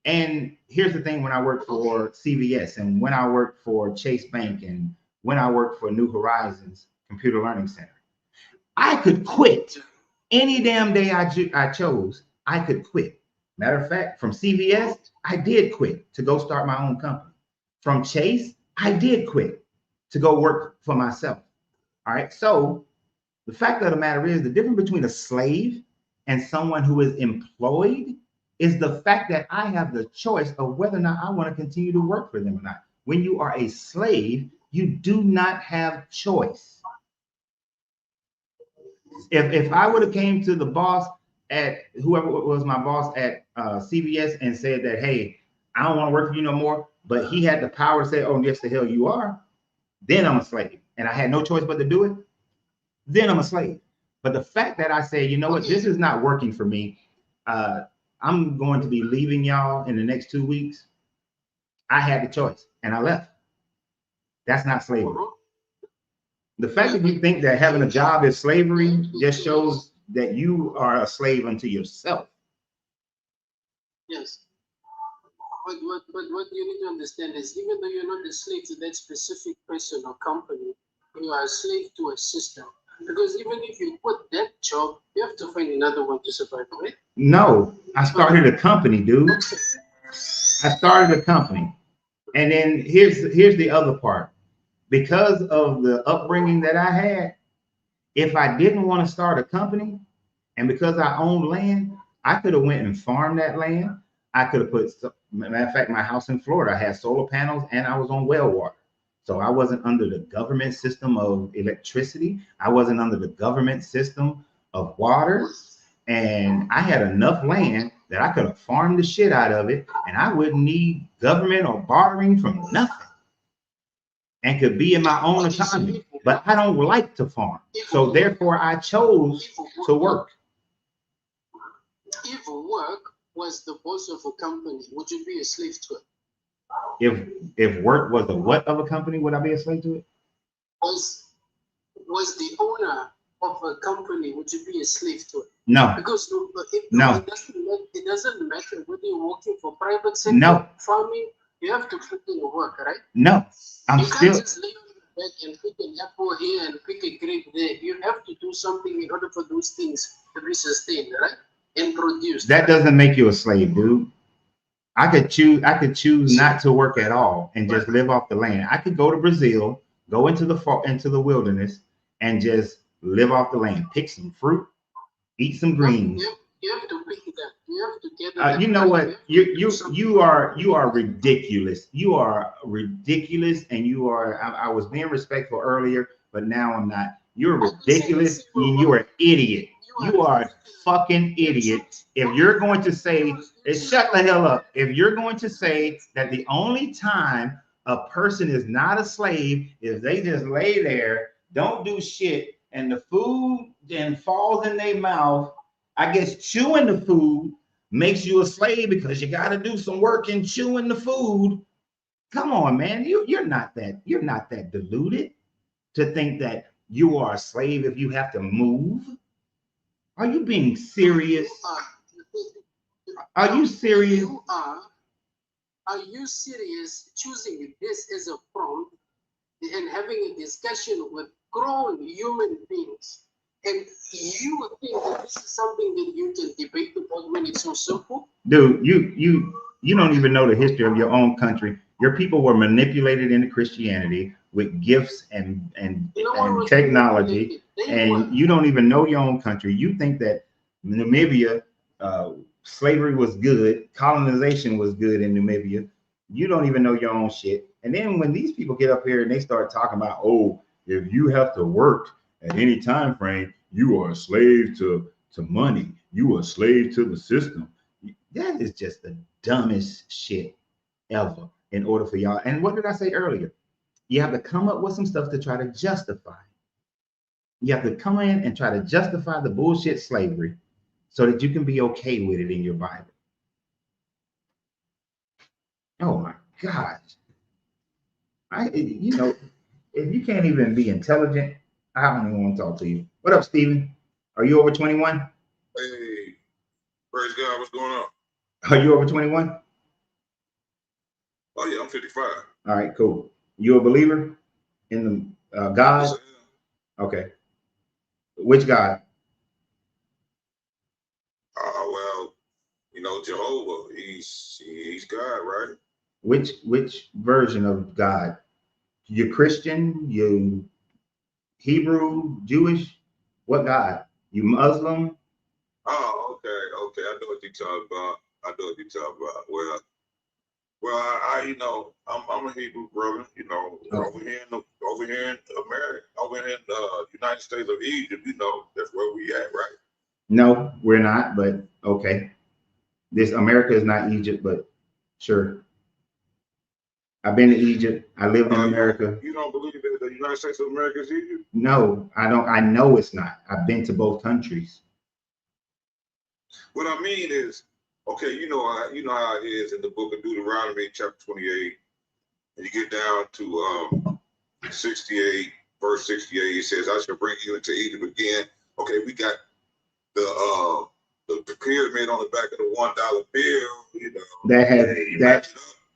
and here's the thing when I worked for CVS, and when I worked for Chase Bank, and when I worked for New Horizons Computer Learning Center. I could quit any damn day I chose. I could quit. Matter of fact, from CVS, I did quit to go start my own company. From Chase, I did quit to go work for myself. All right. So the fact of the matter is the difference between a slave and someone who is employed is the fact that I have the choice of whether or not I want to continue to work for them or not. When you are a slave, you do not have choice. If I would have came to the boss at whoever was my boss at CBS and said that, hey, I don't want to work for you no more, but he had the power to say, oh, yes, the hell you are, then I'm a slave. And I had no choice but to do it, then I'm a slave. But the fact that I say, you know what, this is not working for me. I'm going to be leaving y'all in the next 2 weeks. I had the choice and I left. That's not slavery. The fact that you think that having a job is slavery just shows that you are a slave unto yourself. Yes. But what you need to understand is, even though you're not a slave to that specific person or company, you are a slave to a system. Because even if you quit that job, you have to find another one to survive, right? No, I started a company, dude. I started a company. And then here's the other part. Because of the upbringing that I had, if I didn't want to start a company, and because I owned land, I could have went and farmed that land. I could have put, matter of fact, my house in Florida, I had solar panels and I was on well water. So I wasn't under the government system of electricity. I wasn't under the government system of water. And I had enough land that I could have farmed the shit out of it, and I wouldn't need government or bartering from nothing, and could be in my own autonomy. But I don't like to farm. So therefore I chose to work. If work was the boss of a company, would you be a slave to it? If work was the what of a company, would I be a slave to it? Was the owner of a company, would you be a slave to it? No. Because no. It doesn't matter whether you're working for private sector, farming, you have to put in work, right? No. You can't just lay on your bed and pick an apple here and pick a grape there. You have to do something in order for those things to be sustained, right? And produced. That doesn't make you a slave, dude. I could choose not to work at all and just live off the land. I could go to Brazil, go into the wilderness, and just live off the land, pick some fruit, eat some greens. You have to pick that. You have to get that. You know what? You are ridiculous. You are ridiculous, and you are. I was being respectful earlier, but now I'm not. You're ridiculous, and you are an idiot. You are a fucking idiot. If you're going to say, shut the hell up. If you're going to say that the only time a person is not a slave is they just lay there, don't do shit, and the food then falls in their mouth, I guess chewing the food makes you a slave because you got to do some work in chewing the food. Come on, man. You're not that deluded to think that you are a slave if you have to move. Are you being serious? Are you serious? Are you serious choosing this as a prompt and having a discussion with grown human beings? And you think that this is something that you can debate about when it's so simple? Dude, you don't even know the history of your own country. Your people were manipulated into Christianity with gifts and technology, and you don't even know your own country. You think that Namibia, slavery was good, colonization was good in Namibia. You don't even know your own shit. And then when these people get up here and they start talking about, oh, if you have to work at any time frame, you are a slave to money. You are a slave to the system. That is just the dumbest shit ever. In order for y'all, and what did I say earlier? You have to come up with some stuff to try to justify. You have to come in and try to justify the bullshit slavery so that you can be okay with it in your Bible. Oh my gosh. If you can't even be intelligent, I don't even want to talk to you. What up, Steven? Are you over 21? Hey, praise God, what's going on? Are you over 21? Oh yeah, I'm 55. All right, cool. You a believer in the God? Yes, okay. Which God? Well, Jehovah, he's God, right? Which version of God? You Christian? You Hebrew? Jewish? What God? You Muslim? Oh, okay. I know what you're talking about. I know what you're talking about. Well, I you know, I'm a Hebrew brother. You know, over here in America, over here in the United States of Egypt. You know, that's where we at, right? No, we're not. But okay, this America is not Egypt, but sure. I've been to Egypt. I lived in America. You don't believe that the United States of America is Egypt? No, I don't. I know it's not. I've been to both countries. What I mean is, okay, you know how it is in the book of Deuteronomy, chapter 28, and you get down to 68, verse 68. It says, "I shall bring you into Egypt again." Okay, we got the pyramid on the back of the $1 bill. You know, That has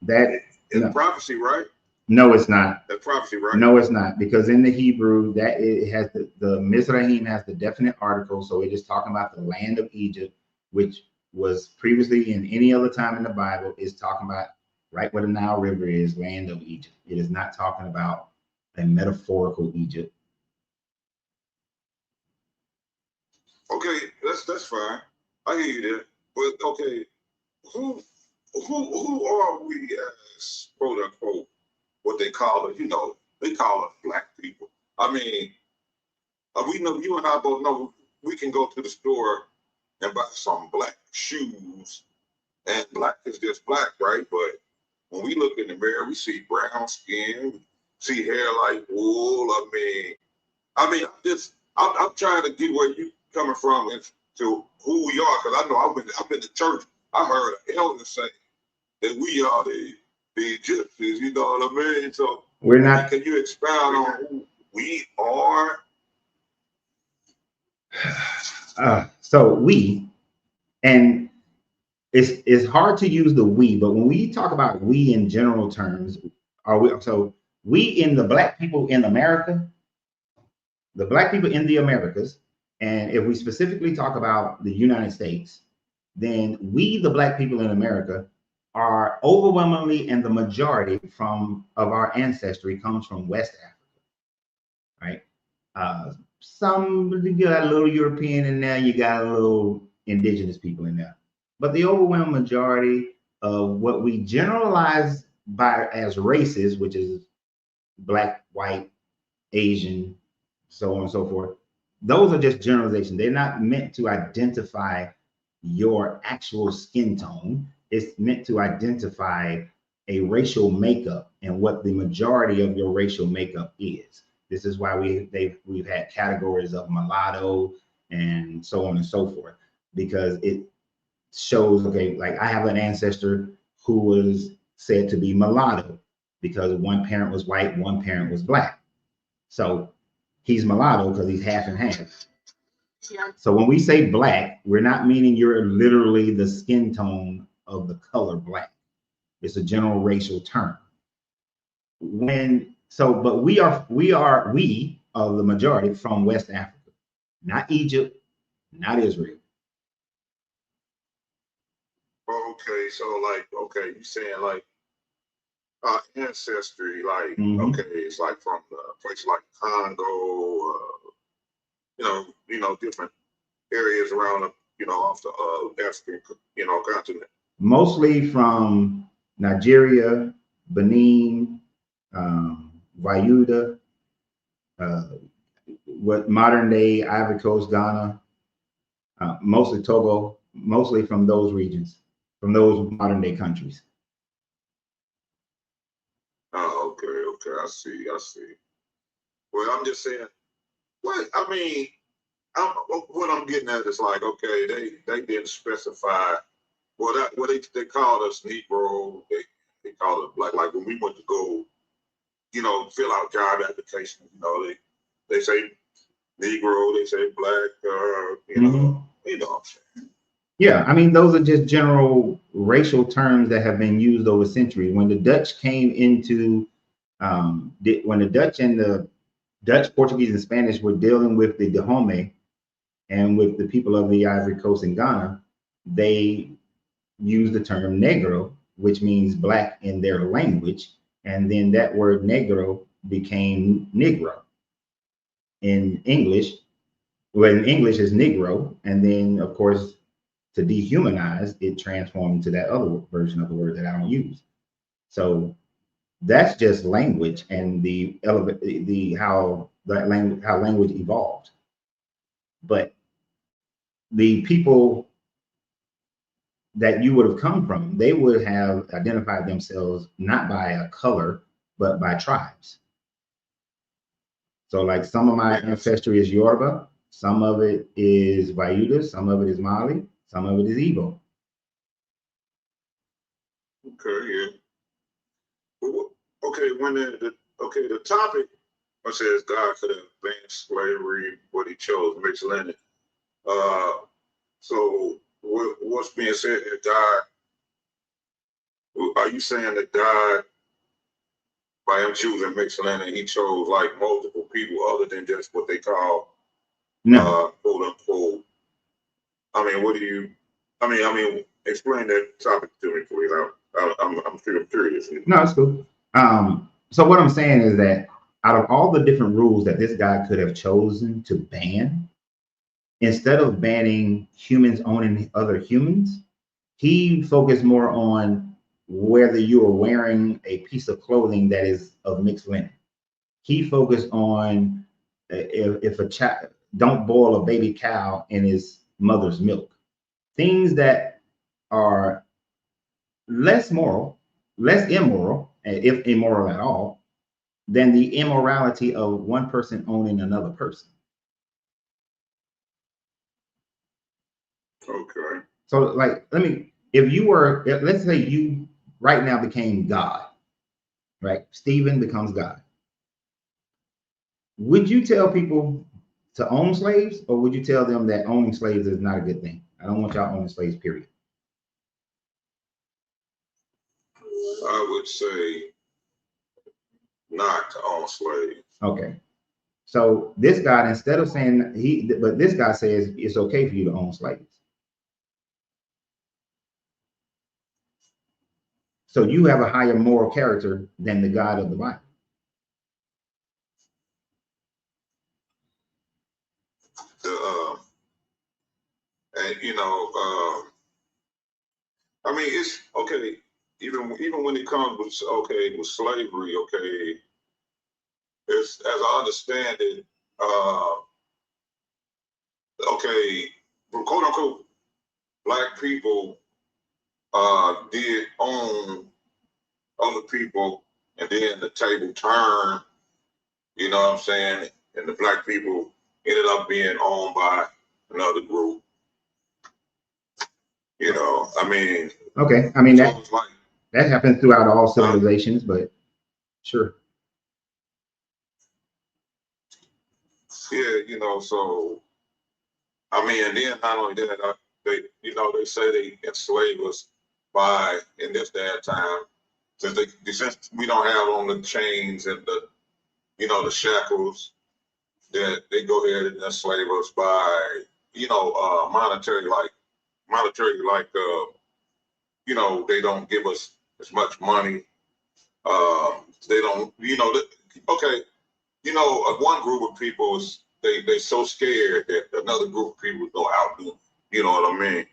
that. It's No. prophecy, right? No, it's not. That's prophecy, right? No, it's not, because in the Hebrew that it has the Mizrahim has the definite article, so it is talking about the land of Egypt, which was previously in any other time in the Bible is talking about right where the Nile River is, land of Egypt. It is not talking about a metaphorical Egypt. Okay, that's fine. I hear you there. But okay, who are we as quote unquote what they call it? You know, they call us black people. I mean, we know, you and I both know, we can go to the store and buy some black shoes, and black is just black, right? But when we look in the mirror, we see brown skin, see hair like wool. I'm trying to get where you coming from and to who we are, because I know I've been to church. I heard an elder say that we are the Egyptians. You know what I mean? So We're not. Can you expound on who we are? So we, and it's hard to use the we, but when we talk about we in general terms, are we so we in the black people in America, the black people in the Americas, and if we specifically talk about the United States, then we, the black people in America, are overwhelmingly, and the majority of our ancestry comes from West Africa, right? You got a little European in there, you got a little indigenous people in there, but the overwhelming majority of what we generalize by as races, which is black, white, Asian, so on and so forth, those are just generalizations. They're not meant to identify your actual skin tone. It's meant to identify a racial makeup and what the majority of your racial makeup is. This is why we've had categories of mulatto and so on and so forth, because it shows, okay, like I have an ancestor who was said to be mulatto because one parent was white, one parent was black. So he's mulatto because he's half and half. Yeah. So when we say black, we're not meaning you're literally the skin tone of the color black. It's a general racial term. But we are the majority from West Africa, not Egypt, not Israel. Okay, so you saying like ancestry, like okay, it's like from places like Congo, different areas around off the African continent. Mostly from Nigeria, Benin, Vayuda, what modern day Ivory Coast, Ghana, mostly Togo, mostly from those regions, from those modern day countries. Oh, okay, I see. Well, I'm just saying, what I'm getting at is like, okay, they didn't specify. Well, they called us Negro. They called us black. Like when we went to go, fill out job applications, they say Negro, they say black, Yeah, I mean, those are just general racial terms that have been used over centuries. When the Dutch came into, when the Dutch and the Dutch, Portuguese, and Spanish were dealing with the Dahomey and with the people of the Ivory Coast and Ghana, they used the term Negro, which means black in their language. And then that word Negro became Negro in English. Well, in English is Negro. And then, of course, to dehumanize, it transformed into that other version of the word that I don't use. So that's just language and how language evolved. But the people that you would have come from, they would have identified themselves not by a color, but by tribes. So like some of my ancestry is Yoruba, some of it is Bayuda, some of it is Mali, some of it is Igbo. Okay, yeah. Okay, when the topic says God could have banned slavery, what he chose, mixed lineage. So what's being said that God, are you saying that God, by him choosing mixed lineage, he chose like multiple people other than just what they call quote unquote? I mean, what do you? I mean, explain that topic to me, please. I'm curious. No, it's cool. So what I'm saying is that out of all the different rules that this guy could have chosen to ban, instead of banning humans owning other humans, he focused more on whether you are wearing a piece of clothing that is of mixed linen. He focused on if a child, don't boil a baby cow in his mother's milk. Things that are less moral, less immoral, if immoral at all, than the immorality of one person owning another person. Okay. So like, if you were, let's say you right now became God, right? Stephen becomes God. Would you tell people to own slaves, or would you tell them that owning slaves is not a good thing? I don't want y'all owning slaves, period. I would say not to own slaves. Okay. So this guy, instead of saying but this guy says it's okay for you to own slaves. So you have a higher moral character than the God of the Bible. And I mean, it's okay. Even when it comes with slavery, okay, it's, as I understand it, okay, quote unquote, black people did own other people, and then the table turned. You know what I'm saying? And the black people ended up being owned by another group. You know, I mean. Okay, I mean so that happens throughout all civilizations, but sure. Yeah, so I mean, and then not only that, they say they enslaved us by in this day and time, since we don't have on the chains and the the shackles, that they go ahead and enslave us by monetary they don't give us as much money. They don't one group of people is they so scared that another group of people go outdo them. You know what I mean?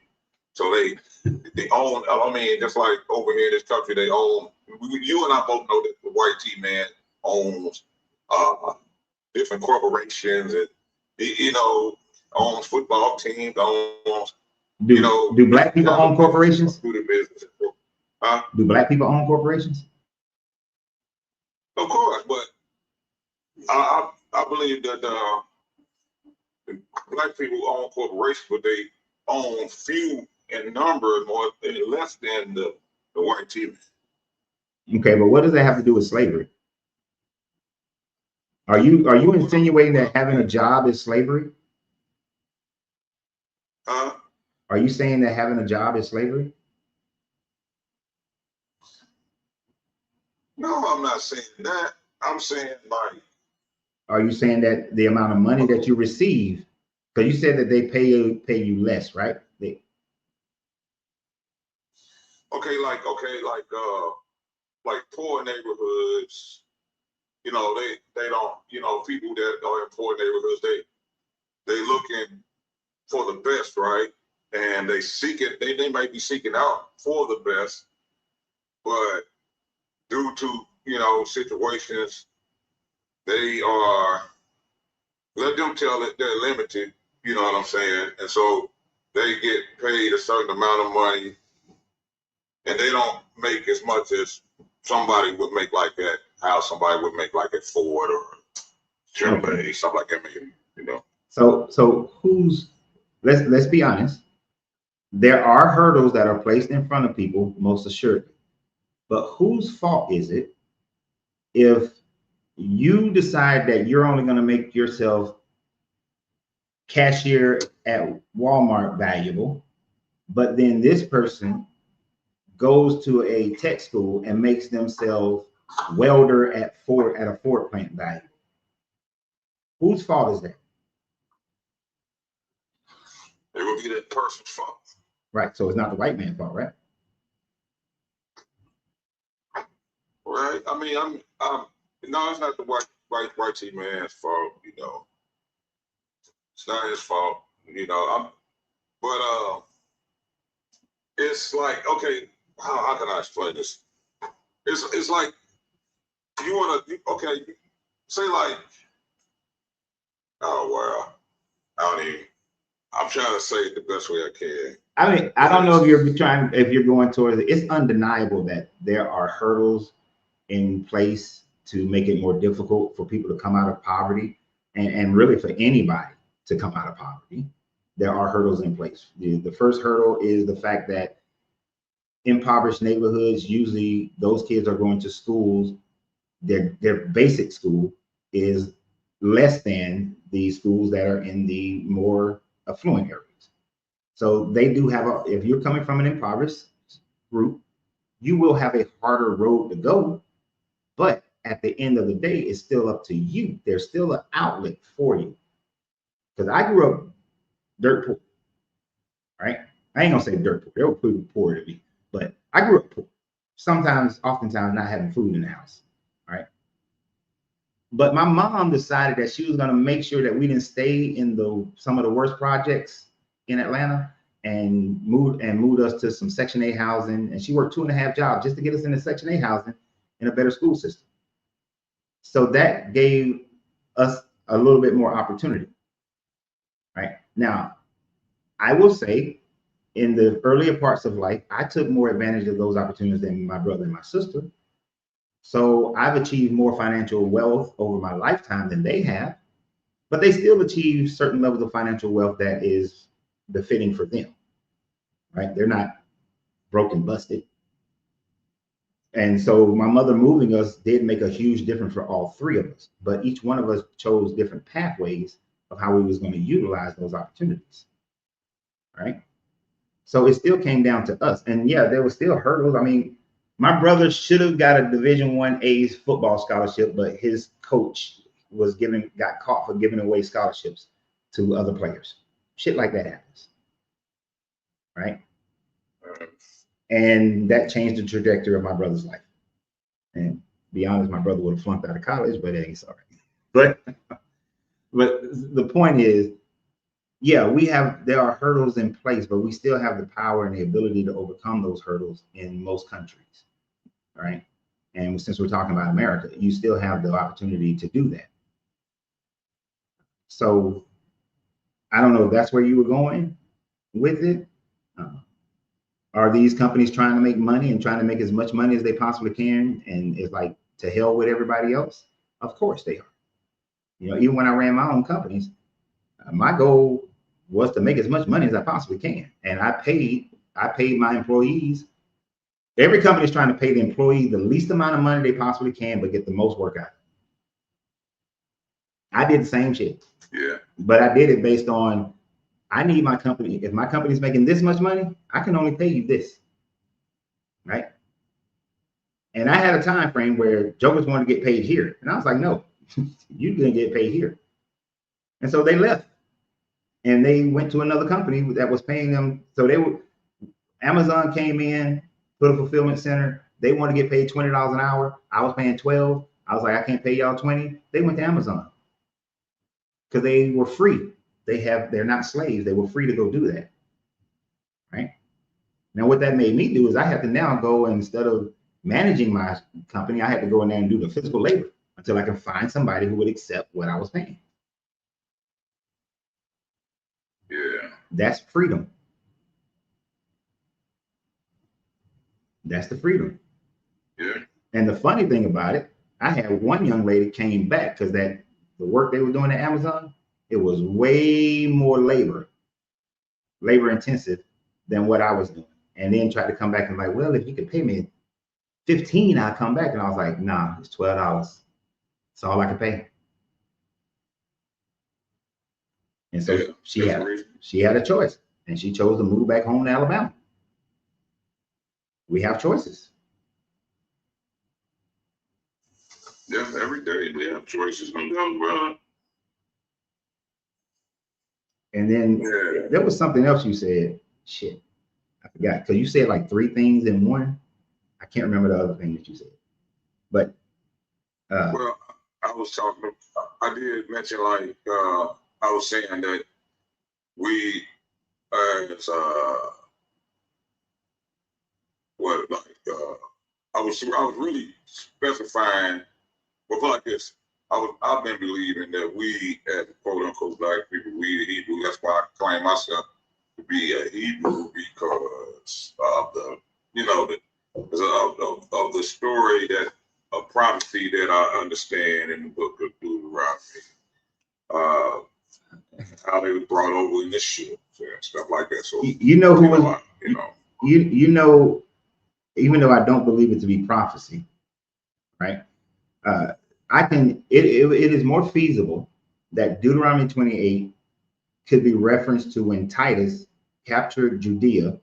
So they own. I mean, just like over here in this country, they own. You and I both know that the white T man owns different corporations and owns football teams. Owns do black people own corporations? Business. Do black people own corporations? Of course, but I believe that black people own corporations, but they own few in number, more less than the white team. Okay, but what does that have to do with slavery? Are you insinuating that having a job is slavery? Are you saying that having a job is slavery? No, I'm not saying that. I'm saying like. Are you saying that the amount of money that you receive, because you said that they pay you less, right? Like poor neighborhoods, they don't, people that are in poor neighborhoods, they looking for the best, right? and they seek it. They might be seeking out for the best, but due to situations, they are, let them tell it they're limited. You know what I'm saying? And so they get paid a certain amount of money, and they don't make as much as somebody would make like at how somebody would make like at Ford or Chevrolet, stuff like that, maybe. So let's be honest. There are hurdles that are placed in front of people, most assuredly. But whose fault is it if you decide that you're only going to make yourself cashier at Walmart valuable, but then this person goes to a tech school and makes themselves welder at a Ford plant valuable? Whose fault is that? It would be that person's fault. Right. So it's not the white man's fault, right? Right. I mean, no, it's not the white man's fault. It's not his fault. But it's like, okay, how can I explain this? It's like you want to, okay, say like, oh well, I'm trying to say it the best way I can. I mean, I don't know if you're going towards it. It's undeniable that there are hurdles in place to make it more difficult for people to come out of poverty, and really for anybody to come out of poverty. There are hurdles in place. The first hurdle is the fact that impoverished neighborhoods, usually those kids are going to schools, their basic school is less than the schools that are in the more affluent areas. So they do have if you're coming from an impoverished group, you will have a harder road to go. But at the end of the day, it's still up to you. There's still an outlet for you. Because I grew up dirt poor, right? I ain't gonna say dirt poor. They were pretty poor to me, but I grew up poor. Oftentimes not having food in the house, right? But my mom decided that she was gonna make sure that we didn't stay in some of the worst projects in Atlanta, and moved us to some Section 8 housing. And she worked 2.5 jobs just to get us into Section 8 housing in a better school system. So that gave us a little bit more opportunity, right? Now, I will say in the earlier parts of life, I took more advantage of those opportunities than my brother and my sister. So I've achieved more financial wealth over my lifetime than they have, but they still achieve certain levels of financial wealth that is befitting for them, right? They're not broke and busted. And so my mother moving us did make a huge difference for all three of us, but each one of us chose different pathways of how we was going to utilize those opportunities, right? So it still came down to us. And yeah, there were still hurdles. I mean, my brother should have got a Division I football scholarship, but his coach got caught for giving away scholarships to other players. Shit like that happens, right? And that changed the trajectory of my brother's life. And to be honest, my brother would have flunked out of college, but it ain't sorry. But the point is, yeah, there are hurdles in place, but we still have the power and the ability to overcome those hurdles in most countries, right? And since we're talking about America, you still have the opportunity to do that. So I don't know if that's where you were going with it. Are these companies trying to make money and trying to make as much money as they possibly can? And it's like, to hell with everybody else? Of course they are. Even when I ran my own companies, my goal was to make as much money as I possibly can. And I paid my employees. Every company is trying to pay the employee the least amount of money they possibly can, but get the most work out. I did the same shit. Yeah. But I did it based on, I need my company. If my company's making this much money, I can only pay you this, right? And I had a time frame where jokers wanted to get paid here. And I was like, no, you're going to get paid here. And so they left. And they went to another company that was paying them. So Amazon came in, put a fulfillment center. They want to get paid $20 an hour. I was paying 12. I was like, I can't pay y'all 20. They went to Amazon because they were free. They're not slaves. They were free to go do that. right? Now, what that made me do is I had to now go, and instead of managing my company, I had to go in there and do the physical labor until I can find somebody who would accept what I was paying. Yeah. That's freedom. That's the freedom. Yeah. And the funny thing about it, I had one young lady came back because the work they were doing at Amazon, it was way more labor intensive than what I was doing. And then tried to come back and like, well, if you could pay me 15, I'll come back. And I was like, nah, it's $12. That's all I can pay. And so yeah, she had a choice, and she chose to move back home to Alabama. We have choices. Yeah, every day we have choices. And then there was something else you said. Shit, I forgot, because you said like 3 things in one. I can't remember the other thing that you said. But well, I was talking. I did mention like I was saying that we as I was really specifying. Well, like this, I've been believing that we as quote unquote black people, we the Hebrew. That's why I claim myself to be a Hebrew, because of the of the story that a prophecy that I understand in the book of Deuteronomy. How they were brought over in the ships and stuff like that. So you know even though I don't believe it to be prophecy, right? It is more feasible that Deuteronomy 28 could be referenced to when Titus captured Judea,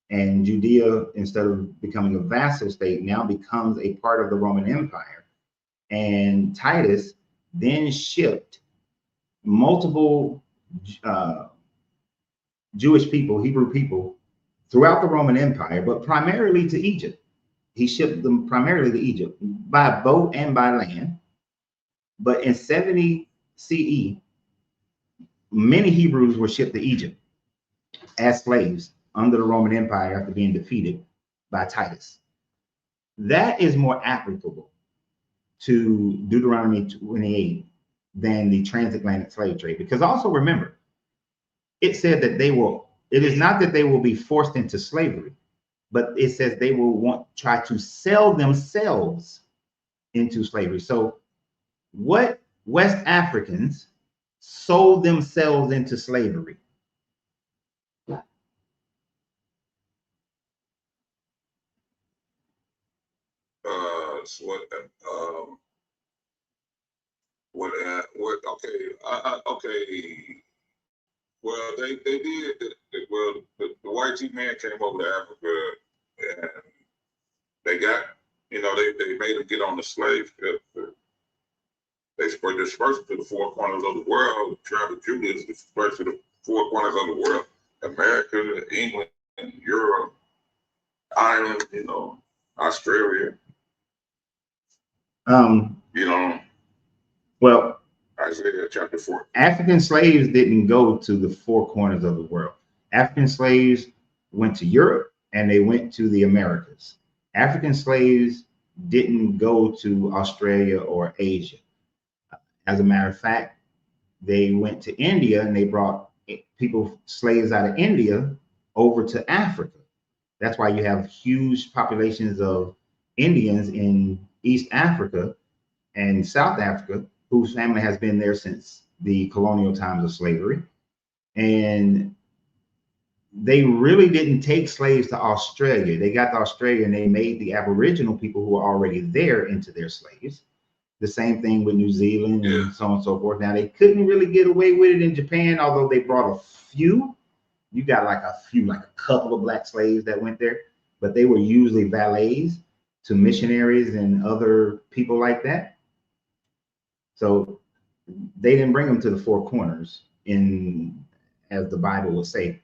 and Judea, instead of becoming a vassal state, now becomes a part of the Roman Empire. And Titus then shipped multiple Jewish people, Hebrew people, throughout the Roman Empire, but primarily to Egypt. He shipped them primarily to Egypt by boat and by land. But in 70 CE, many Hebrews were shipped to Egypt as slaves under the Roman Empire after being defeated by Titus. That is more applicable to Deuteronomy 28 than the transatlantic slave trade. Because also remember, it said that it is not that they will be forced into slavery, but it says they will try to sell themselves into slavery. So what West Africans sold themselves into slavery? Okay. Well, they did. Well, the white man came over to Africa, and they got, they made them get on the slave ship. They dispersed to the 4 corners of the world. The tribe of Judah is dispersed to the 4 corners of the world: America, England, Europe, Ireland, Australia. Well, Isaiah chapter 4. African slaves didn't go to the 4 corners of the world. African slaves went to Europe and they went to the Americas. African slaves didn't go to Australia or Asia. As a matter of fact, they went to India and they brought slaves out of India over to Africa. That's why you have huge populations of Indians in East Africa and South Africa, whose family has been there since the colonial times of slavery. And they really didn't take slaves to Australia. They got to Australia and they made the Aboriginal people who were already there into their slaves. The same thing with New Zealand and so on and so forth. Now, they couldn't really get away with it in Japan, although they brought a few. You got like a couple of black slaves that went there, but they were usually valets to missionaries and other people like that. So they didn't bring them to the 4 corners as the Bible would say,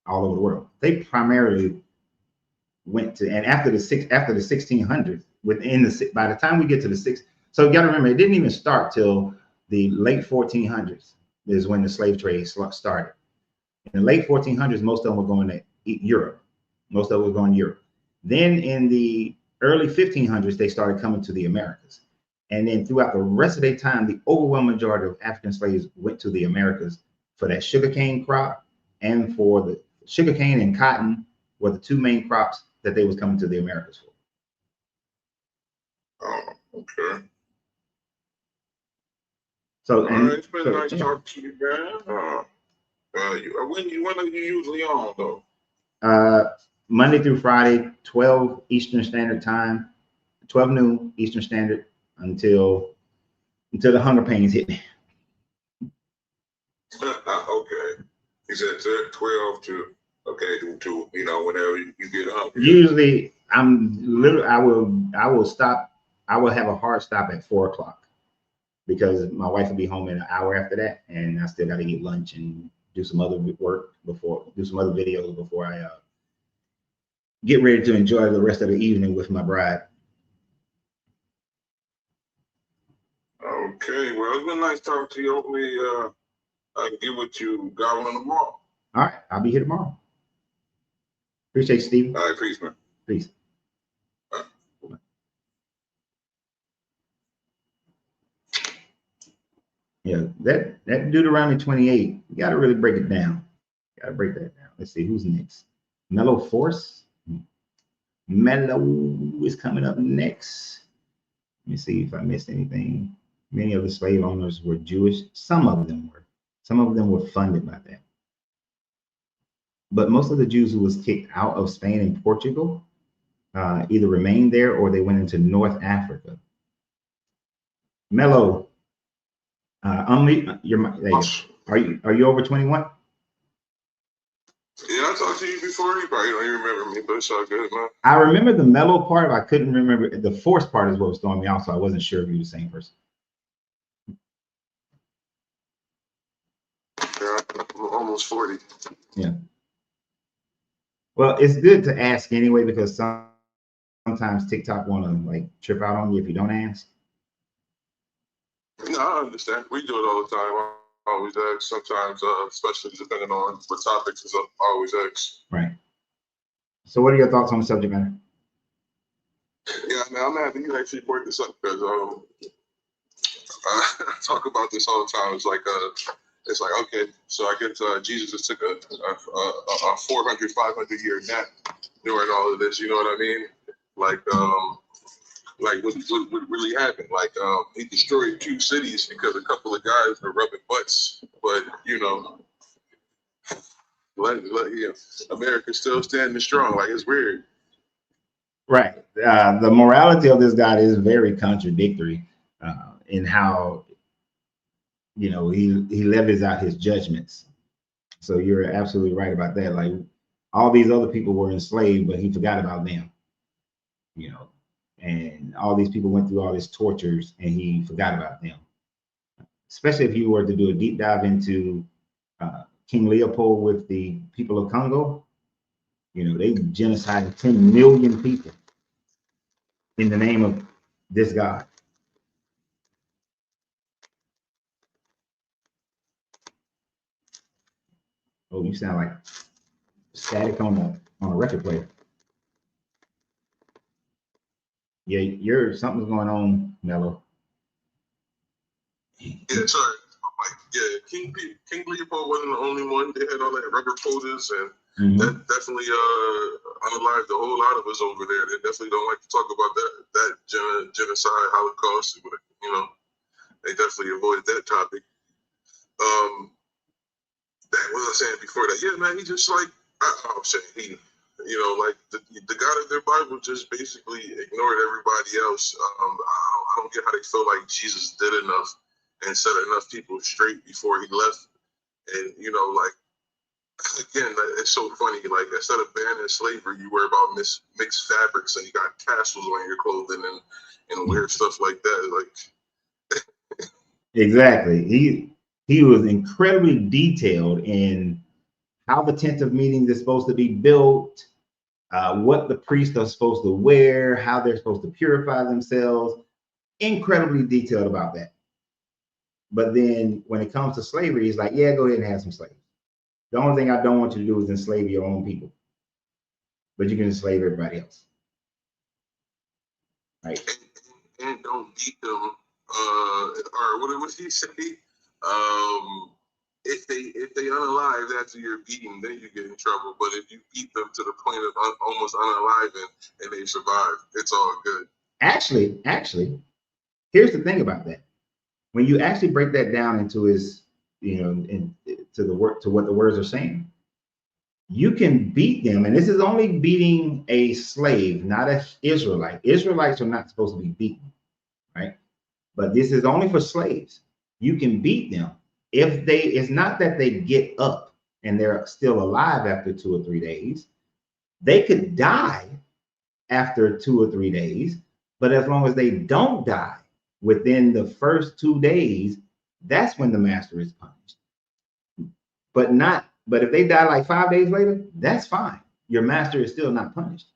all over the world. They primarily went to, and after the 1600s, by the time we get to the so you got to remember, it didn't even start till the late 1400s is when the slave trade started. In the late 1400s, most of them were going to Europe. Most of them were going to Europe. Then in the early 1500s, they started coming to the Americas. And then throughout the rest of their time, the overwhelming majority of African slaves went to the Americas for that sugarcane crop, and for the sugarcane and cotton were the two main crops that they was coming to the Americas for. Oh, okay. So, All right, it's been so, nice yeah. talking to you, man. When are you usually on though? Monday through Friday, 12 Eastern Standard Time, 12 noon Eastern Standard until the hunger pains hit me. Okay. He said 12 to whenever you get hungry. Usually, I will stop. I will have a hard stop at 4 o'clock because my wife will be home in an hour after that, and I still got to get lunch and do some other work do some other videos before I get ready to enjoy the rest of the evening with my bride. Okay, well, it's been nice talking to you. Hopefully, I can get with you gobbling tomorrow. All right, I'll be here tomorrow. Appreciate you, Steve. All right, peace, man. Peace. Yeah, that Deuteronomy 28, you got to really break it down. Got to break that down. Let's see who's next. Mellow Force. Mellow is coming up next. Let me see if I missed anything. Many of the slave owners were Jewish. Some of them were. Some of them were funded by that. But most of the Jews who was kicked out of Spain and Portugal either remained there or they went into North Africa. Mellow, unmute your mic. Are you over 21? Yeah, I talked to you before. You probably don't even remember me, but it's all good, man. I remember the mellow part, but I couldn't remember the force part is what was throwing me off, so I wasn't sure if you were the same person. Yeah, I'm almost 40. Yeah. Well, it's good to ask anyway, because sometimes TikTok want to like trip out on you if you don't ask. No, I understand. We do it all the time. I always ask sometimes, especially depending on what topics is up, I always ask. Right. So what are your thoughts on the subject matter? Yeah, man, I'm happy you actually brought this up because I talk about this all the time. It's like okay, so I guess Jesus just took a 400, 500 year nap during all of this. You know what I mean? Like what really happened? Like he destroyed 2 cities because a couple of guys were rubbing butts. But America's still standing strong. Like, it's weird. Right. The morality of this guy is very contradictory in how he levies out his judgments. So you're absolutely right about that. Like, all these other people were enslaved, but he forgot about them. And all these people went through all these tortures, and he forgot about them. Especially if you were to do a deep dive into King Leopold with the people of Congo, they genocided 10 million people in the name of this God. Oh, you sound like static on a record player. Yeah, something's going on, Mello. Yeah, sorry. Yeah, King Leopold wasn't the only one. They had all that rubber quotas, and that definitely unalived a whole lot of us over there. They definitely don't like to talk about that genocide, Holocaust. They definitely avoided that topic. What was I saying before that? Yeah, man, he just like I'm saying he, like the God of their Bible just basically ignored everybody else. I don't get how they feel like Jesus did enough and set enough people straight before he left. And like again, it's so funny. Like, instead of banning slavery, you worry about mixed fabrics and you got tassels on your clothing and weird stuff like that. Like, Exactly. He was incredibly detailed in how the tent of meetings is supposed to be built, what the priests are supposed to wear, how they're supposed to purify themselves. Incredibly detailed about that. But then when it comes to slavery, he's like, yeah, go ahead and have some slaves. The only thing I don't want you to do is enslave your own people, but you can enslave everybody else. Right. And don't beat them, or what would he say? If they unalive after you're beating, then you get in trouble. But if you beat them to the point of almost unaliving and they survive, it's all good. Actually, here's the thing about that. When you actually break that down into his, to what the words are saying, you can beat them, and this is only beating a slave, not an Israelite. Israelites are not supposed to be beaten, right? But this is only for slaves. You can beat them if it's not that they get up and they're still alive after 2 or 3 days. They could die after 2 or 3 days, but as long as they don't die within the first 2 days, that's when the master is punished. But if they die like 5 days later, that's fine. Your master is still not punished.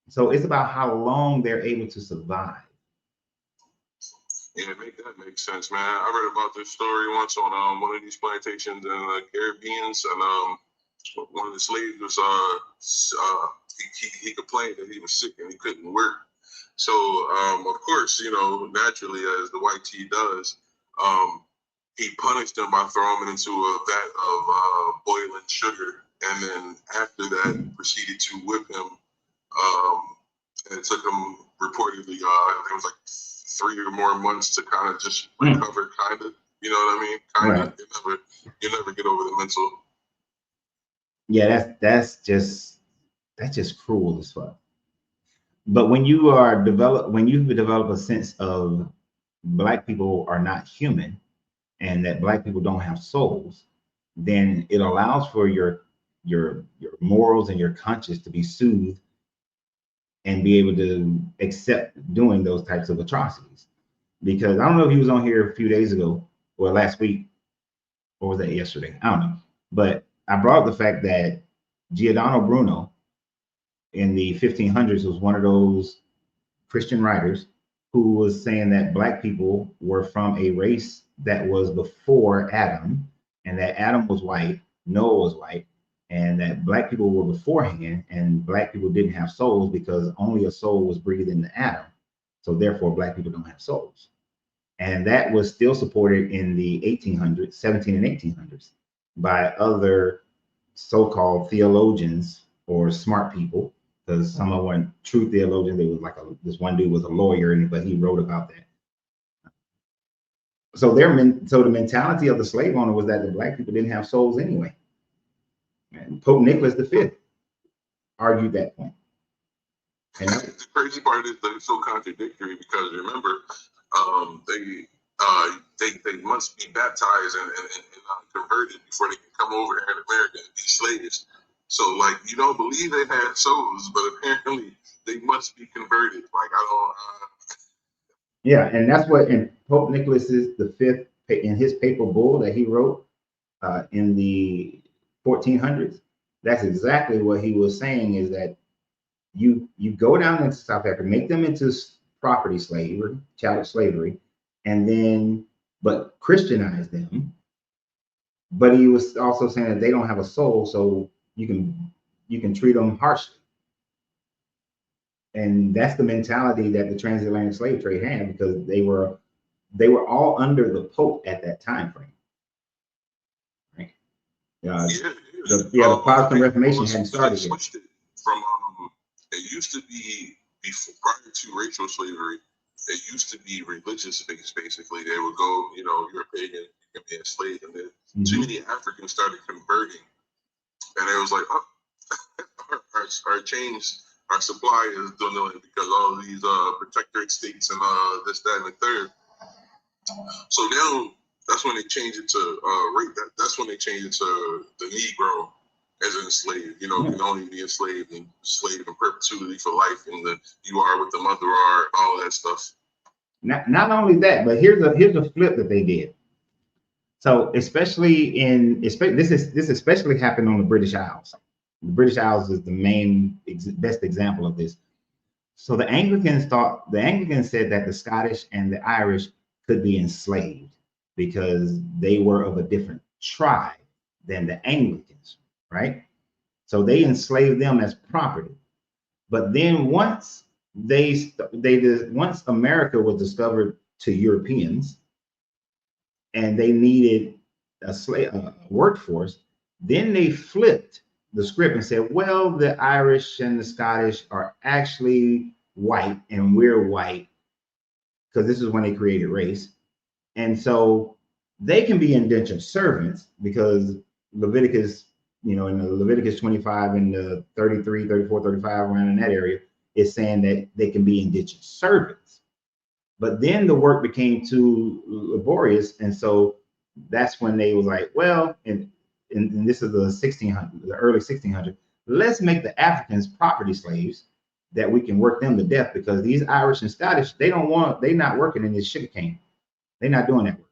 So it's about how long they're able to survive. Yeah, that makes sense, man. I read about this story once on one of these plantations in the Caribbean, and one of the slaves was he complained that he was sick and he couldn't work. So of course, naturally, as the white tea does, he punished him by throwing him into a vat of boiling sugar, and then after that proceeded to whip him. And it took him reportedly, it was like 3 or more months to kind of just recover, kind of. You know what I mean? Kind of. Right. You never get over the mental. Yeah, that's just cruel as fuck. But when you develop a sense of Black people are not human and that Black people don't have souls, then it allows for your morals and your conscience to be soothed and be able to accept doing those types of atrocities. Because I don't know if he was on here a few days ago or last week, or was that yesterday? I don't know. But I brought up the fact that Giordano Bruno in the 1500s was one of those Christian writers who was saying that Black people were from a race that was before Adam, and that Adam was white, Noah was white, and that Black people were beforehand, and Black people didn't have souls because only a soul was breathed into Adam. So therefore, Black people don't have souls. And that was still supported in the 1800s, 17 and 1800s by other so-called theologians or smart people, because some of them weren't true theologians. They was like this one dude was a lawyer, but he wrote about that. So the mentality of the slave owner was that the Black people didn't have souls anyway. And Pope Nicholas V argued that point. And the crazy part is that it's so contradictory because remember, they must be baptized and converted before they can come over here in America and be slaves. So like you don't believe they had souls, but apparently they must be converted. Like I don't. Yeah, and that's what in Pope Nicholas V in his papal bull that he wrote in the 1400s. That's exactly what he was saying, is that you go down into South Africa, make them into property slavery, chattel slavery, and then but Christianize them. But he was also saying that they don't have a soul, so you can treat them harshly. And that's the mentality that the transatlantic slave trade had, because they were all under the Pope at that time frame. Right? The Protestant Reformation hadn't started yet. From it used to be prior to racial slavery. It used to be religious based. Basically, they would go, you're a pagan, you can be enslaved, and then too many Africans started converting, and it was like, oh, our change, our supply is dwindling because all these protectorate states and this, that, and the third. So now that's when they changed it to rape. That's when they changed it to the Negro as an enslaved. You can only be enslaved in perpetuity for life, and you are what the mother are, all that stuff. Not only that, but here's a flip that they did. So this especially happened on the British Isles. The British Isles is the main best example of this. So the Anglicans said that the Scottish and the Irish could be enslaved because they were of a different tribe than the Anglicans, right? So they enslaved them as property. But then once once America was discovered to Europeans and they needed a workforce, then they flipped the script and said, well, the Irish and the Scottish are actually white and we're white, because this is when they created race. And so they can be indentured servants because Leviticus, in the Leviticus 25 and the 33, 34, 35, around in that area, is saying that they can be indentured servants. But then the work became too laborious. And so that's when they was like, well, and this is the 1600s, the early 1600s, let's make the Africans property slaves that we can work them to death, because these Irish and Scottish, they're not working in this sugarcane. They're not doing that work.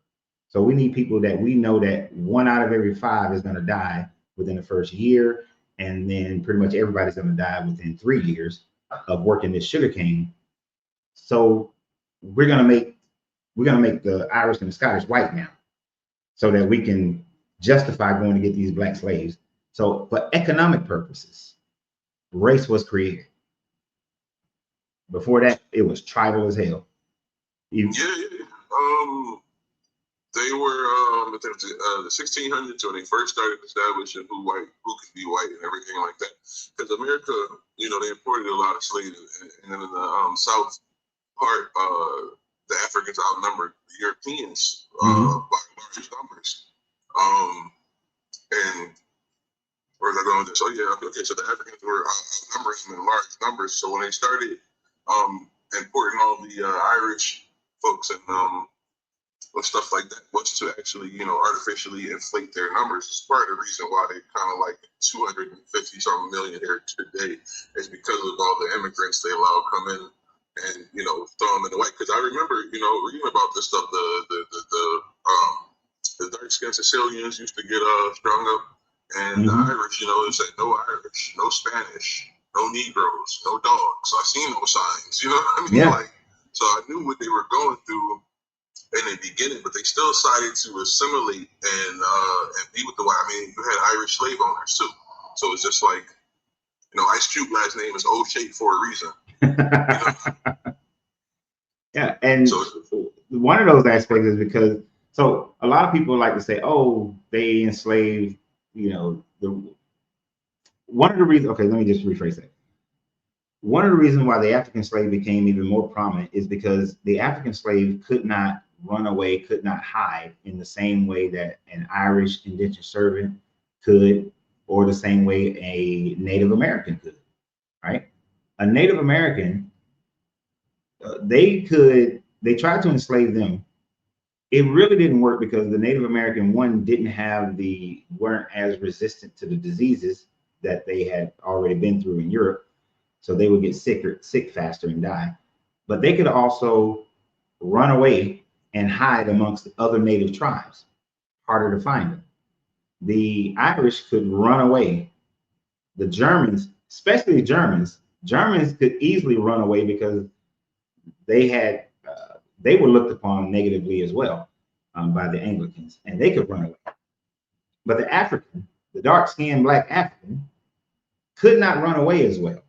So we need people that we know that 1 out of every 5 is going to die within the first year. And then pretty much everybody's going to die within 3 years of working this sugarcane. So we're going to make the Irish and the Scottish white now, so that we can justify going to get these black slaves. So for economic purposes, race was created. Before that, it was tribal as hell. They were the 1600s when they first started establishing who could be white and everything like that. Because America, they imported a lot of slaves, and then in the south part, the Africans outnumbered the Europeans by large numbers. And where was I going with this? Oh yeah, okay. So the Africans were outnumbering them in large numbers. So when they started importing all the Irish folks and stuff like that, was to actually, artificially inflate their numbers. It's part of the reason why they kind of like 250 something million here today, is because of all the immigrants they allow come in and, throw them in the white. Because I remember, reading about this stuff, the dark skinned Sicilians used to get strung up, and the Irish, they said no Irish, no Spanish, no Negroes, no dogs. So I seen those signs, you know what I mean? Yeah. So I knew what they were going through in the beginning, but they still decided to assimilate and be with the white. I mean, you had Irish slave owners too. So it's just like, Ice Cube last name is O-Shape for a reason. Yeah, and so one of those aspects is because, so a lot of people like to say, oh, they enslaved, one of the reasons, okay, let me just rephrase that. One of the reasons why the African slave became even more prominent is because the African slave could not run away, could not hide in the same way that an Irish indentured servant could, or the same way a Native American could, right? A Native American, they tried to enslave them. It really didn't work because the Native American, one, weren't as resistant to the diseases that they had already been through in Europe. So they would get sick faster and die. But they could also run away and hide amongst other native tribes, harder to find them. The Irish could run away. The Germans, especially the Germans could easily run away because they were looked upon negatively as well by the Anglicans, and they could run away. But the African, the dark-skinned black African, could not run away as well.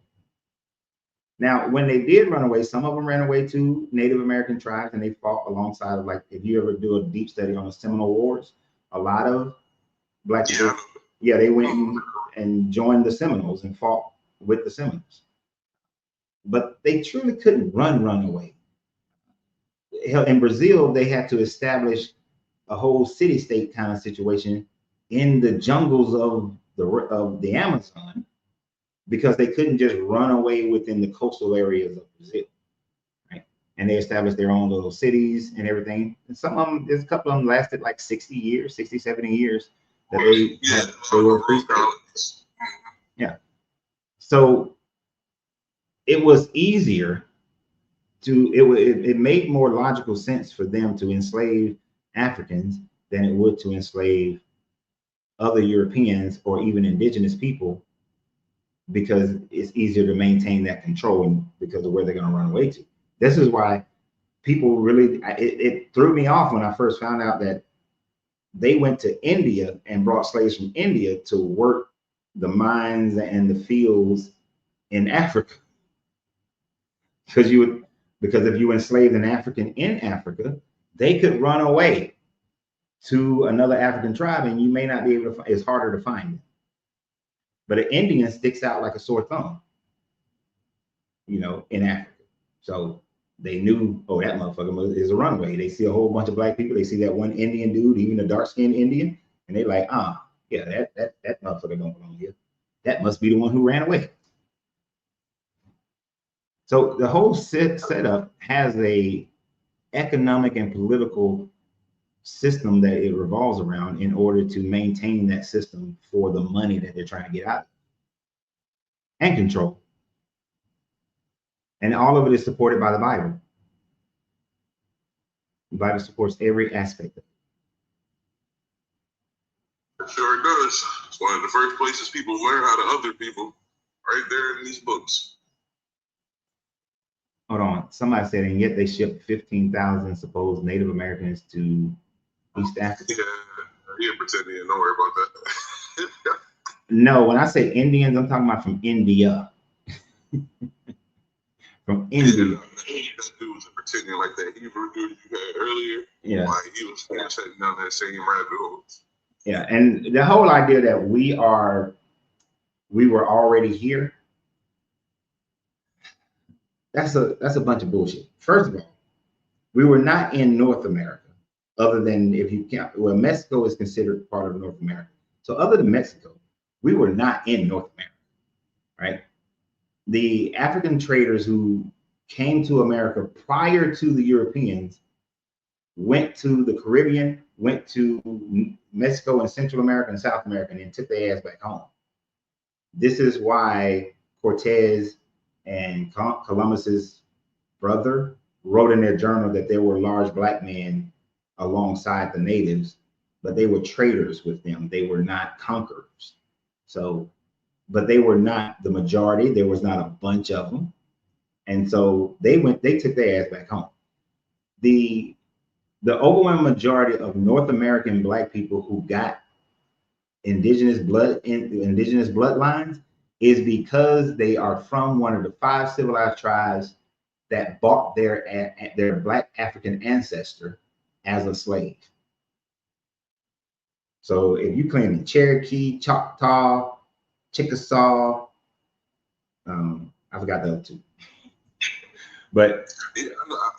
Now, when they did run away, some of them ran away to Native American tribes, and they fought alongside of, like, if you ever do a deep study on the Seminole Wars, a lot of black people, they went and joined the Seminoles and fought with the Seminoles. But they truly couldn't run away. In Brazil, they had to establish a whole city-state kind of situation in the jungles of the Amazon, because they couldn't just run away within the coastal areas of Brazil, right? And they established their own little cities and everything. And some of them, there's a couple of them lasted like 60 years, 60, 70 years that they were free states. Yeah. So it was easier it made more logical sense for them to enslave Africans than it would to enslave other Europeans or even indigenous people, because it's easier to maintain that control because of where they're going to run away to. This is why people really, it threw me off when I first found out that they went to India and brought slaves from India to work the mines and the fields in Africa. Because if you enslaved an African in Africa, they could run away to another African tribe, and you may not be able to. It's harder to find them. But an Indian sticks out like a sore thumb, you know, in Africa. So they knew, oh, that motherfucker is a runaway. They see a whole bunch of black people. They see that one Indian dude, even a dark-skinned Indian, and they like, yeah, that motherfucker don't belong here. That must be the one who ran away. So the whole setup has a economic and political system that it revolves around in order to maintain that system for the money that they're trying to get out and control. And all of it is supported by the Bible. The Bible supports every aspect of it. It sure does. It's one of the first places people learn how to other people, right there in these books. Hold on. Somebody said, and yet they shipped 15,000 supposed Native Americans to East Africa. Yeah, pretend you didn't know about that. No, when I say Indians, I'm talking about from India. From India. Yeah, that dude was pretending like that Hebrew dude you had earlier. Yeah. Like he was heading down that same rabbit hole. Yeah, and the whole idea that we were already here, that's a bunch of bullshit. First of all, we were not in North America, other than if you count, well, Mexico is considered part of North America. So other than Mexico, we were not in North America, right? The African traders who came to America prior to the Europeans went to the Caribbean, went to Mexico and Central America and South America, and then took their ass back home. This is why Cortez and Columbus's brother wrote in their journal that there were large black men alongside the natives, but they were traders with them. They were not conquerors. So, but they were not the majority. There was not a bunch of them. And so they took their ass back home. The overwhelming majority of North American black people who got indigenous bloodlines is because they are from one of the 5 civilized tribes that bought their black African ancestor as a slave. So if you claim the Cherokee, Choctaw, Chickasaw, I forgot the other 2. But yeah,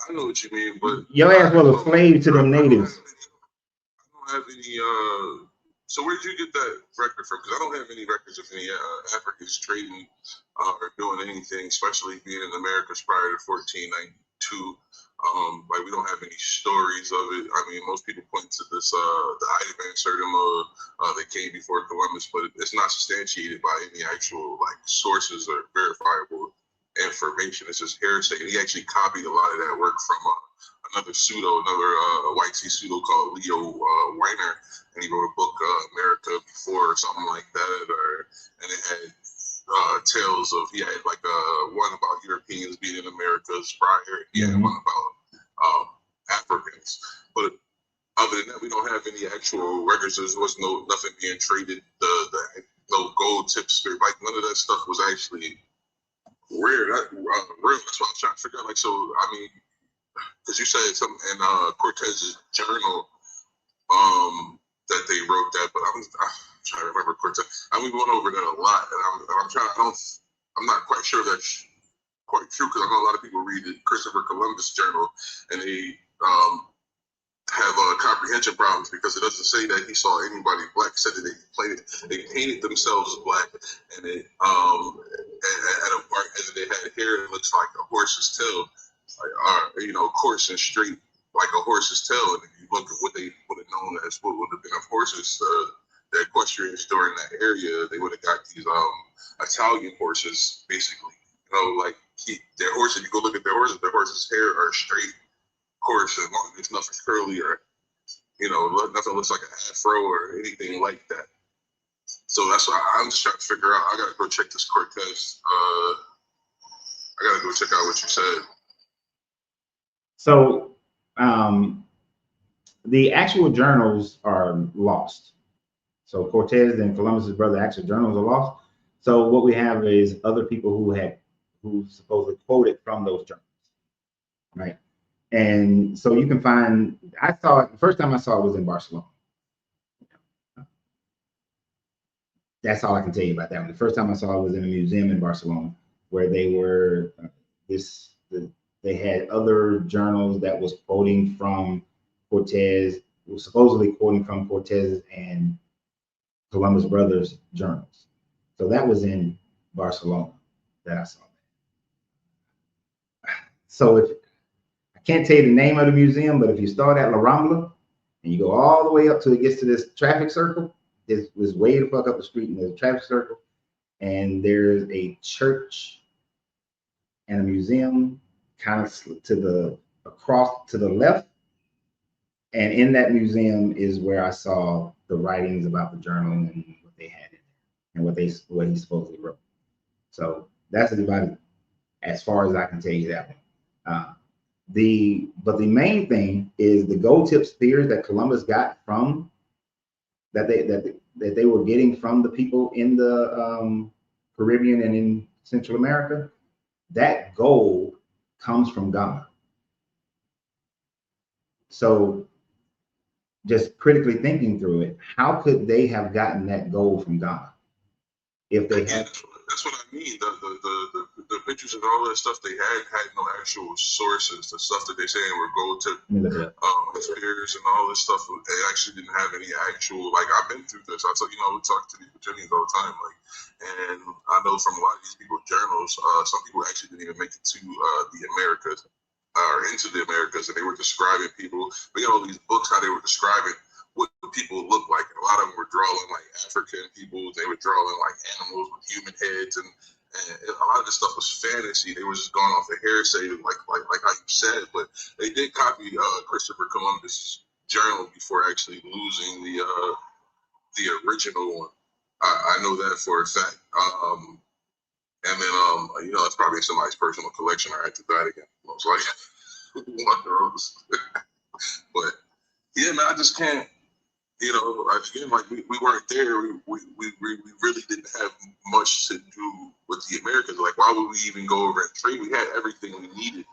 I know what you mean, but your ass was a slave to them natives. I don't have any so where did you get that record from? Because I don't have any records of any Africans trading or doing anything, especially being in Americas prior to 1492. Like we don't have any stories of it. I mean, most people point to this the Heidelberg Sermon that came before Columbus, but it's not substantiated by any actual like sources or verifiable information. It's just hearsay. He actually copied a lot of that work from another white pseudo called Leo Weiner, and he wrote a book, America Before, or something like that, and it had tales of, he had like one about Europeans being in Americas prior, he had one about Africans, but other than that, we don't have any actual records. There was nothing being traded. No gold tips, like none of that stuff was actually rare. That's what I was trying to figure out. Like, so I mean, because you said something in Cortez's journal that they wrote that, but I'm trying to remember Cortez. I mean, we went over that a lot, and I'm not quite sure that's quite true, because I know a lot of people read the Christopher Columbus journal and they have comprehension problems because it doesn't say that he saw anybody black. It said that they painted themselves black, and it at a part, and they had hair that looks like a horse's tail, like coarse and straight like a horse's tail. And if you look at what they would have known as what would have been of horses, the equestrians during that area, they would have got these Italian horses, basically. Like their horses. If you go look at their horses' hair are straight, coarse, and long. It's nothing curly or nothing looks like an afro or anything like that. So that's why I'm just trying to figure out. I gotta go check this Cortez. I gotta go check out what you said. So the actual journals are lost. So Cortez and Columbus's brother actual journals are lost. So what we have is other people who supposedly quoted from those journals, right? And so you can find. I saw it the first time I saw it was in Barcelona. That's all I can tell you about that one. The first time I saw it was in a museum in Barcelona, where they were they had other journals that was quoting from Cortez, was supposedly quoting from Cortez and Columbus brothers journals. So that was in Barcelona that I saw that. So if I can't tell you the name of the museum, but if you start at La Rambla and you go all the way up till it gets to this traffic circle, this was way the fuck up the street, and there's a traffic circle, and there's a church and a museum kind of to the across to the left. And in that museum is where I saw the writings about the journal and what they had in there and what he supposedly wrote. So that's about as far as I can tell you that one. But the main thing is the gold tip spears that Columbus got from that they were getting from the people in the Caribbean and in Central America. That gold comes from Ghana. So just critically thinking through it, how could they have gotten that gold from Ghana if they had? That's what I mean. The pictures and all that stuff they had no actual sources. The stuff that they saying were gold tip spears and all this stuff. They actually didn't have any actual. Like, I've been through this. I tell you know, we talk to these Virginians all the time. Like, and I know from a lot of these people's journals, some people actually didn't even make it to the Americas or into the Americas, and they were describing people. We got all these books how they were describing what people look like. And a lot of them were drawing like African people. They were drawing like animals with human heads, and a lot of this stuff was fantasy. They were just going off the hearsay, like how you said. But they did copy Christopher Columbus' journal before actually losing the original one. I know that for a fact. And then you know, it's probably somebody's personal collection. I had to die again, most likely. One of those. But yeah, man, I just can't. You know, again, like we weren't there. We really didn't have much to do with the Americas. Like, why would we even go over and trade? We had everything we needed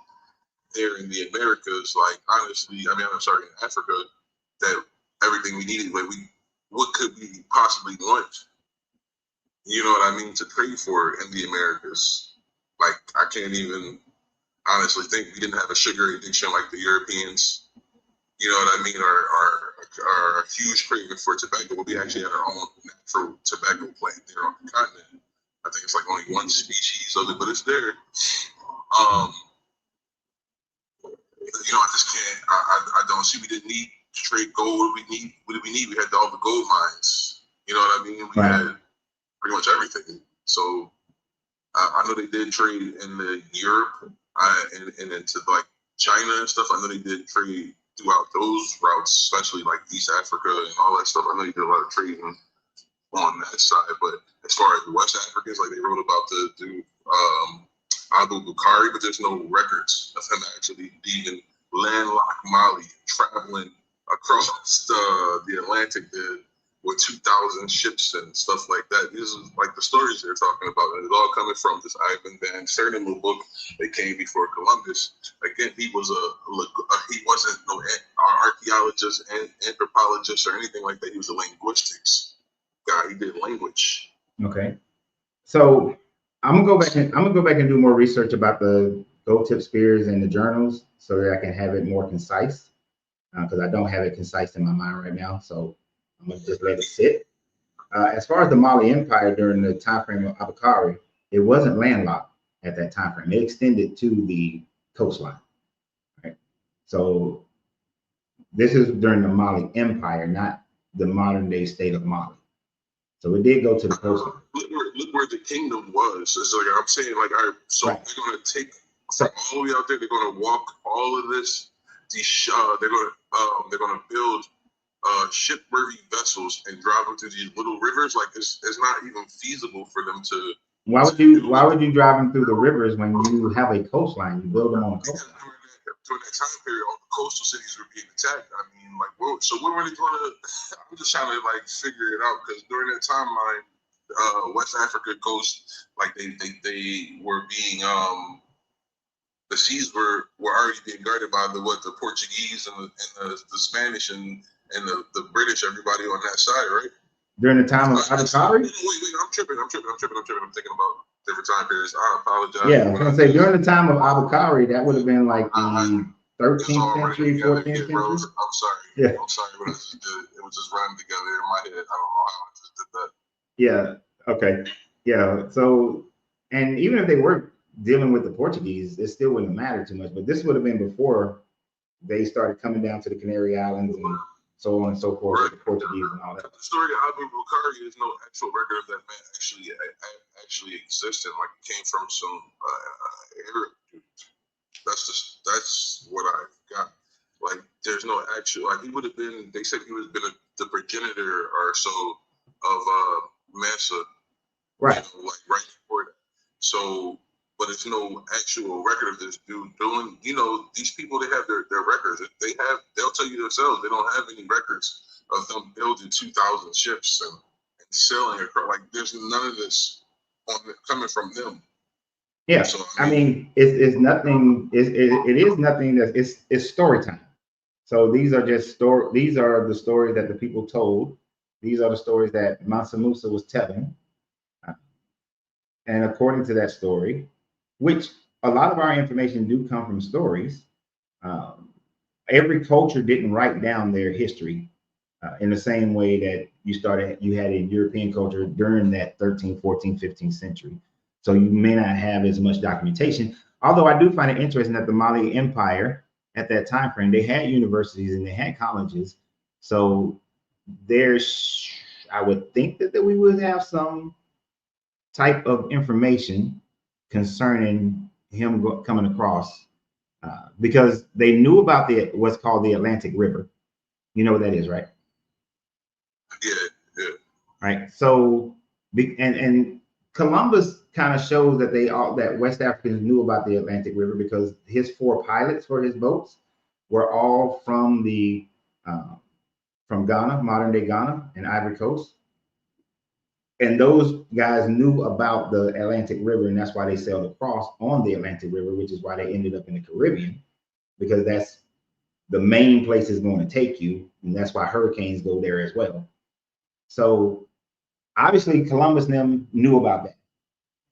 there in the Americas. Like, honestly, I mean, I'm sorry, in Africa, that everything we needed. Like, what could we possibly want? You know what I mean? To trade for in the Americas. Like, I can't even honestly think we didn't have a sugar addiction like the Europeans. You know what I mean? Or a huge craving for tobacco. But we actually had our own natural tobacco plant there on the continent. I think it's like only one species of it, but it's there. You know, I just can't. I don't see. We didn't need to trade gold. What did we need? We had all the gold mines. You know what I mean? We had pretty much everything. So I know they did trade in the Europe and into like China and stuff. I know they did trade throughout those routes, especially like East Africa and all that stuff. I know they did a lot of trading on that side. But as far as the West Africans, like they wrote about the Abu Bukhari, but there's no records of him actually leaving landlocked Mali, traveling across the Atlantic with 2,000 ships and stuff like that. These are like the stories they're talking about, and it's all coming from this Ivan Van Sertima book that came before Columbus. Again, he wasn't no archaeologist and anthropologist or anything like that. He was a linguistics guy. He did language. Okay, so I'm gonna go back and do more research about the gold tip spears and the journals so that I can have it more concise, because I don't have it concise in my mind right now. So I'm gonna just let it sit. As far as the Mali Empire during the time frame of Abukari, it wasn't landlocked at that time frame. It extended to the coastline. Right. So this is during the Mali Empire, not the modern day state of Mali. So it did go to the coastline. Look where the kingdom was. It's like I'm saying, like, all right, so they're gonna take from all the way out there. They're gonna walk all of this. They're gonna build shipworthy vessels and drive them through these little rivers. Like it's not even feasible for them to. Why would you drive them through the rivers when you have a coastline? You build them on a coastline. during that time period, all the coastal cities were being attacked. I mean, like, so we're really going to. I'm just trying to like figure it out because during that timeline, West Africa coast, like they were being the seas were already being guarded by the Portuguese and the Spanish and the British, everybody on that side, right? During the time of Arbitrary? Wait, I'm tripping. I'm thinking about different time periods. I apologize. Yeah, I was gonna say during the time of Arbitrary, that would have been like the 13th century, 14th century. I'm sorry. Yeah. I'm sorry, but it was just running together in my head. I don't know how I just did that. Yeah. Okay. Yeah. So, and even if they were dealing with the Portuguese, it still wouldn't matter too much. But this would have been before they started coming down to the Canary Islands and so on and so forth, with the Portuguese and all that. The story of Abu-Bakr, there's no actual record of that man actually existed. Like, it came from some Arab dude. That's what I got. Like, there's no actual, like, he would have been, they said he would have been the progenitor or so of Massa. Right. You know, like right before that. So, but there's no actual record of this dude doing, you know, these people, they have their records. They'll tell you themselves, they don't have any records of them building 2,000 ships and sailing across. Like, there's none of this coming from them. Yeah. So, I mean, it's nothing, it is nothing it's story time. So these are just these are the stories that the people told. These are the stories that Mansa Musa was telling. And according to that story, which a lot of our information do come from stories, every culture didn't write down their history in the same way that you had in European culture during that 13th, 14th, 15th century. So you may not have as much documentation. Although I do find it interesting that the Mali Empire at that time frame, they had universities and they had colleges. So I would think that we would have some type of information concerning him coming across, because they knew about what's called the Atlantic River. You know what that is, right? Yeah. Right. So, and Columbus kind of shows that that West Africans knew about the Atlantic River because his 4 pilots for his boats were all from Ghana, modern day Ghana and Ivory Coast. And those guys knew about the Atlantic River, and that's why they sailed across on the Atlantic River, which is why they ended up in the Caribbean, because that's the main place is going to take you, and that's why hurricanes go there as well. So obviously Columbus and them knew about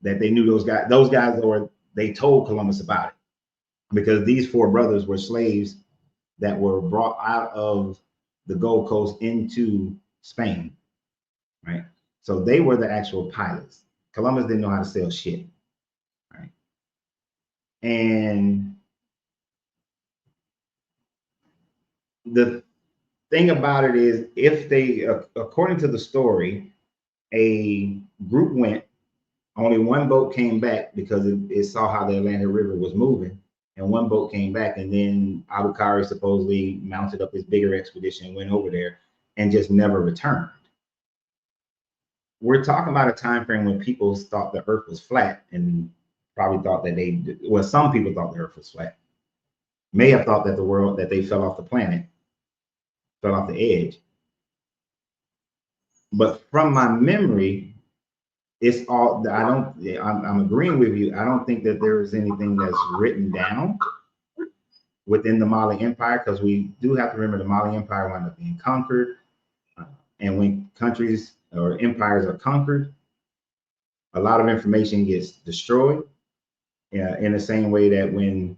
that they knew those guys, or they told Columbus about it, because these 4 brothers were slaves that were brought out of the Gold Coast into Spain, right? So they were the actual pilots. Columbus didn't know how to sail shit, right? And the thing about it is, if they, according to the story, a group went, only one boat came back because it saw how the Atlantic River was moving, and one boat came back, and then Abu-Bakr supposedly mounted up his bigger expedition and went over there and just never returned. We're talking about a time frame when people thought the earth was flat, and probably thought that some people thought the earth was flat. May have thought that they fell off the planet, fell off the edge. But from my memory, it's all, I'm agreeing with you. I don't think that there is anything that's written down within the Mali Empire, because we do have to remember the Mali Empire wound up being conquered. And when countries or empires are conquered, a lot of information gets destroyed, in the same way that when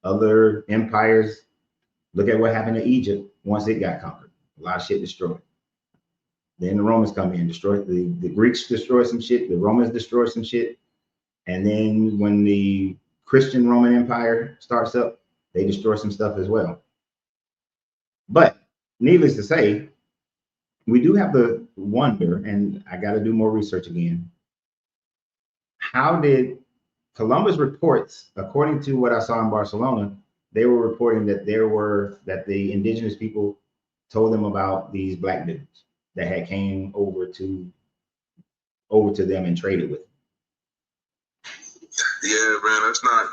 other empires, look at what happened to Egypt once it got conquered, a lot of shit destroyed. Then the Romans come in, destroy the Greeks, destroy some shit, the Romans destroy some shit. And then when the Christian Roman Empire starts up, they destroy some stuff as well. But needless to say, we do have to wonder, and I got to do more research again. How did Columbus reports, according to what I saw in Barcelona, they were reporting that the indigenous people told them about these black dudes that had came over to them and traded with them. Yeah, man, that's not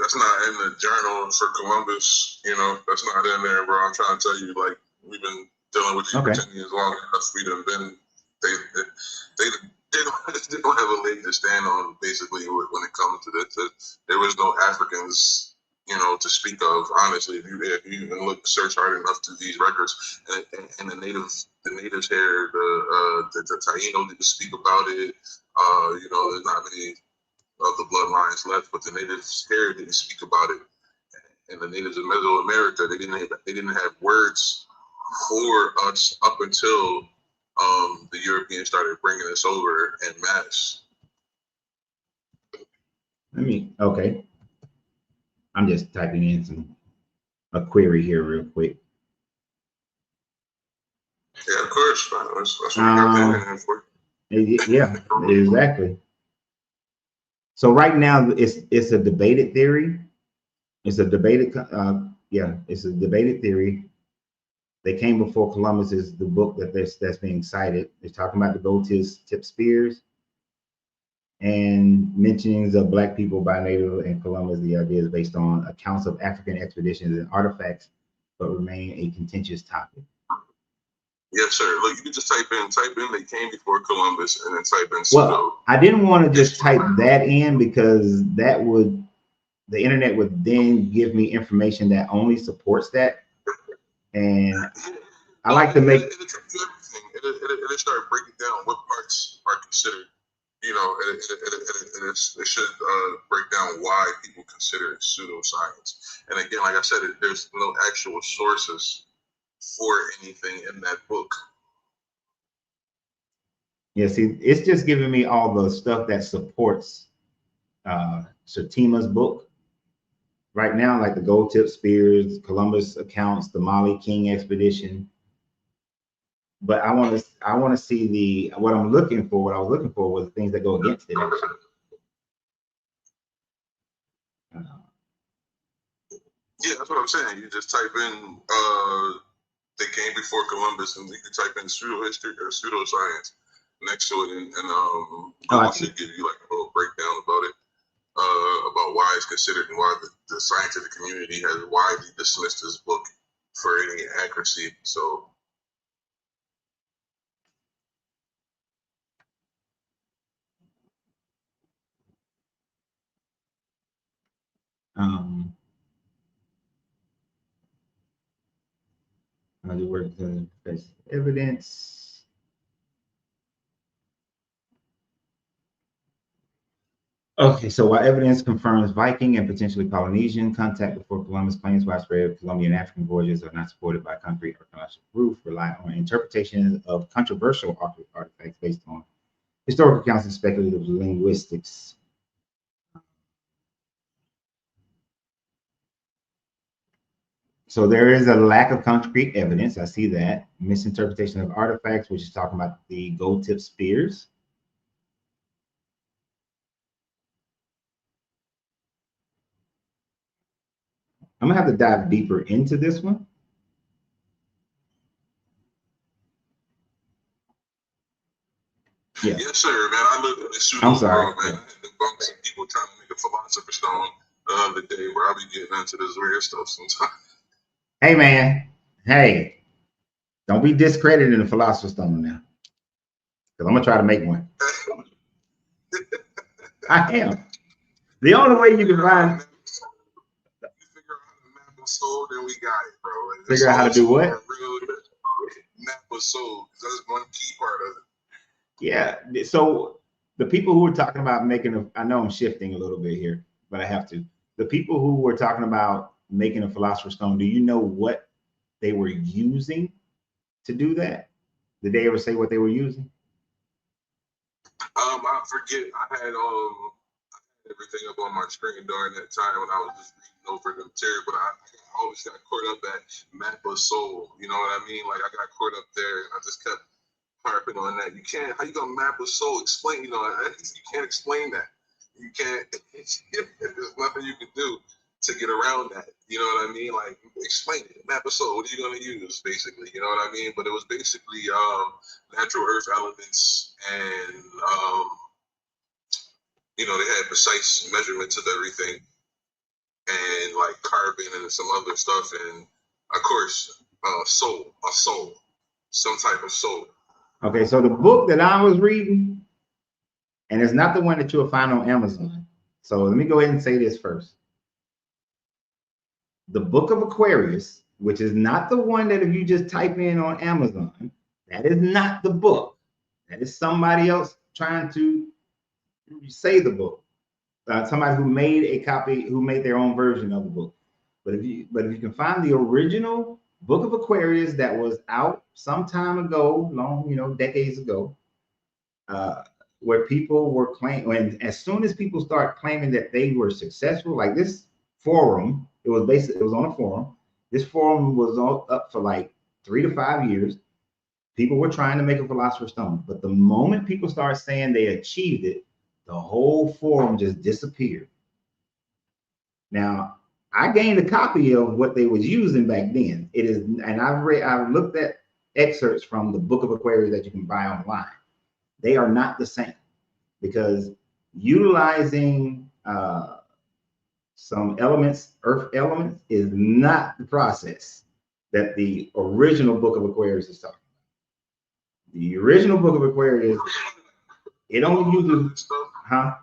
in the journal for Columbus. You know, that's not in there, bro. I'm trying to tell you, like, we've been dealing with these Britannians long enough. We done been they don't have a leg to stand on, basically, when it comes to this. There was no Africans, you know, to speak of. Honestly, if you even search hard enough through these records, and the natives here, the Taino didn't speak about it. You know, there's not many of the bloodlines left, but the natives here didn't speak about it. And the natives of Mesoamerica, they didn't have words for us up until the Europeans started bringing us over en masse. Okay. I'm just typing in a query here real quick. Yeah, of course. That's what we got the internet for. Yeah, exactly. So right now it's a debated theory. It's a debated it's a debated theory. They Came Before Columbus is the book that's being cited. They're talking about the gold tip spears and mentionings of Black people by Native and Columbus. The idea is based on accounts of African expeditions and artifacts, but remain a contentious topic. Yes, sir. Look, you can just type in They Came Before Columbus and then type in pseudo. Well, I didn't want to just type that in because the internet would then give me information that only supports that. And I like to make it'll start breaking down what parts are considered. You know, it should break down why people consider it pseudoscience. And again, like I said, there's no actual sources for anything in that book. Yeah, see, it's just giving me all the stuff that supports Shatima's book right now, like the gold tip spears, Columbus accounts, the Mali King expedition. But I want to see what I was looking for was the things that go against it. Yeah, that's what I'm saying. You just type in They Came Before Columbus, and you can type in pseudohistory or pseudoscience next to it, and Google should give you like a little breakdown about it, about why it's considered and why the scientific community has widely dismissed this book for any accuracy. So. How do work to face evidence? Okay, so while evidence confirms Viking and potentially Polynesian contact before Columbus, claims widespread Columbian African voyages are not supported by concrete archaeological proof, rely on interpretations of controversial artifacts based on historical accounts and speculative linguistics. So there is a lack of concrete evidence. I see that. Misinterpretation of artifacts, which is talking about the gold tip spears. I'm gonna have to dive deeper into this one. Yeah. Yes, sir, man. I looked at the pseudo world, man. The bunks and people trying to make a philosopher's stone the other day where I'll be getting into this weird stuff sometimes. Hey, man. Hey, don't be discrediting the philosopher's stone now. Because I'm gonna try to make one. I am. The only way you can find soul, then we got it, bro. And figure out how to do what? Map of soul. That's one key part of it. Yeah. So the people who were talking about making I know I'm shifting a little bit here, but I have to. The people who were talking about making a philosopher's stone, do you know what they were using to do that? Did they ever say what they were using? I forget. I had everything up on my screen during that time when I was just reading over the material, but I always got caught up at map of soul. You know what I mean? Like I got caught up there, and I just kept harping on that. You can't. How you gonna map a soul? Explain. You know, you can't explain that. You can't. There's nothing you can do to get around that. You know what I mean? Like explain it. Map a soul. What are you gonna use? Basically, you know what I mean? But it was basically natural earth elements and you know, they had precise measurements of everything, and like carbon and some other stuff, and of course, a soul, some type of soul. Okay, so the book that I was reading, and it's not the one that you'll find on Amazon. So let me go ahead and say this first. The Book of Aquarius, which is not the one that if you just type in on Amazon, that is not the book. That is somebody else trying to say the book. Somebody who made a copy, who made their own version of the book. But if you can find the original Book of Aquarius that was out some time ago, long, you know, decades ago, where people were claiming, when as soon as people start claiming that they were successful, like this forum, it was on a forum. This forum was all up for like 3 to 5 years. People were trying to make a philosopher's stone, but the moment people start saying they achieved it, the whole forum just disappeared. Now, I gained a copy of what they was using back then. It is, and I've looked at excerpts from the Book of Aquarius that you can buy online. They are not the same, because utilizing some elements, earth elements, is not the process that the original Book of Aquarius is talking about. The original Book of Aquarius, it only uses, huh?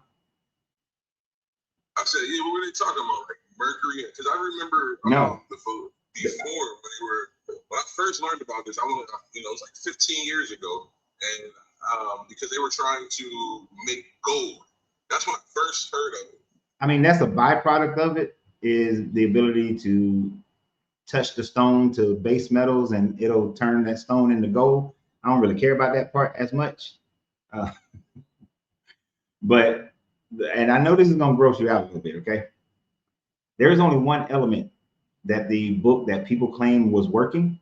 I said, yeah, what were they talking about? Like Mercury? Because I remember before when I first learned about this, it was like 15 years ago, and because they were trying to make gold. That's when I first heard of it. I mean, that's a byproduct of it, is the ability to touch the stone to base metals and it'll turn that stone into gold. I don't really care about that part as much. But, and I know this is going to gross you out a little bit, okay? There is only one element that the book that people claim was working.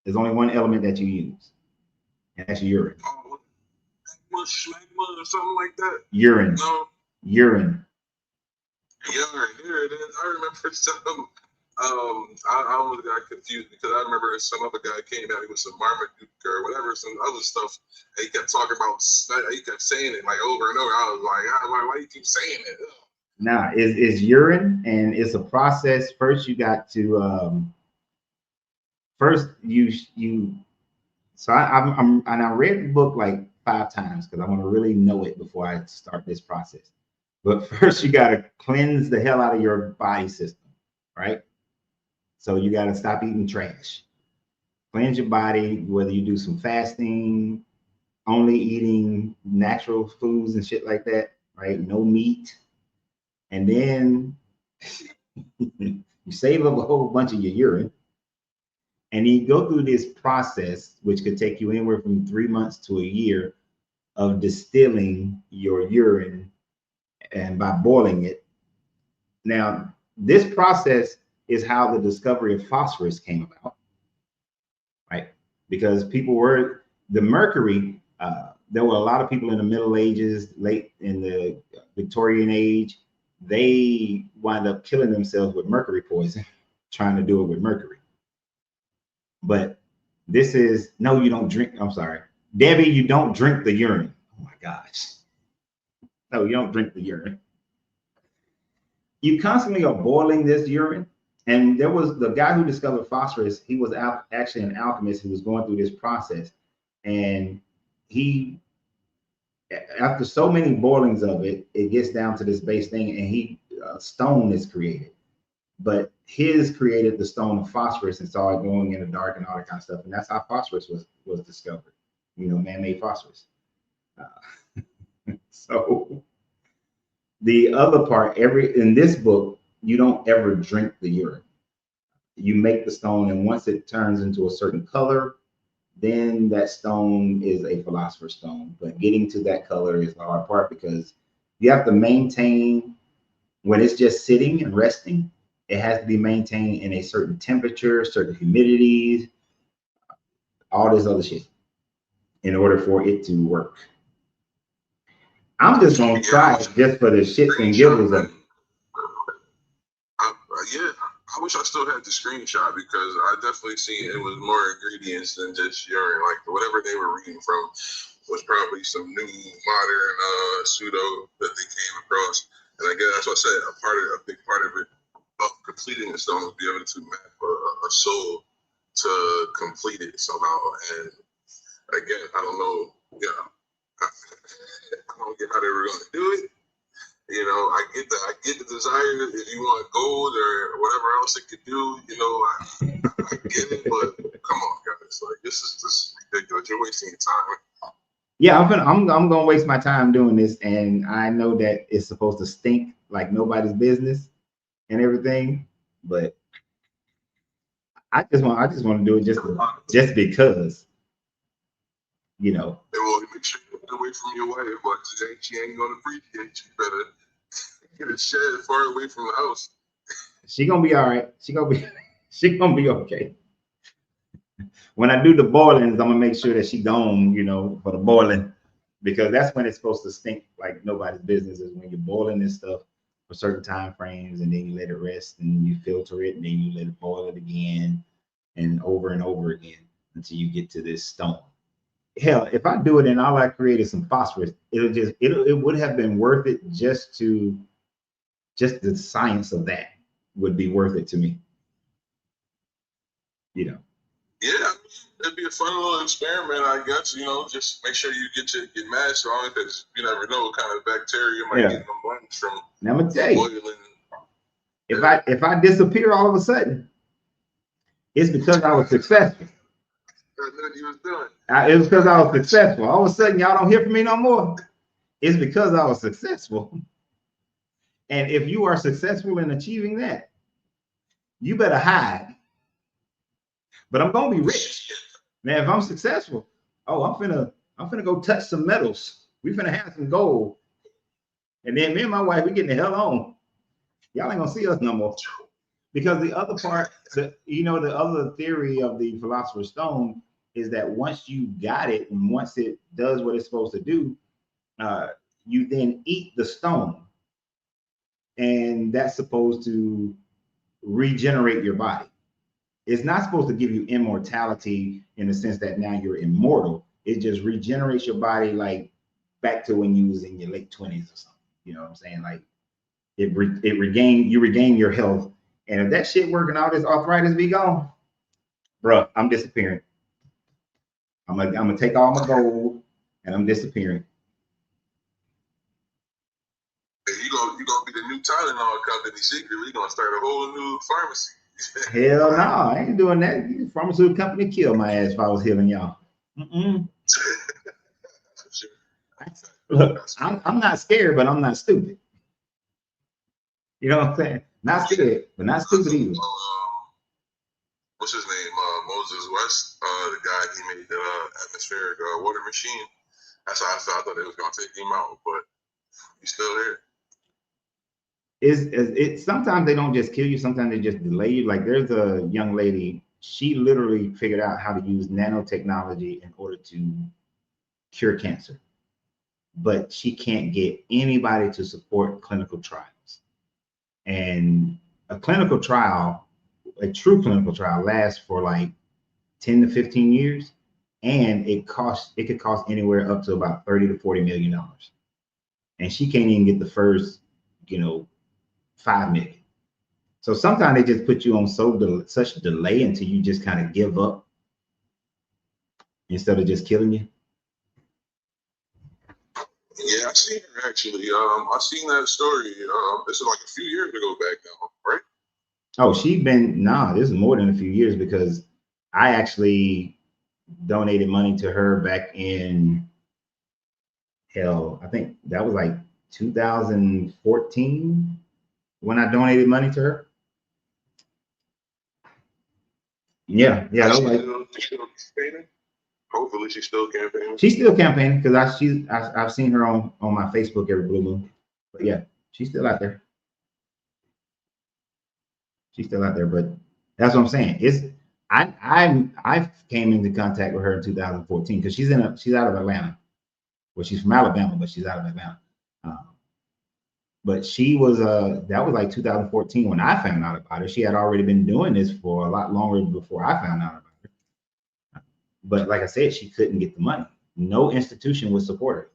There's only one element that you use, and that's urine. Or something like that. Urine. No. Urine. Urine. There it is. I remember some. I almost got confused because I remember some other guy came at me with some Marmaduke or whatever, some other stuff. And he kept talking about. He kept saying it like over and over. I was like, why do you keep saying it? Nah, it's urine, and it's a process. First, you got to So I read the book like 5 times because I want to really know it before I start this process. But first, you got to cleanse the hell out of your body system, right? So you got to stop eating trash, cleanse your body, whether you do some fasting, only eating natural foods and shit like that, right? No meat. And then you save up a whole bunch of your urine. And you go through this process, which could take you anywhere from 3 months to a year, of distilling your urine and by boiling it. Now, this process is how the discovery of phosphorus came about, right? Because people were, the mercury, there were a lot of people in the Middle Ages, late in the Victorian age, they wind up killing themselves with mercury poison, trying to do it with mercury. But this is, no, you don't drink. I'm sorry, Debbie, you don't drink the urine. Oh my gosh. No, you don't drink the urine. You constantly are boiling this urine. And there was the guy who discovered phosphorus. He was actually an alchemist who was going through this process. And he, after so many boilings of it, it gets down to this base thing, and stone is created. But his created the stone of phosphorus and saw it going in the dark and all that kind of stuff. And that's how phosphorus was discovered, man-made phosphorus. So the other part, in this book, you don't ever drink the urine. You make the stone, and once it turns into a certain color, then that stone is a philosopher's stone. But getting to that color is the hard part, because you have to maintain, when it's just sitting and resting, it has to be maintained in a certain temperature, certain humidities, all this other shit, in order for it to work. I'm just gonna try it just for the shits and giggles of it. Yeah, I wish I still had the screenshot, because I definitely see it was more ingredients than just urine, like whatever they were reading from was probably some new modern pseudo that they came across. And I guess that's what I said, a big part of it, of completing the stone, was be able to map a soul to complete it somehow. And again, I don't know, I don't get how they were going to do it. You know, I get the desire. If you want gold or whatever else it could do, you know, I get it. But come on, guys, like this is just ridiculous. You're wasting your time. Yeah, I'm gonna waste my time doing this, and I know that it's supposed to stink like nobody's business and everything, but I just want to do it just because, you know. Well, make sure you get away from your wife, but she ain't gonna appreciate you. Better get a shed far away from the house. She gonna be all right. She gonna be okay. When I do the boilings, I'm gonna make sure that she gone, you know, for the boiling, because that's when it's supposed to stink like nobody's business, is when you're boiling this stuff for certain time frames, and then you let it rest, and you filter it, and then you let it boil it again, and over again until you get to this stone. Hell, if I do it and all I created some phosphorus, it would have been worth it just the science of that would be worth it to me. You know. Yeah, it'd be a fun little experiment, I guess. You know, just make sure you get your mask on, because you never know what kind of bacteria might get in the lungs from now, I'm gonna tell you, boiling. If I disappear all of a sudden, it's because I was successful. That's what you was doing. It was because I was successful. All of a sudden, y'all don't hear from me no more. It's because I was successful. And if you are successful in achieving that, you better hide. But I'm gonna be rich. Now, if I'm successful, I'm finna go touch some metals. We finna have some gold. And then me and my wife, we getting the hell on. Y'all ain't gonna see us no more. Because the other part, the other theory of the Philosopher's Stone is that once you got it, and once it does what it's supposed to do, you then eat the stone. And that's supposed to regenerate your body. It's not supposed to give you immortality in the sense that now you're immortal. It just regenerates your body like back to when you was in your late 20s or something. You know what I'm saying? Like you regain your health. And if that shit working, all this arthritis be gone, bro, I'm disappearing. I'm gonna take all my gold and I'm disappearing. Hey, you gonna be the new Tylenol company secretly. We're gonna start a whole new pharmacy. Hell no, I ain't doing that. The pharmaceutical company killed my ass if I was healing y'all. Look, I'm not scared, but I'm not stupid. You know what I'm saying? Not scared, but not stupid either. What's his name? Moses West, the guy, he made the atmospheric water machine. That's how I thought they was gonna take him out, but he's still here. Sometimes they don't just kill you, sometimes they just delay you. Like there's a young lady, she literally figured out how to use nanotechnology in order to cure cancer, but she can't get anybody to support clinical trials. And a clinical trial, a true clinical trial, lasts for like 10 to 15 years, and it could cost anywhere up to about $30 to $40 million. And she can't even get the first, $5 million. So sometimes they just put you on such delay until you just kind of give up instead of just killing you. Yeah, I seen her actually. I seen that story. This is like a few years ago back now, right? Oh, this is more than a few years, because I actually donated money to her back in, I think that was like 2014 when I donated money to her. Yeah. Hopefully she's still campaigning. She's still campaigning, because I've seen her on my Facebook every blue moon. But yeah, she's still out there. She's still out there, but that's what I'm saying. I came into contact with her in 2014 because she's out of Atlanta. Well, she's from Alabama, but she's out of Atlanta. But she was that was like 2014 when I found out about her. She had already been doing this for a lot longer before I found out about her. But like I said, she couldn't get the money. no institution would support her.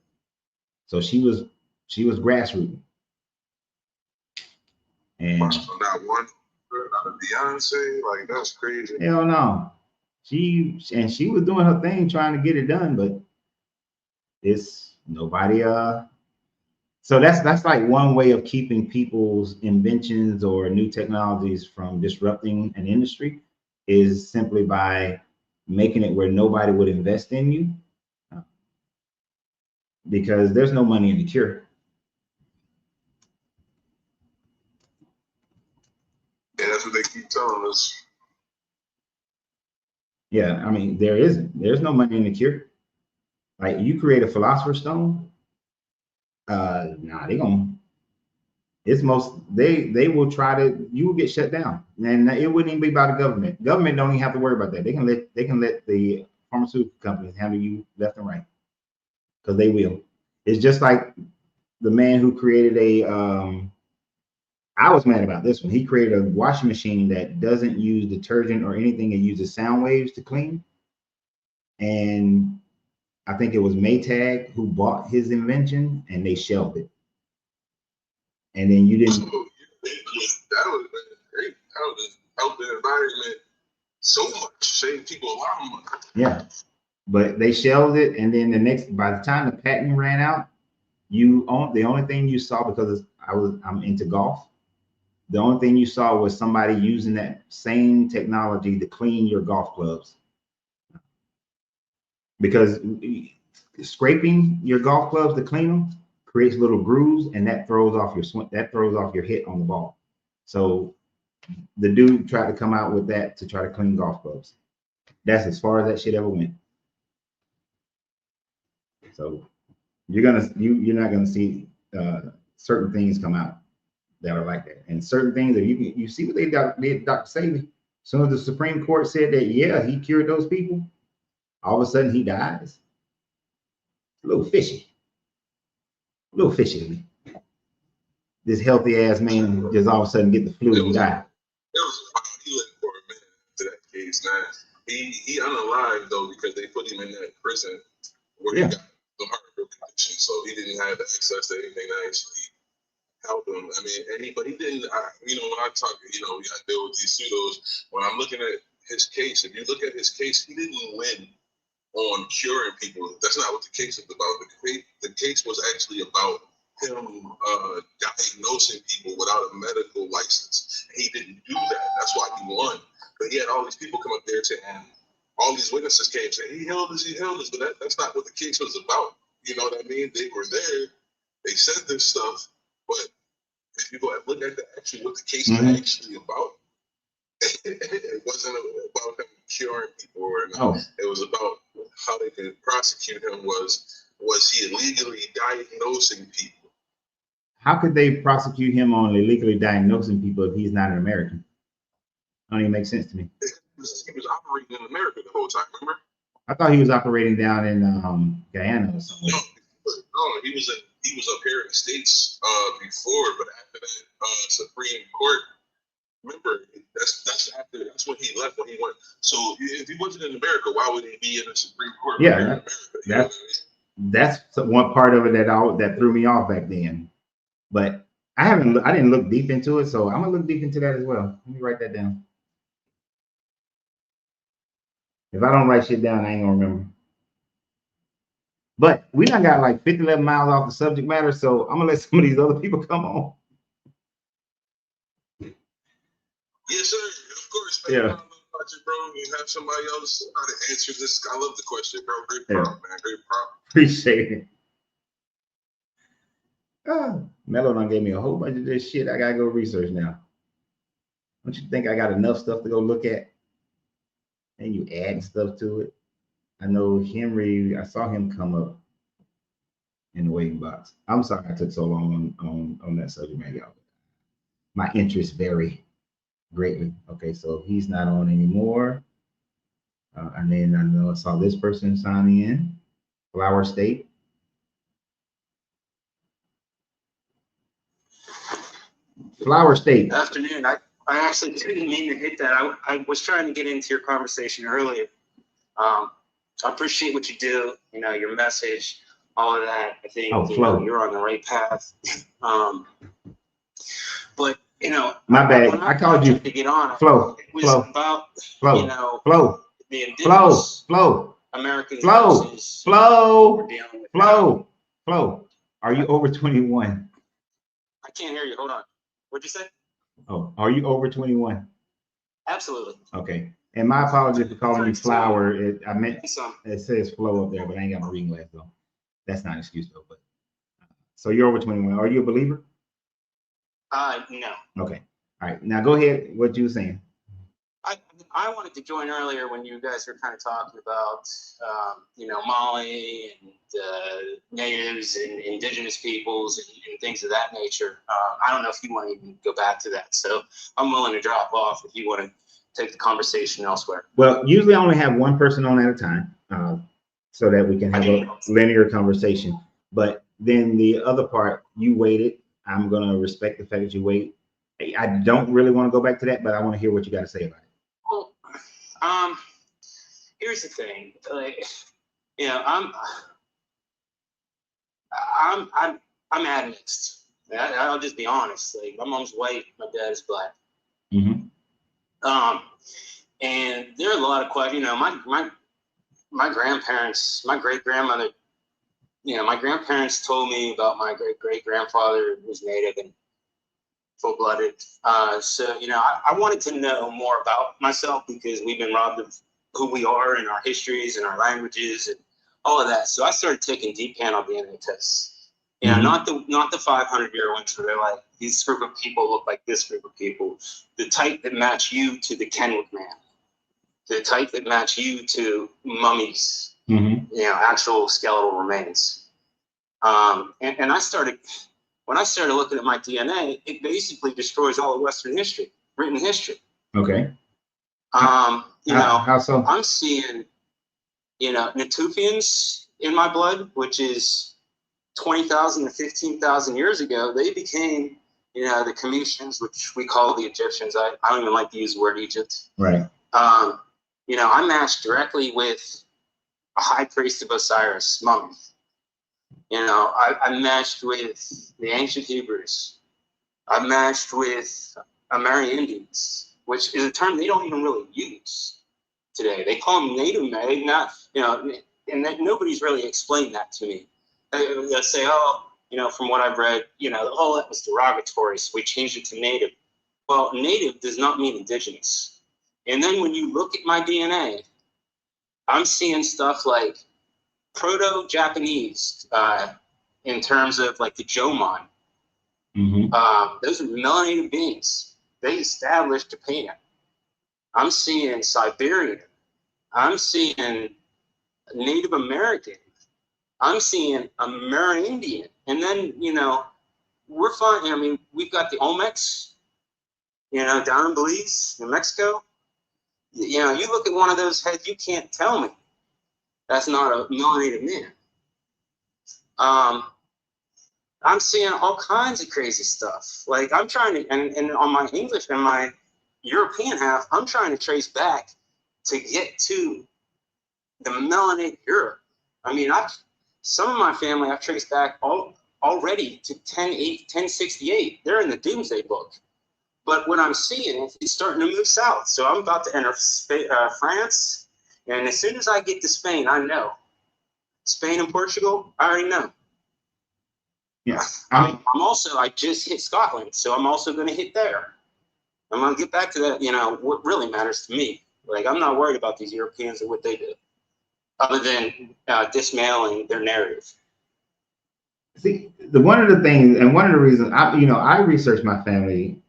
So she was grassroots. And not one, not a Beyonce, like that's crazy. Hell no. She was doing her thing trying to get it done, but it's nobody so that's like one way of keeping people's inventions or new technologies from disrupting an industry is simply by making it where nobody would invest in you, because there's no money in the cure. Yeah, that's what they keep telling us. Yeah, I mean, there's no money in the cure. Like, you create a philosopher's stone, nah, they will try to, you will get shut down. And it wouldn't even be by the government. Government don't even have to worry about that. They can let the pharmaceutical companies handle you left and right, because they will. It's just like the man who created I was mad about this one. He created a washing machine that doesn't use detergent or anything. It uses sound waves to clean. And I think it was Maytag who bought his invention, and they shelved it. And then you didn't. That would have been great. That would have helped the environment so much, save people a lot of money. Yeah, but they shelved it, and then by the time the patent ran out, the only thing you saw, because I'm into golf, the only thing you saw was somebody using that same technology to clean your golf clubs. Because scraping your golf clubs to clean them creates little grooves, and that throws off your hit on the ball. So the dude tried to come out with that to try to clean golf clubs. That's as far as that shit ever went. So you're not gonna see certain things come out that are like that, and certain things that you see what they did Dr. Sebi. As soon as the Supreme Court said that, yeah, he cured those people, all of a sudden he dies. A little fishy to me. This healthy ass man just all of a sudden get the flu and die. He lived for a minute to that case, man. He unalived though, because they put him in that prison where he got the heart condition, so he didn't have access to anything that actually helped him. I mean, but he didn't. When I talk, we got to deal with these pseudos. When I'm looking at his case, if you look at his case, he didn't win on curing people. That's not what the case was about. The case was actually about him diagnosing people without a medical license. He didn't do that. That's why he won. But he had all these people come up there to him. All these witnesses came saying, he healed us, but that's not what the case was about. You know what I mean? They were there. They said this stuff. But if you go and look at what the case is actually about, it wasn't about him curing people or anything. It was about how they could prosecute him. Was he illegally diagnosing people? How could they prosecute him on illegally diagnosing people if he's not an American? Don't even make sense to me. He was operating in America the whole time, remember? I thought he was operating down in Guyana or something. No, he was up here in the States before, but after that Supreme Court, remember, that's when he left, when he went. So if he wasn't in America, why would he be in the Supreme Court? Yeah, that's one part of it that threw me off back then. But I didn't look deep into it, so I'm gonna look deep into that as well. Let me write that down. If I don't write shit down, I ain't gonna remember. But we done got like 11 miles off the subject matter, so I'm gonna let some of these other people come on. Yes, sir. Of course. Yeah. I love about you, bro. You have somebody else how to answer this. I love the question, bro. Great prompt, man. Great prompt. Appreciate it. Mello done gave me a whole bunch of this shit. I gotta go research now. Don't you think I got enough stuff to go look at? And you add stuff to it. I know Henry, I saw him come up in the waiting box. I'm sorry I took so long on that subject matter, y'all. My interests vary greatly. Okay, so he's not on anymore. And then I know I saw this person signing in, Flower State. Flower State. Afternoon. I actually didn't mean to hit that. I was trying to get into your conversation earlier. I appreciate what you do. You know, your message, all of that. I think you're on the right path. But you know, my bad. when I called you to get on. Flo. It was Flo. about Flo. you know Flo. the indigenous Flo. Americans Flo. versus Flo. we're dealing with Flo. Flo. Are you over 21? I can't hear you. Hold on. What'd you say? Oh, are you over 21? Absolutely. Okay. And my apologies for calling you Flower. I meant Some. it says Flo up there, but I ain't got my reading glasses on. That's not an excuse though. But so you're over 21. Are you a believer? No. Okay. All right. Now go ahead. What you were saying? I wanted to join earlier when you guys were kind of talking about, you know, Mali and natives and indigenous peoples and things of that nature. I don't know if you want to even go back to that. So I'm willing to drop off if you want to take the conversation elsewhere. Well, usually I only have one person on at a time so that we can have a linear conversation. But then the other part, you waited. I'm going to respect the fact that you wait. I don't really want to go back to that, but I want to hear what you got to say about it. Well, here's the thing. Like, you know, I'm admixed. I'll just be honest. Like, my mom's white, my dad is black. Mm-hmm. And there are a lot of questions. You know, my grandparents, my great grandmother. You know, my grandparents told me about my great grandfather who was Native and full-blooded. So, you know, I wanted to know more about myself because we've been robbed of who we are and our histories and our languages and all of that. So I started taking deep panel DNA tests. You know, not the 500-year ones where they're like, this group of people look like this group of people. The type that match you to the Kenwood man. The type that match you to mummies. You know, actual skeletal remains. And I started... When I started looking at my DNA, it basically destroys all of Western history, written history. Okay. You know, how so? I'm seeing, you know, Natufians in my blood, which is 20,000 to 15,000 years ago. They became, you know, the Cometians, which we call the Egyptians. I don't even like to use the word Egypt. Right. You know, I matched directly with a high priest of Osiris, mummy. You know, I matched with the ancient Hebrews. I matched with Amerindians, which is a term they don't even really use today. They call them Native American, not, you know, and that nobody's really explained that to me. They'll say, oh, you know, from what I've read, you know, oh, that was derogatory, so we changed it to Native. Well, Native does not mean indigenous. And then when you look at my DNA, I'm seeing stuff like Proto-Japanese in terms of like the Jomon. Those are melanated beings. They established Japan. I'm seeing Siberian. I'm seeing Native American. I'm seeing Amerindian. And then, you know, we're finding, I mean, we've got the Olmecs, you know, down in Belize, New Mexico. You know, you look at one of those heads, you can't tell me that's not a melanated man. I'm seeing all kinds of crazy stuff. Like I'm trying to, and on my English and my European half, I'm trying to trace back to get to the melanated Europe. I mean, some of my family I've traced back already to 1068. They're in the Doomsday Book. But what I'm seeing is it's starting to move south. So I'm about to enter France. And as soon as I get to Spain, I know. Spain and Portugal, I already know. Yeah. I'm also, I just hit Scotland, so I'm also going to hit there. I'm going to get back to that, you know, what really matters to me. Like, I'm not worried about these Europeans and what they do, other than dismantling their narrative. See, one of the things, and one of the reasons, I researched my family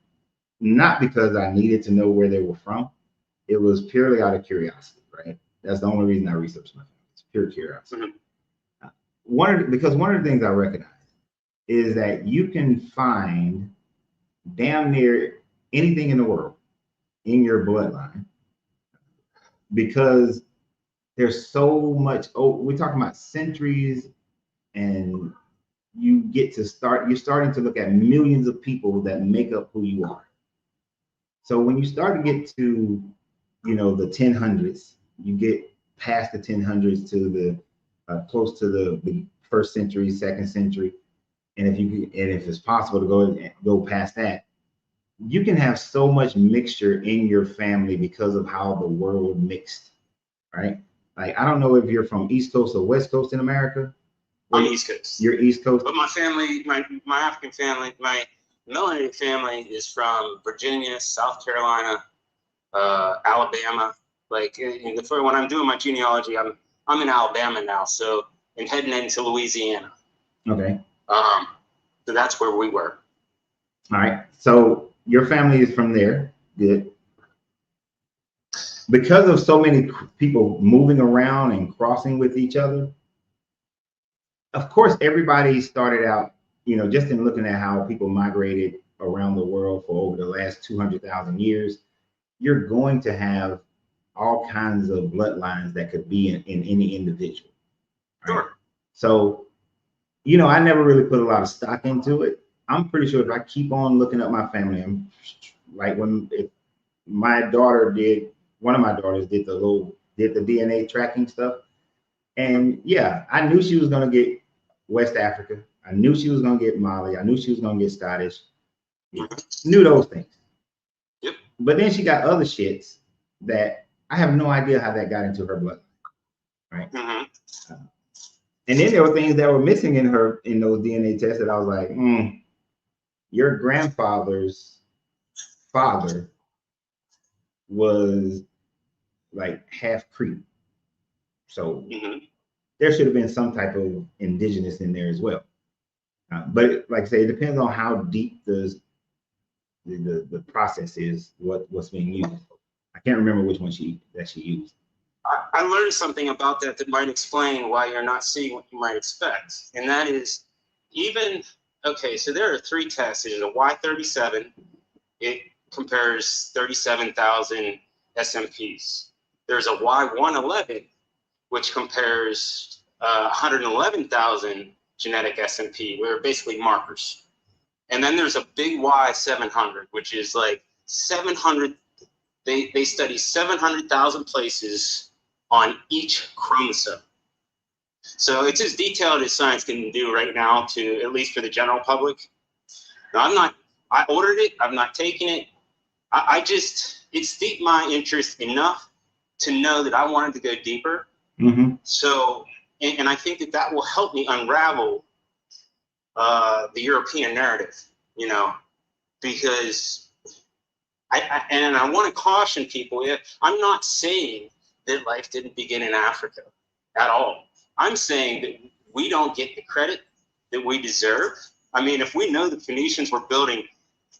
not because I needed to know where they were from. It was purely out of curiosity, right? That's the only reason I researched my family. It's pure curiosity. Because one of the things I recognize is that you can find damn near anything in the world in your bloodline because there's so much. We're talking about centuries, and you're starting to look at millions of people that make up who you are. So when you start to get to, you know, the 1000s, you get past the 1000s to the close to the first century, second century, and if it's possible to go past that, you can have so much mixture in your family because of how the world mixed, right? Like, I don't know if you're from East Coast or West Coast in America. I'm East Coast. You're East Coast. But my family, my African family, my melanated family is from Virginia, South Carolina, Alabama. Like, when I'm doing my genealogy, I'm in Alabama now, so and heading into Louisiana. Okay. So that's where we were. All right. So your family is from there. Good. Because of so many people moving around and crossing with each other, of course, everybody started out, just in looking at how people migrated around the world for over the last 200,000 years, you're going to have all kinds of bloodlines that could be in any individual. Right? Sure. So, I never really put a lot of stock into it. I'm pretty sure if I keep on looking up my family, I'm like if my daughter one of my daughters did the DNA tracking stuff. And yeah, I knew she was going to get West Africa. I knew she was going to get Mali. I knew she was going to get Scottish. Knew those things. Yep. But then she got other shits that I have no idea how that got into her blood. Right. Mm-hmm. And then there were things that were missing in those DNA tests that I was like, your grandfather's father was like half Cree. So there should have been some type of indigenous in there as well. But like I say, it depends on how deep the process is, what's being used. I can't remember which one she used. I learned something about that might explain why you're not seeing what you might expect. And that is so there are 3 tests. There's a Y37. It compares 37,000 SMPs. There's a Y111, which compares 111,000 genetic SMP. We're basically markers. And then there's a big Y700, which is like 700. They study 700,000 places on each chromosome. So it's as detailed as science can do right now, to at least for the general public. Now, I ordered it. I'm not taking it. It steeped my interest enough to know that I wanted to go deeper. Mm-hmm. So, and I think that will help me unravel the European narrative, because I want to caution people. I'm not saying that life didn't begin in Africa at all. I'm saying that we don't get the credit that we deserve. I mean, if we know the Phoenicians were building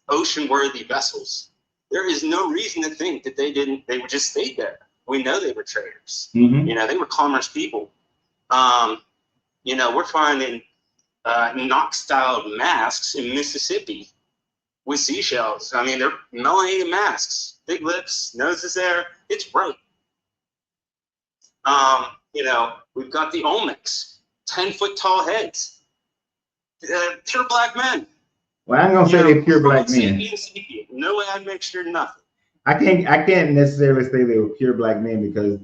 ocean-worthy vessels, there is no reason to think that they would just stay there. We know they were traders. Mm-hmm. They were commerce people. We're finding Knox-styled masks in Mississippi with seashells. I mean, they're melanated masks, big lips, noses there. It's right. We've got the Olmecs, 10-foot tall heads, pure black men. Well, I'm gonna say they're pure black men. No admixture, nothing. I can't necessarily say they were pure black men because,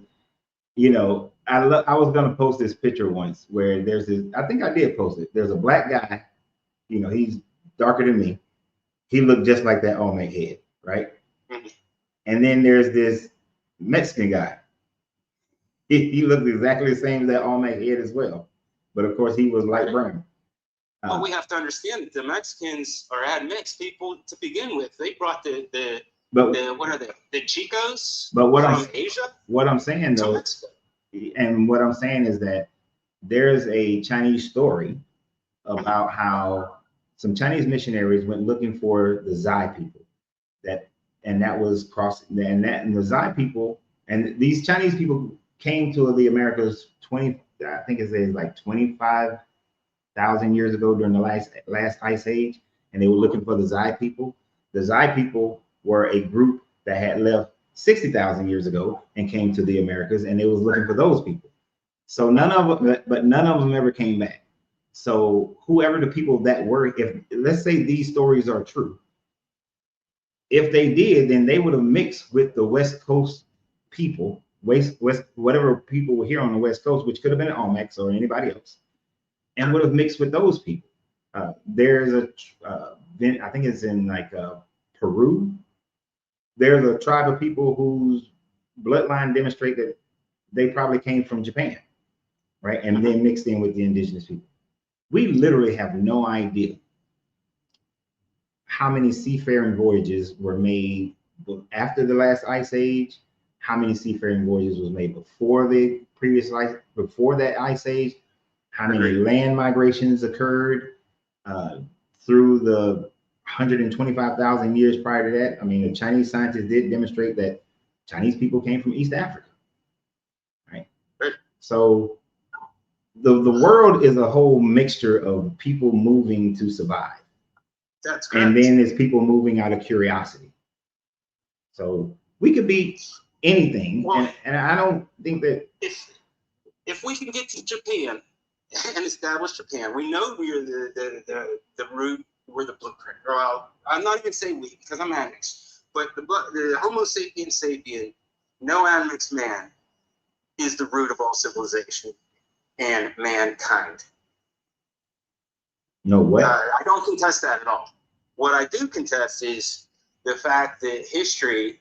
I was gonna post this picture once where there's this. I think I did post it. There's a black guy. He's darker than me. He looked just like that Olmec head, right? Mm-hmm. And then there's this Mexican guy. He looked exactly the same as that Olmec head as well, but of course he was light brown. Well, we have to understand that the Mexicans are admixed people to begin with. They brought the what are they? The Chicos from Asia. What I'm saying though, and what I'm saying is that there's a Chinese story about how some Chinese missionaries went looking for the Zai people, that was crossing, and the Zai people, and these Chinese people came to the Americas 25,000 years ago during the last ice age, and they were looking for the Zai people. The Zai people were a group that had left 60,000 years ago and came to the Americas, and they was looking for those people. So none of them ever came back. So whoever the people that were, if let's say these stories are true, if they did, then they would have mixed with the West Coast people whatever people were here on the West Coast, which could have been an Olmecs or anybody else, and would have mixed with those people. There's a, I think it's in like Peru. There's a tribe of people whose bloodline demonstrate that they probably came from Japan, right? And then mixed in with the indigenous people. We literally have no idea how many seafaring voyages were made after the last ice age, how many seafaring voyages was made before the previous before that ice age, how many land migrations occurred through the 125,000 years prior to that. I mean, the Chinese scientists did demonstrate that Chinese people came from East Africa, right? So the world is a whole mixture of people moving to survive. That's correct. And then there's people moving out of curiosity. So we could be anything. Well, and I don't think that if we can get to Japan and establish Japan, we know we're the root, we're the blueprint. Well, I'm not even saying we, because I'm Annex, but the Homo sapiens sapien, no Annex man, is the root of all civilization and mankind. No way. I don't contest that at all. What I do contest is the fact that history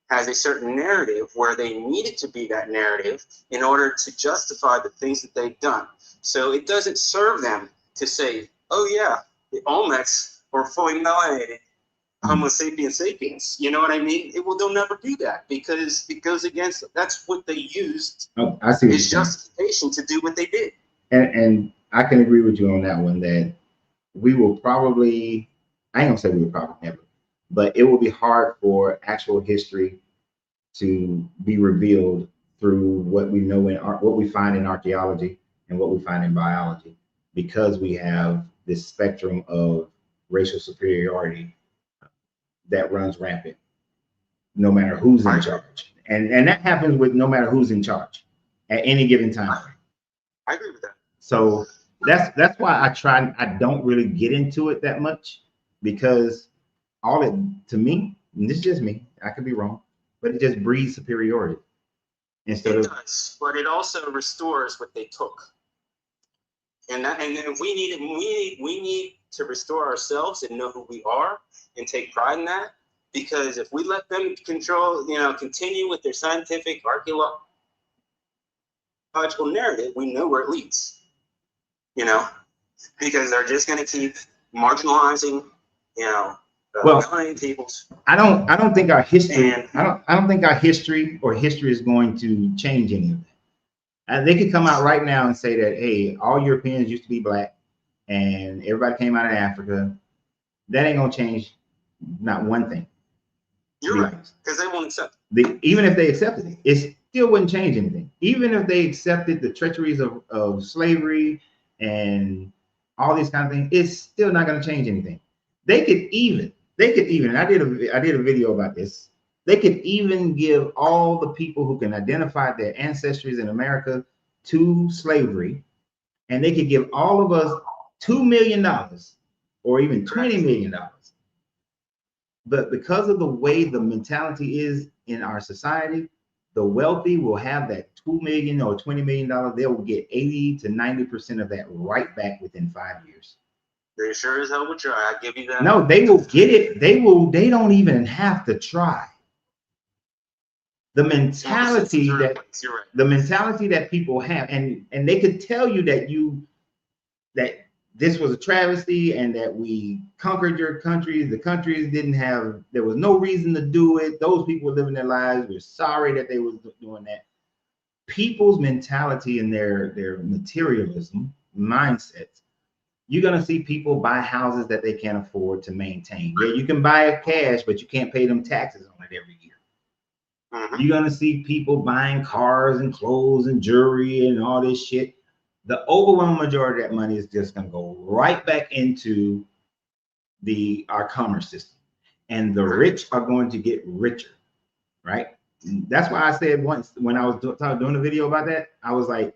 has a certain narrative where they needed to be that narrative in order to justify the things that they've done. So it doesn't serve them to say, oh yeah, the Olmecs were fully melanated Homo sapiens sapiens. You know what I mean? They'll never do that because it goes against, that's what they used. Oh, I see. It's justification to do what they did. And I can agree with you on that one, that we will probably, I ain't gonna say we will probably never, but it will be hard for actual history to be revealed through what we know in what we find in archaeology and what we find in biology, because we have this spectrum of racial superiority that runs rampant, no matter who's in charge. And that happens with no matter who's in charge at any given time. I agree with that. So that's why I don't really get into it that much, because all it, to me, and this is just me, I could be wrong, but it just breeds superiority. It does, but it also restores what they took. And we need to restore ourselves and know who we are and take pride in that. Because if we let them continue with their scientific archaeological narrative, we know where it leads. Because they're just going to keep marginalizing, peoples. I don't think our history. I don't think our history is going to change any of that. They could come out right now and say that, hey, all Europeans used to be black, and everybody came out of Africa. That ain't gonna change not one thing. You're right, because they won't accept it. Even if they accepted it, it still wouldn't change anything. Even if they accepted the treacheries of slavery and all these kind of things, it's still not going to change anything. They could even, and I did a video about this. They could even give all the people who can identify their ancestries in America to slavery, and they could give all of us $2 million or even $20 million. But because of the way the mentality is in our society, the wealthy will have that $2 million or $20 million. They will get 80 to 90% of that right back within 5 years. They sure as hell will try. I give you that. No, they will get it. They don't even have to try. The mentality the mentality that people have, and they could tell you that this was a travesty and that we conquered your countries. The countries there was no reason to do it. Those people were living their lives. We're sorry that they was doing that. People's mentality and their materialism mindsets. You're gonna see people buy houses that they can't afford to maintain. Yeah, you can buy it cash, but you can't pay them taxes on it every year. You're gonna see people buying cars and clothes and jewelry and all this shit. The overwhelming majority of that money is just going to go right back into our commerce system, and the rich are going to get richer, right? That's why I said once when I was doing a video about that, I was like,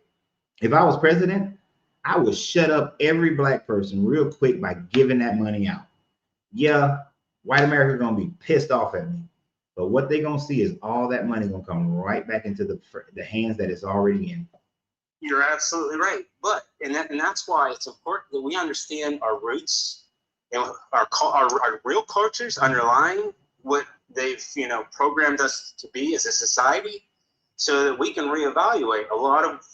if I was president, I would shut up every black person real quick by giving that money out. Yeah, white America is going to be pissed off at me, But what they're gonna see is all that money gonna come right back into the hands that it's already in. You're absolutely right. But and that's why it's important that we understand our roots and our real cultures underlying what they've programmed us to be as a society, so that we can reevaluate a lot of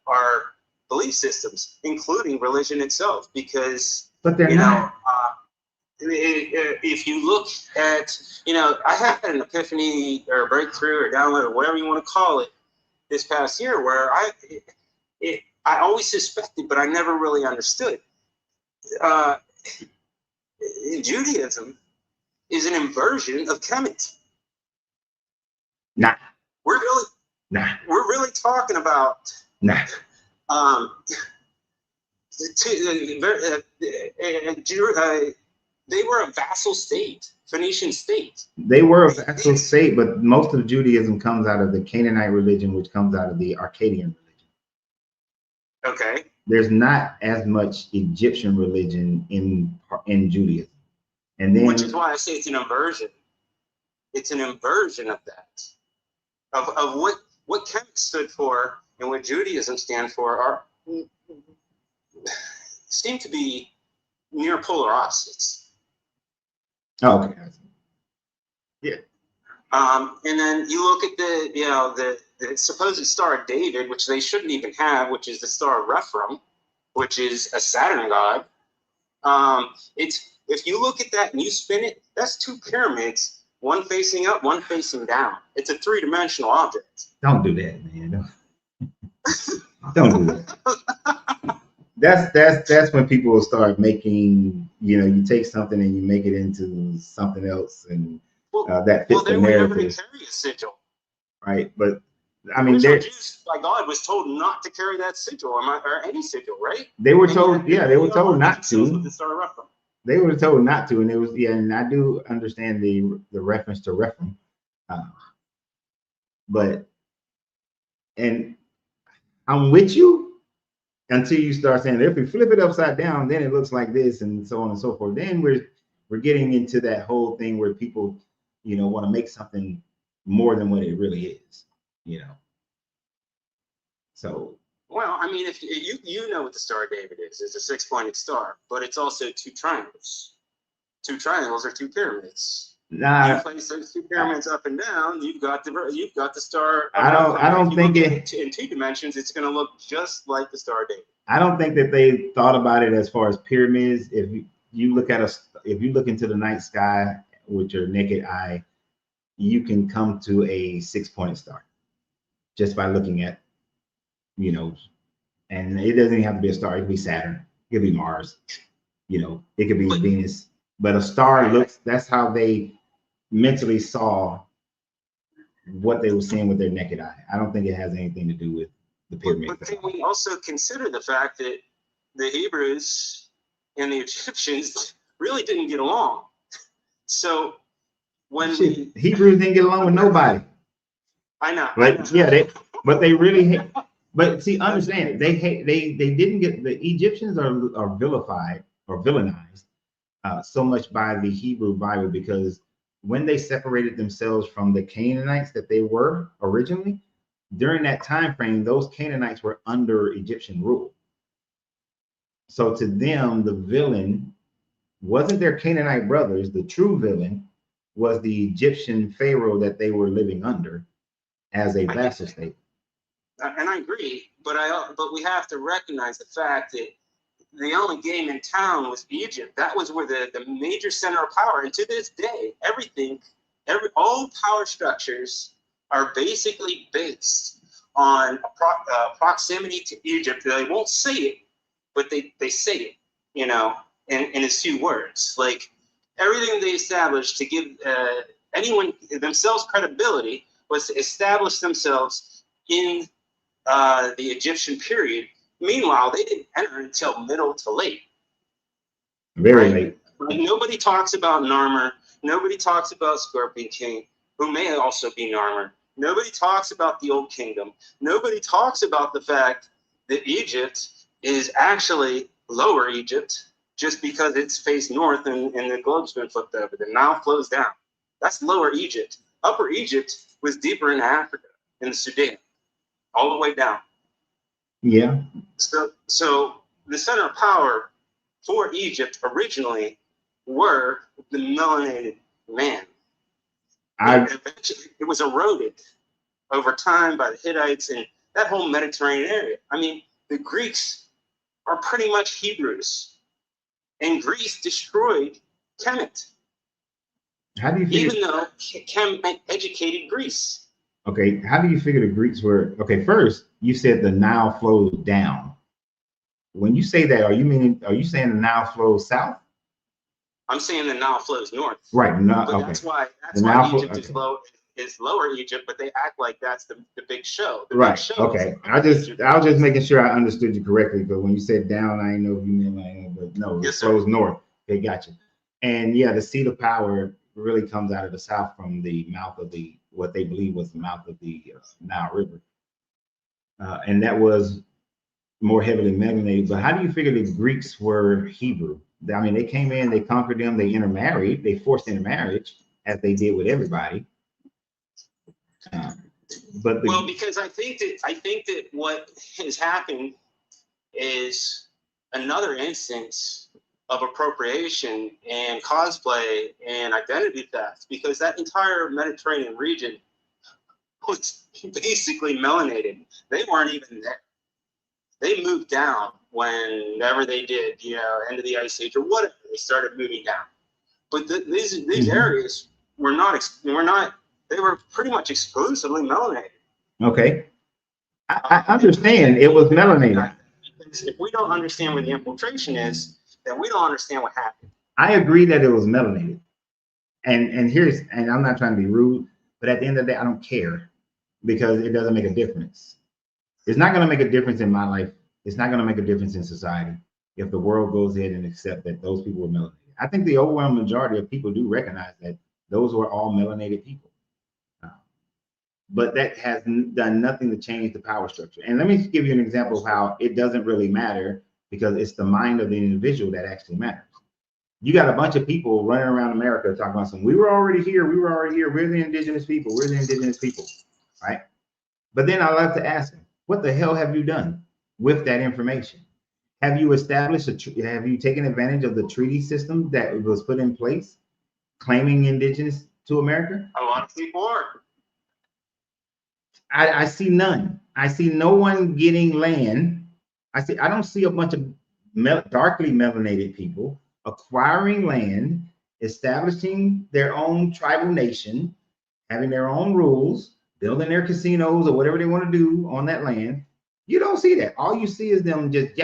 our belief systems, including religion itself. Because But they're not. If you look at, I had an epiphany or a breakthrough or download or whatever you want to call it this past year, where I always suspected, but I never really understood. Judaism is an inversion of Kemet. Nah. We're really talking about they were a vassal state, Phoenician state. They were a vassal state, but most of Judaism comes out of the Canaanite religion, which comes out of the Akkadian religion. Okay. There's not as much Egyptian religion in Judaism, and then which is why I say it's an inversion. It's an inversion of that, of what Kemet stood for and what Judaism stands for seem to be near polar opposites. Oh, okay. Yeah. And then you look at the supposed Star of David, which they shouldn't even have, which is the Star of Refuting, which is a Saturn god. If you look at that and you spin it, that's two pyramids, one facing up, one facing down. It's a three-dimensional object. Don't do that, man. Don't do that. That's when people will start making, you take something and you make it into something else, and that fits the narrative. They were never to carry a sigil. Right, but I mean, Jews by God was told not to carry that sigil, or any sigil, right? They were told, they were told not to. They were told not to, and it was, and I do understand the reference to Refuting, but and I'm with you until you start saying, if we flip it upside down, then it looks like this, and so on and so forth. Then we're getting into that whole thing where people, want to make something more than what it really is, So. Well, I mean, if you know what the Star of David is, it's a 6-pointed star, but it's also two triangles. Two triangles are two pyramids. Nah, you place those two pyramids up and down, you've got the star. I don't think it in 2 dimensions. It's going to look just like the Star of David. I don't think that they thought about it as far as pyramids. If you look into the night sky with your naked eye, you can come to a 6-pointed star just by looking at, and it doesn't even have to be a star. It could be Saturn. It could be Mars. It could be Venus. But a star that's how they mentally saw what they were seeing with their naked eye. I don't think it has anything to do with the pyramid. But can we also consider the fact that the Hebrews and the Egyptians really didn't get along? So when Hebrews didn't get along with nobody. I know. But yeah, they really hate. But see, understand, they didn't get, the Egyptians are vilified or villainized so much by the Hebrew Bible, because when they separated themselves from the Canaanites that they were originally, during that time frame, those Canaanites were under Egyptian rule. So to them, the villain wasn't their Canaanite brothers. The true villain was the Egyptian Pharaoh that they were living under as a vassal state. And I agree, but we have to recognize the fact that the only game in town was Egypt. That was where the major center of power. And to this day, all power structures are basically based on proximity to Egypt. They won't say it, but they say it, in a few words. Like, everything they established to give anyone themselves credibility was to establish themselves in the Egyptian period. Meanwhile, they didn't enter until middle to late. Very late. Like, nobody talks about Narmer. Nobody talks about Scorpion King, who may also be Narmer. Nobody talks about the Old Kingdom. Nobody talks about the fact that Egypt is actually Lower Egypt, just because it's faced north and the globe's been flipped over. The Nile flows down. That's Lower Egypt. Upper Egypt was deeper in Africa, in the Sudan, all the way down. Yeah. So the center of power for Egypt originally were the melanated man. Eventually, it was eroded over time by the Hittites and that whole Mediterranean area. I mean, the Greeks are pretty much Hebrews, and Greece destroyed Kemet. How do you figure? Even though Kemet educated Greece. Okay, how do you figure the Greeks were? Okay, first you said the Nile flows down. When you say that, are you saying the Nile flows south? I'm saying the Nile flows north. Right. No. But Okay. That's why Egypt is lower Egypt, but they act like that's the big show. The right. Big show okay. I was just making sure I understood you correctly. But when you said down, I didn't know if you meant like, but no, it flows north. Okay, gotcha. And yeah, the seat of power really comes out of the south from the mouth of what they believe was the mouth of the Nile River, and that was more heavily melanated. But how do you figure the Greeks were Hebrew? I mean, they came in, they conquered them, they intermarried, they forced intermarriage, as they did with everybody. Because I think that what has happened is another instance of appropriation and cosplay and identity theft, because that entire Mediterranean region was basically melanated. They weren't even there. They moved down whenever they did, end of the Ice Age or whatever. They started moving down, but these areas were not. They were pretty much exclusively melanated. Okay, I understand it was melanated. Because if we don't understand where the infiltration is, then we don't understand what happened. I agree that it was melanated, and I'm not trying to be rude, but at the end of the day, I don't care because it doesn't make a difference. It's not going to make a difference in my life. It's not going to make a difference in society if the world goes ahead and accept that those people were melanated. I think the overwhelming majority of people do recognize that those were all melanated people. But that has done nothing to change the power structure. And let me give you an example of how it doesn't really matter, because it's the mind of the individual that actually matters. You got a bunch of people running around America talking about we were already here, we're the indigenous people, right? But then I love to ask them, what the hell have you done with that information? Have you established have you taken advantage of the treaty system that was put in place claiming indigenous to America? A lot of people are. I see none. I see no one getting land. I don't see a bunch of darkly melanated people acquiring land, establishing their own tribal nation, having their own rules, building their casinos or whatever they want to do on that land. You don't see that. All you see is them just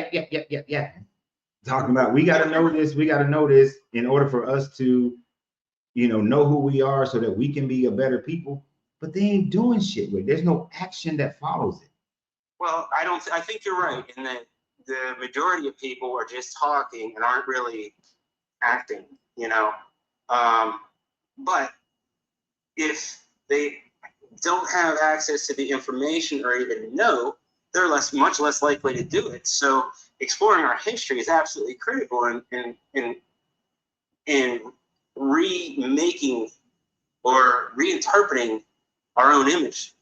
talking about, we got to know this in order for us to, know who we are so that we can be a better people. But they ain't doing shit with it. There's no action that follows it. Well, I think you're right in that the majority of people are just talking and aren't really acting, but if they don't have access to the information or even know, they're much less likely to do it. So exploring our history is absolutely critical in remaking or reinterpreting our own image,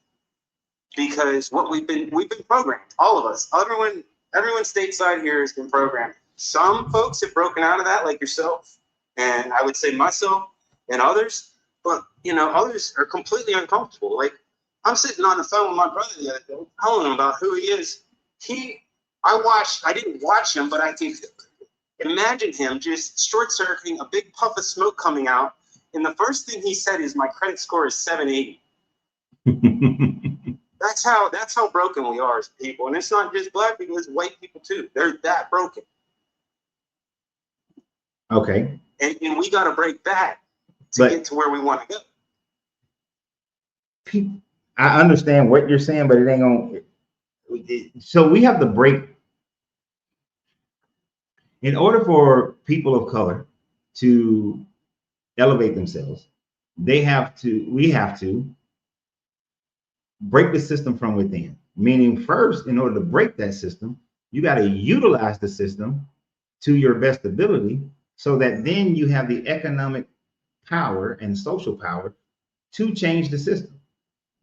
because what we've been programmed, all of us, everyone stateside here has been programmed. Some folks have broken out of that, like yourself, and I would say myself and others, but others are completely uncomfortable. Like, I'm sitting on the phone with my brother the other day, telling him about who he is. I didn't watch him, but I can imagine him just short-circuiting, a big puff of smoke coming out, and the first thing he said is, my credit score is 780. That's how broken we are as people, and it's not just black people; it's white people too. They're that broken. Okay. And we got to break that to get to where we want to go. I understand what you're saying, but it ain't gonna. So we have to break. In order for people of color to elevate themselves, we have to break the system from within. Meaning, first, in order to break that system, you got to utilize the system to your best ability, so that then you have the economic power and social power to change the system.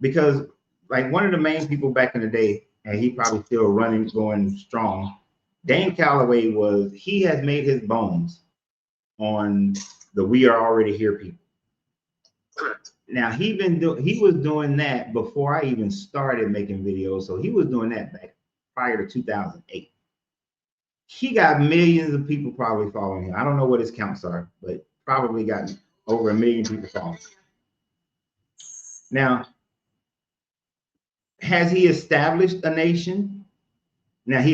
Because like one of the main people back in the day, and he probably still running, going strong, Dane Calloway he has made his bones on the We Are Already Here people. Correct. Now he was doing that before I even started making videos. So he was doing that back prior to 2008. He got millions of people probably following him. I don't know what his counts are, but probably got over 1 million people following him. Now, has he established a nation? Now he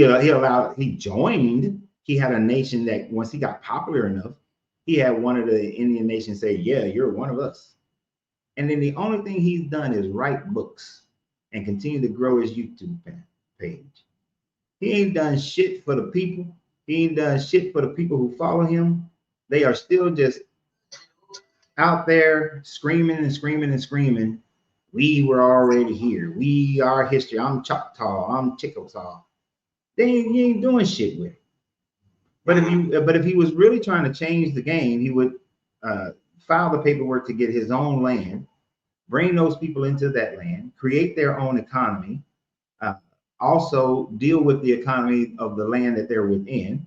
joined. He had a nation that once he got popular enough, he had one of the Indian nations say, "Yeah, you're one of us." And then the only thing he's done is write books and continue to grow his YouTube page. He ain't done shit for the people. He ain't done shit for the people who follow him. They are still just out there screaming and screaming and screaming. We were already here. We are history. I'm Choctaw. I'm Chickasaw. He ain't doing shit with it. But if he was really trying to change the game, he would file the paperwork to get his own land, bring those people into that land, create their own economy, also deal with the economy of the land that they're within.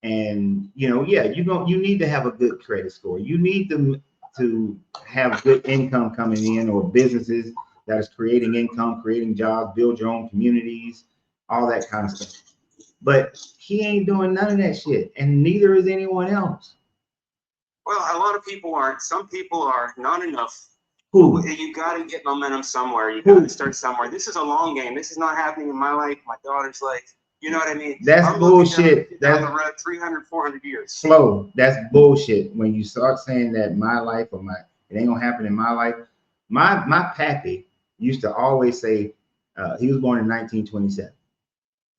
And you need to have a good credit score. You need to have good income coming in, or businesses that is creating income, creating jobs, build your own communities, all that kind of stuff. But he ain't doing none of that shit, and neither is anyone else. Well, a lot of people aren't. Some people are not enough. Who? You got to get momentum somewhere. You got to start somewhere. This is a long game. This is not happening in my life, my daughter's life. You know what I mean? That's bullshit. Down the road 300, 400 years. Slow. That's bullshit. When you start saying that my life or it ain't gonna happen in my life. My pappy used to always say, he was born in 1927.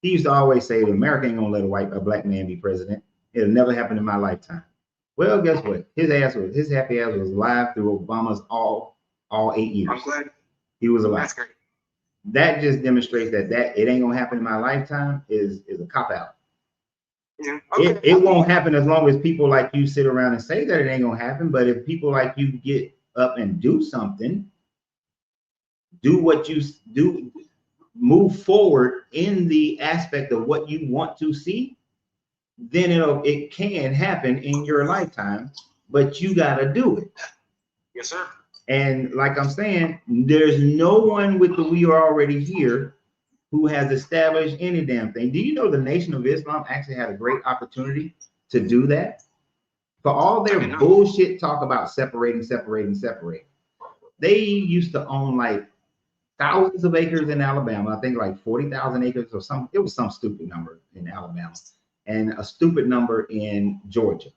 He used to always say, America ain't gonna let a black man be president. It'll never happen in my lifetime. Well, guess what? His happy ass was alive through Obama's all 8 years. I'm glad he was alive. That's great. That just demonstrates that it ain't gonna happen in my lifetime is a cop out. Yeah. Okay. It won't happen as long as people like you sit around and say that it ain't gonna happen. But if people like you get up and do something, do what you do, move forward in the aspect of what you want to see, then it can happen in your lifetime. But you gotta do it. Yes, sir. And like I'm saying, there's no one with the We Are Already Here who has established any damn thing. Do you know the Nation of Islam actually had a great opportunity to do that? For all their bullshit talk about separating. They used to own like thousands of acres in Alabama. I think like 40,000 acres or something. It was some stupid number in Alabama and a stupid number in Georgia.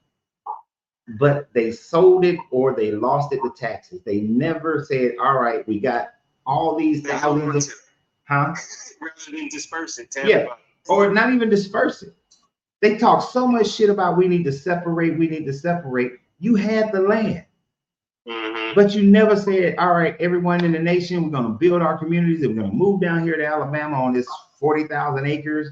But they sold it or they lost it to taxes. They never said, all right, we got all these thousands of, rather than disperse it to everybody. Or not even disperse it. They talk so much shit about we need to separate. You had the land. Mm-hmm. But you never said, all right, everyone in the nation, we're going to build our communities and we're going to move down here to Alabama on this 40,000 acres.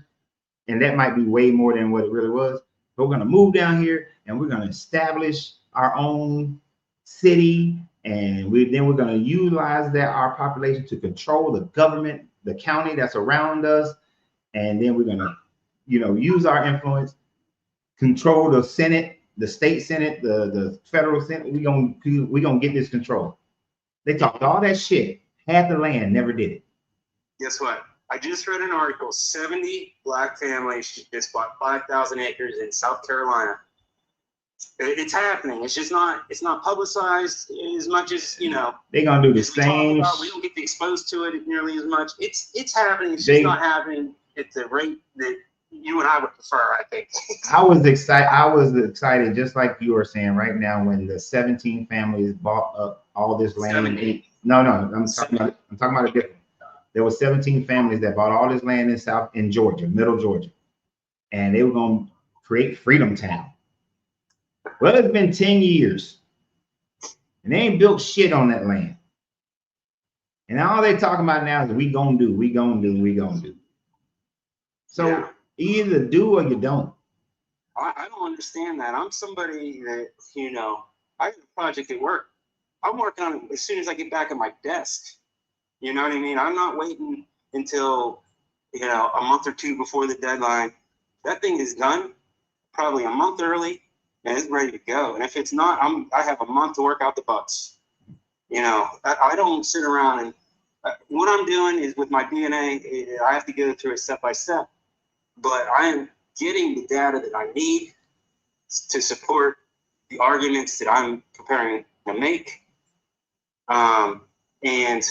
And that might be way more than what it really was. But we're going to move down here and we're going to establish our own city. And then we're going to utilize our population to control the government, the county that's around us. And then we're going to, use our influence, control the Senate, the state Senate, the federal Senate. We're going to get this control. They talked all that shit, had the land, never did it. Guess what? I just read an article, 70 black families just bought 5,000 acres in South Carolina. It's happening. It's just it's not publicized as much as, They're going to do the same. We don't get exposed to it nearly as much. It's happening. It's just not happening at the rate that you and I would prefer, I think. I was excited, just like you are saying right now, when the 17 families bought up all this land. No, I'm talking about a different. There were 17 families that bought all this land in Georgia, middle Georgia, and they were going to create Freedom Town. Well, it's been 10 years, and they ain't built shit on that land. And all they're talking about now is we gonna do. So either do or you don't. I don't understand that. I'm somebody that, I have a project at work. I'm working on it as soon as I get back at my desk. You know what I mean? I'm not waiting until, you know, a month or two before the deadline. That thing is done probably a month early, and it's ready to go. And if it's not, I have a month to work out the bugs. You know, I don't sit around and what I'm doing is with my DNA, I have to go through it step by step. But I am getting the data that I need to support the arguments that I'm preparing to make. And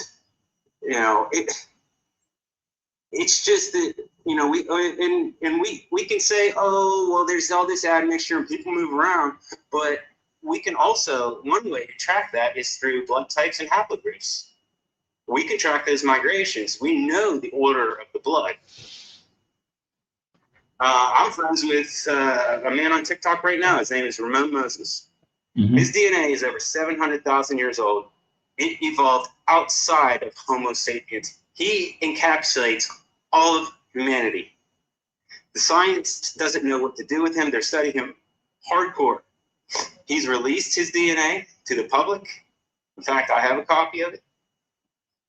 you know, it's just that, you know, we can say, oh, well, there's all this admixture and people move around, but we can also, one way to track that is through blood types and haplogroups. We can track those migrations. We know the order of the blood. I'm friends with a man on TikTok right now. His name is Ramon Moses. Mm-hmm. His DNA is over 700,000 years old. It evolved outside of Homo sapiens. He encapsulates all of humanity. The science doesn't know what to do with him. They're studying him hardcore. He's released his DNA to the public. In fact, I have a copy of it.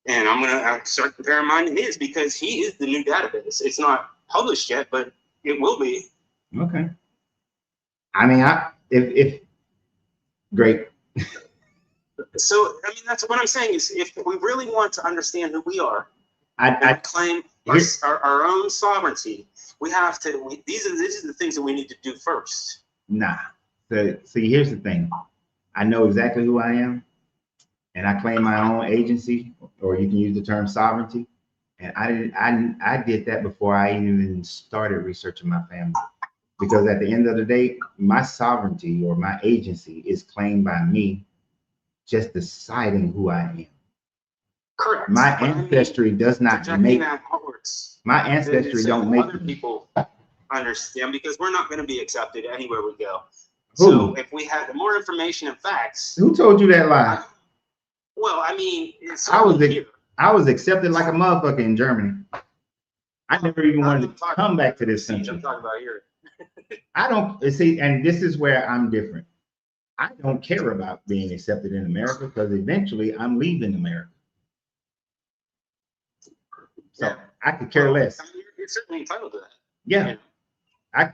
And I'm going to start comparing mine to his because he is the new database. It's not published yet, but it will be. Okay. I mean, if great. So, I mean, that's what I'm saying is if we really want to understand who we are, I claim our own sovereignty, we have to, these are the things that we need to do first. Nah. So here's the thing. I know exactly who I am, and I claim my own agency, or you can use the term sovereignty. And I did that before I even started researching my family. Because at the end of the day, my sovereignty or my agency is claimed by me just deciding who I am. Correct. My ancestry does not make my ancestry don't make other people understand because we're not going to be accepted anywhere we go. Who? So if we had more information and facts. Who told you that lie? Well, I mean, I was accepted like a motherfucker in Germany. I never even wanted to come back to this country. I'm talking about here. I don't see, and this is where I'm different. I don't care about being accepted in America because eventually I'm leaving America. So yeah. I could care less. I mean, you're certainly entitled to that. Yeah. I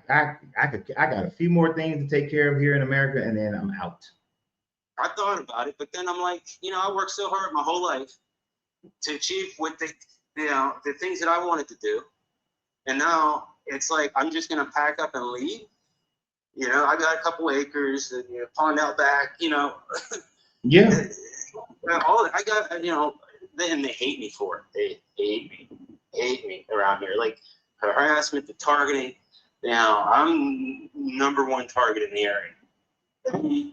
got a few more things to take care of here in America, and then I'm out. I thought about it, but then I'm like, you know, I worked so hard my whole life to achieve what the things that I wanted to do, and now it's like I'm just gonna pack up and leave. You know, I got a couple acres, and pond out back. You know, yeah. All I got, you know, and they hate me for it. They hate me around here. Like harassment, the targeting. Now I'm #1 target in the area.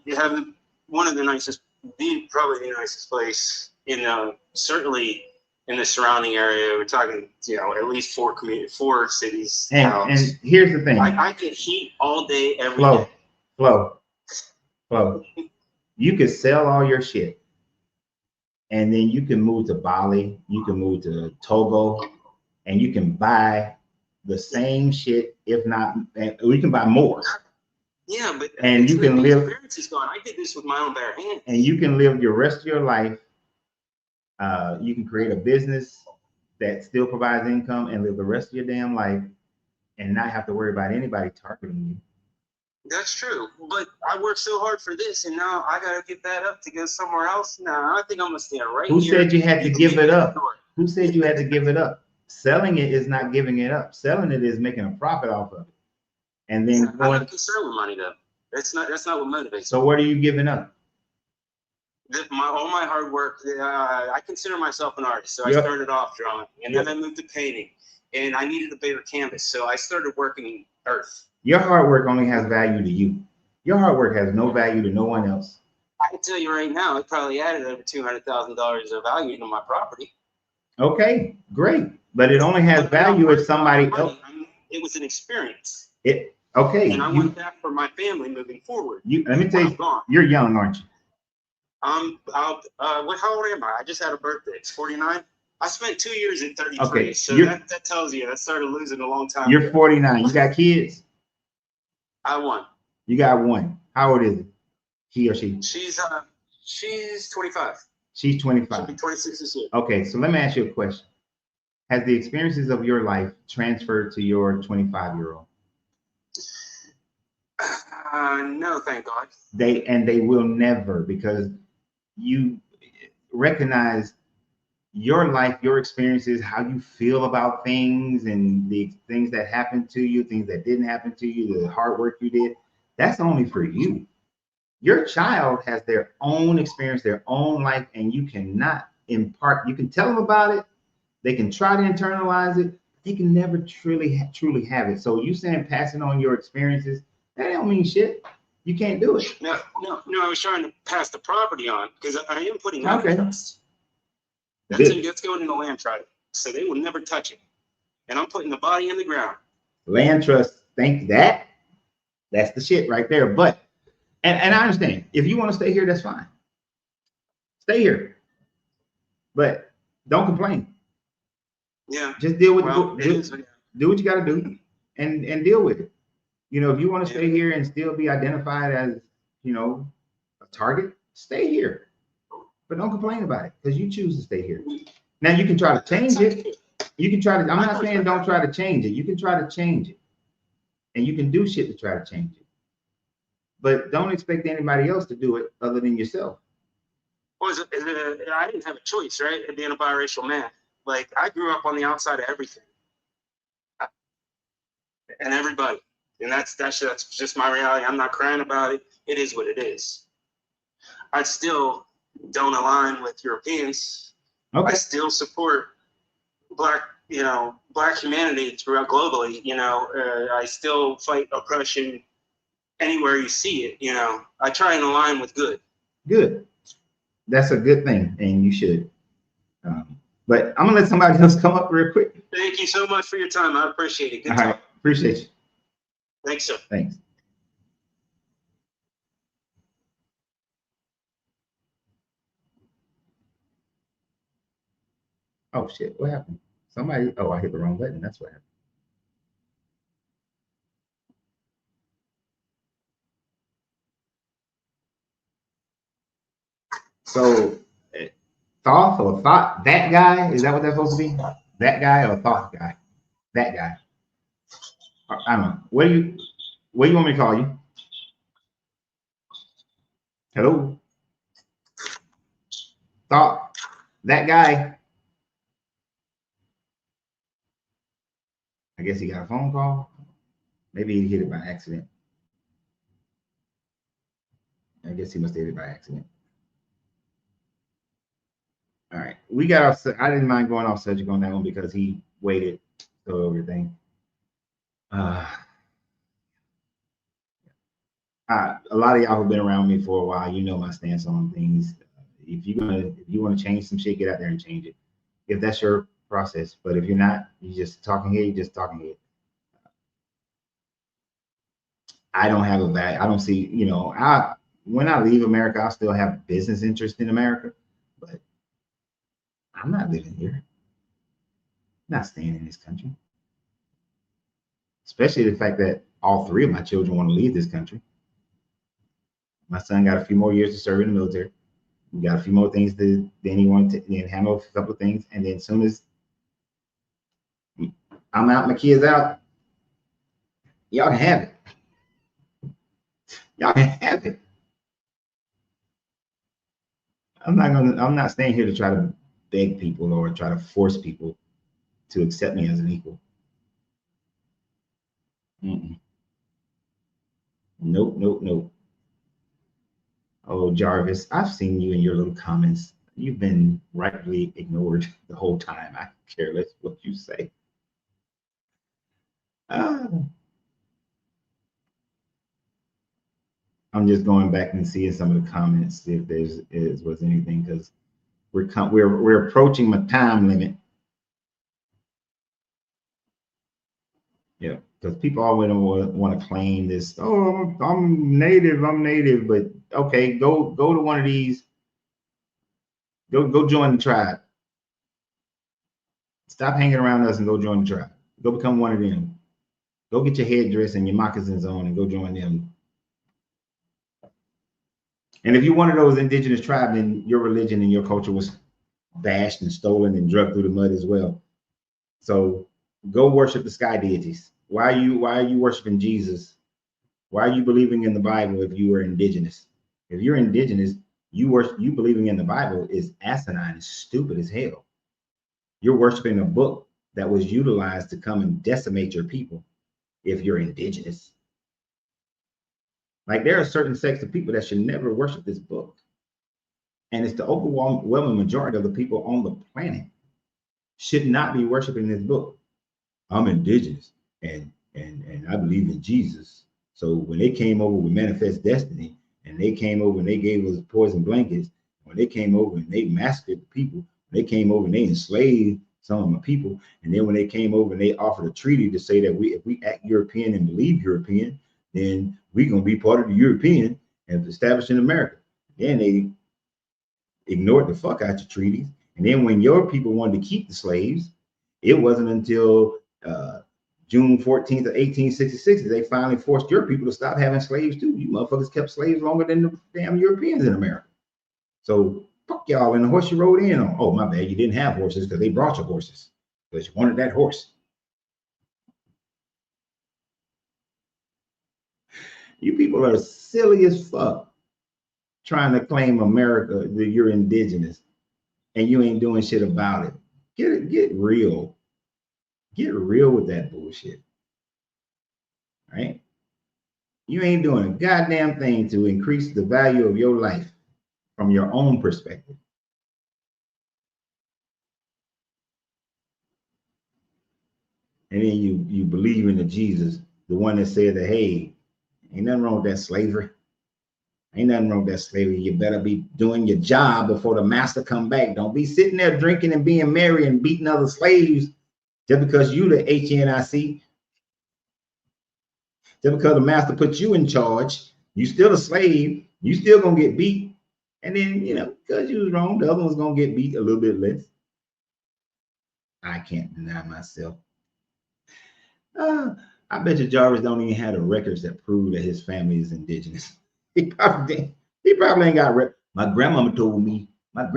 You have one of the nicest, probably the nicest place in certainly in the surrounding area. We're talking, you know, at least 4 cities. And here's the thing. I get heat all day, every day. Flow. You could sell all your shit, and then you can move to Bali. You can move to Togo, and you can buy the same shit, if not, we can buy more. Yeah, but and you can live. Experience is gone. I did this with my own bare hands. And you can live your rest of your life. You can create a business that still provides income and live the rest of your damn life, and not have to worry about anybody targeting you. That's true, but I worked so hard for this, and now I gotta give that up to go somewhere else. Now I think I'm gonna stand right here. Who said you had to give it up? Who said you had to give it up? Selling it is not giving it up. Selling it is making a profit off of it. And then I'm not concerned with money though. That's not what motivates. So what are you giving up? All my hard work. I consider myself an artist, so I started off drawing, and then I moved to painting, and I needed a bigger canvas, so I started working earth. Your hard work only has value to you. Your hard work has no value to no one else. I can tell you right now, it probably added over $200,000 of value to my property. Okay, great, but it only has value if somebody else. It was an experience. Okay. And I want that for my family moving forward. Let me tell you, you're young, aren't you? How old am I? I just had a birthday. It's 49. I spent 2 years at 33. Okay, so that tells you I started losing a long time You're ago. 49. You got kids? I won. You got one. How old is it? He or she? She's 25. She's She'll 25. be 26 this year. Okay, so let me ask you a question. Has the experiences of your life transferred to your 25-year-old? No, thank God. They will never, because you recognize your life, your experiences, how you feel about things, and the things that happened to you, things that didn't happen to you, the hard work you did. That's only for you. Your child has their own experience, their own life, and you cannot impart. You can tell them about it. They can try to internalize it. They can never truly have it. So you saying passing on your experiences, that don't mean shit. You can't do it. No, I was trying to pass the property on because I am putting out a trust. That's going in the land trust, so they will never touch it. And I'm putting the body in the ground. Land trust, that's the shit right there. But and I understand, if you want to stay here, that's fine. Stay here, but don't complain. Yeah, just deal with do what you got to do, and deal with it. You know, if you want to stay here and still be identified as, you know, a target, stay here, but don't complain about it because you choose to stay here. Now you can try to change it. You can try to. I'm not saying don't try to change it. You can try to change it, and you can do shit to try to change it. But don't expect anybody else to do it other than yourself. Well, I didn't have a choice, right? Being a biracial man, like I grew up on the outside of everything, and everybody, and that's just my reality. I'm not crying about it. It is what it is. I still don't align with Europeans. Okay. I still support black humanity throughout globally. I still fight oppression anywhere you see it. I try and align with good. Good. That's a good thing, and you should. But I'm gonna let somebody else come up real quick. Thank you so much for your time. I appreciate it. Good All time. right. Appreciate you. Thanks, sir. Thanks. Oh shit! What happened? Somebody. Oh, I hit the wrong button. That's what happened. So, thought, that guy, is that what that's supposed to be? That guy or thought guy? That guy. I don't know. What do you want me to call you? Hello? Thought, that guy. I guess he got a phone call. Maybe he hit it by accident. I guess he must have hit it by accident. All right, we got off. I didn't mind going off subject on that one because he waited till everything. A lot of y'all who've been around me for a while, you know my stance on things. If you want to change some shit, get out there and change it. If that's your process, but if you're not, you just talking here. You just talking here. I don't have a value. I don't see. When I leave America, I'll still have business interest in America, but I'm not living here. I'm not staying in this country. Especially the fact that all three of my children want to leave this country. My son got a few more years to serve in the military. We got a few more things then he wanted to handle a couple of things. And then as soon as I'm out, my kids out, y'all can have it. Y'all can have it. I'm not staying here to try to beg people or try to force people to accept me as an equal. Nope. Oh, Jarvis, I've seen you in your little comments. You've been rightly ignored the whole time. I care less what you say. I'm just going back and seeing some of the comments, see if was anything, because we're approaching my time limit. Yeah, because people always want to claim this. Oh, I'm native, but okay, go to one of these. Go join the tribe. Stop hanging around us and go join the tribe. Go become one of them. Go get your headdress and your moccasins on and go join them. And if you're one of those indigenous tribes, then your religion and your culture was bashed and stolen and drugged through the mud as well. So go worship the sky deities. Why are you worshiping Jesus? Why are you believing in the Bible if you were indigenous? If you're indigenous, you believing in the Bible is asinine, it's stupid as hell. You're worshiping a book that was utilized to come and decimate your people if you're indigenous. Like there are certain sects of people that should never worship this book. And it's the overwhelming majority of the people on the planet should not be worshiping this book. I'm indigenous and I believe in Jesus. So when they came over with Manifest Destiny and they came over and they gave us poison blankets, when they came over and they massacred the people, they came over and they enslaved some of my people, and then when they came over and they offered a treaty to say that if we act European and believe European, then we're gonna be part of the European and established in America. Then they ignored the fuck out your treaties. And then when your people wanted to keep the slaves, it wasn't until June 14th of 1866 that they finally forced your people to stop having slaves too. You motherfuckers kept slaves longer than the damn Europeans in America. So fuck y'all and the horse you rode in on. Oh, my bad, you didn't have horses because they brought you horses because you wanted that horse. You people are silly as fuck trying to claim America that you're indigenous and you ain't doing shit about it. Get real. Get real with that bullshit. Right? You ain't doing a goddamn thing to increase the value of your life from your own perspective. And then you believe in the Jesus, the one that said that, hey, ain't nothing wrong with that slavery. Ain't nothing wrong with that slavery. You better be doing your job before the master come back. Don't be sitting there drinking and being merry and beating other slaves just because you the HNIC. Just because the master put you in charge, you still a slave. You still gonna get beat. And then, because you was wrong, the other one's gonna get beat a little bit less. I can't deny myself. I bet you Jarvis don't even have the records that prove that his family is indigenous. He probably ain't got My grandmama told me that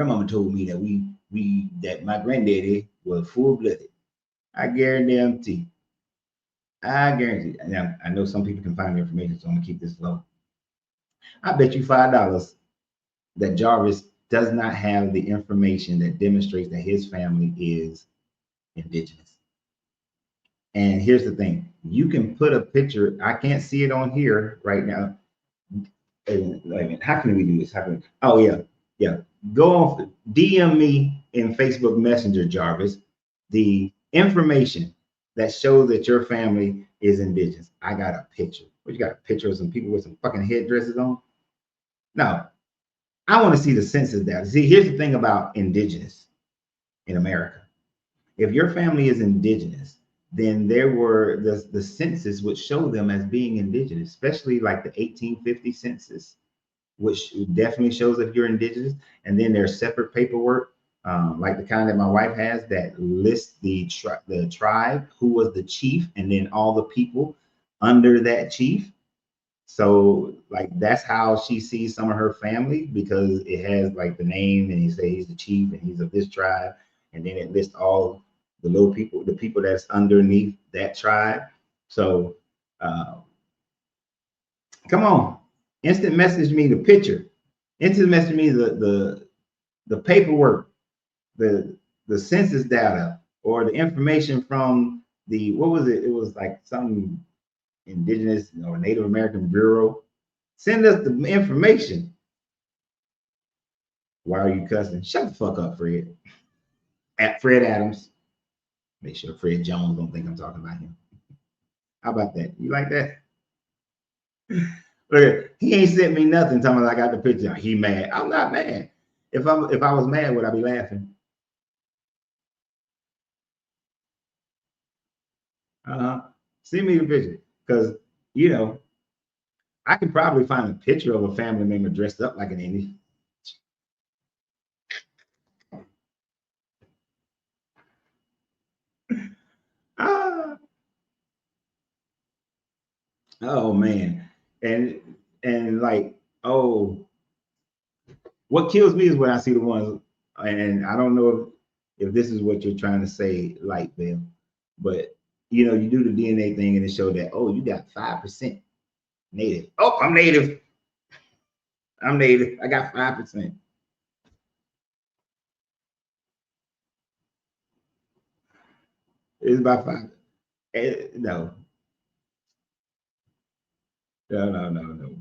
my granddaddy was full-blooded. I guarantee. Now, I know some people can find the information, so I'm gonna keep this low. I bet you $5 that Jarvis does not have the information that demonstrates that his family is indigenous. And here's the thing, you can put a picture, I can't see it on here right now. How can we do this? Oh yeah. Go on, DM me in Facebook Messenger, Jarvis, the information that shows that your family is indigenous. I got a picture. What, you got a picture of some people with some fucking headdresses on? No, I want to see the census data. See, here's the thing about indigenous in America. If your family is indigenous, then there were the census would show them as being indigenous, especially like the 1850 census, which definitely shows that you're indigenous. And then there's separate paperwork, like the kind that my wife has, that lists the tribe, who was the chief, and then all the people under that chief. So like that's how she sees some of her family, because it has like the name and he say he's the chief and he's of this tribe, and then it lists all the little people, the people that's underneath that tribe. So come on, instant message me the picture, instant message me the paperwork, the census data, or the information from the, what was it? It was like some Indigenous or Native American Bureau. Send us the information. Why are you cussing? Shut the fuck up, Fred. At Fred Adams. Make sure Fred Jones don't think I'm talking about him. How about that? You like that? Look, he ain't sent me nothing telling me I got the picture. He mad. I'm not mad. If I was mad, would I be laughing? Send me the picture. Because, I can probably find a picture of a family member dressed up like an Indian. Oh man. And like, oh, What kills me is when I see the ones, and I don't know if this is what you're trying to say, like Bill, but you know, you do the DNA thing and it showed that, oh, you got 5% native. Oh, I'm native. I'm native. I got 5%. It's about 5. No. No.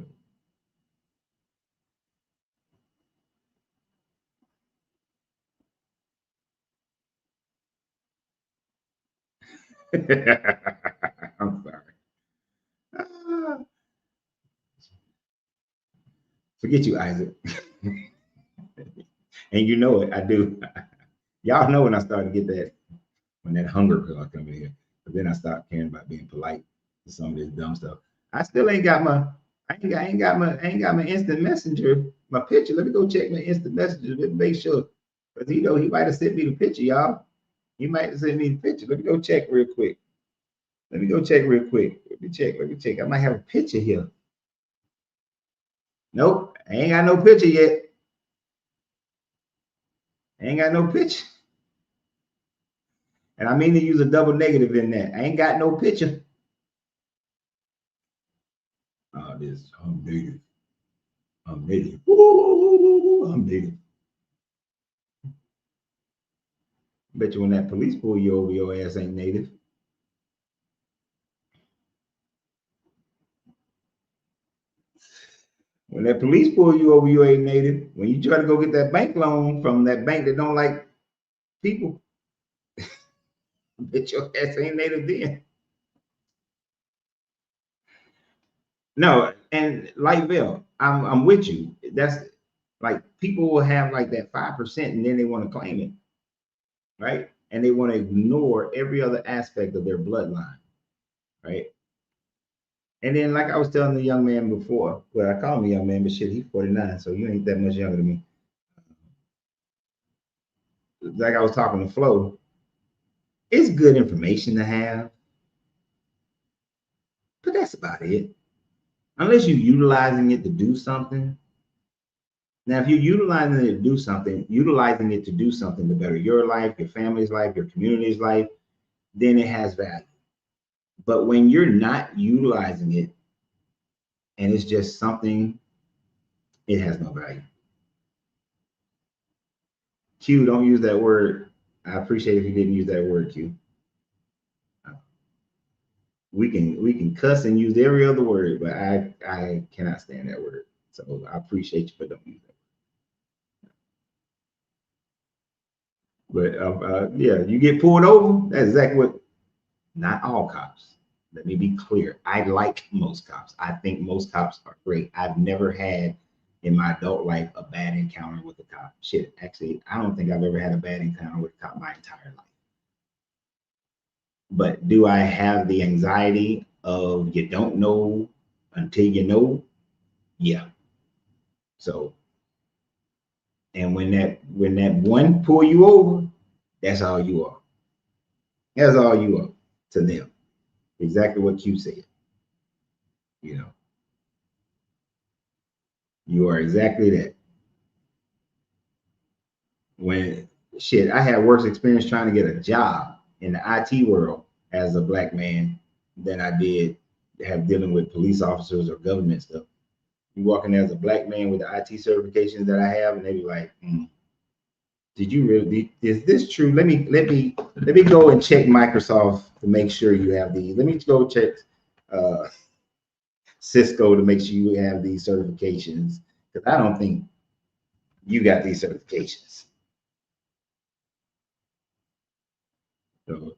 I'm sorry. Forget you, Isaac. And you know it, I do. Y'all know when I started to get that, when that hunger started coming here. But then I stopped caring about being polite to some of this dumb stuff. I still ain't got my, I ain't got my instant messenger, my picture. Let me go check my instant messenger to make sure. Because you know, he might have sent me the picture, y'all. He might have sent me the picture. Let me go check real quick. Let me check. I might have a picture here. Nope, I ain't got no picture yet. Ain't got no picture. And I mean to use a double negative in that. I ain't got no picture. Oh, this, I'm native. I'm native. I'm native. Bet you when that police pull you over, your ass ain't native. When that police pull you over, you ain't native. When you try to go get that bank loan from that bank that don't like people, bet your ass ain't native then. No, and like Bill, I'm with you. That's like people will have like that 5% and then they want to claim it, right? And they want to ignore every other aspect of their bloodline, right? And then, like I was telling the young man before, well, I call him a young man, but shit, he's 49, so you ain't that much younger than me. Like I was talking to Flo, it's good information to have, but that's about it. Unless you're utilizing it to do something. Now, if you're utilizing it to do something to better your life, your family's life, your community's life, then it has value. But when you're not utilizing it and it's just something, it has no value. Q, don't use that word. I appreciate if you didn't use that word, Q. We can cuss and use every other word, but I cannot stand that word. So I appreciate you, but don't use that. But yeah, you get pulled over. That's exactly what. Not all cops. Let me be clear. I like most cops. I think most cops are great. I've never had in my adult life a bad encounter with a cop. Shit, actually, I don't think I've ever had a bad encounter with a cop my entire life. But do I have the anxiety of you don't know until you know? Yeah. So, and when that one pull you over, that's all you are. That's all you are to them. Exactly what you said. You know, you are exactly that. When shit, I had worse experience trying to get a job in the IT world as a black man than I did have dealing with police officers or government stuff. You walk in as a black man with the IT certifications that I have, and they be like, "Did you really? Is this true? Let me go and check Microsoft to make sure you have these. Let me go check Cisco to make sure you have these certifications because I don't think you got these certifications." So,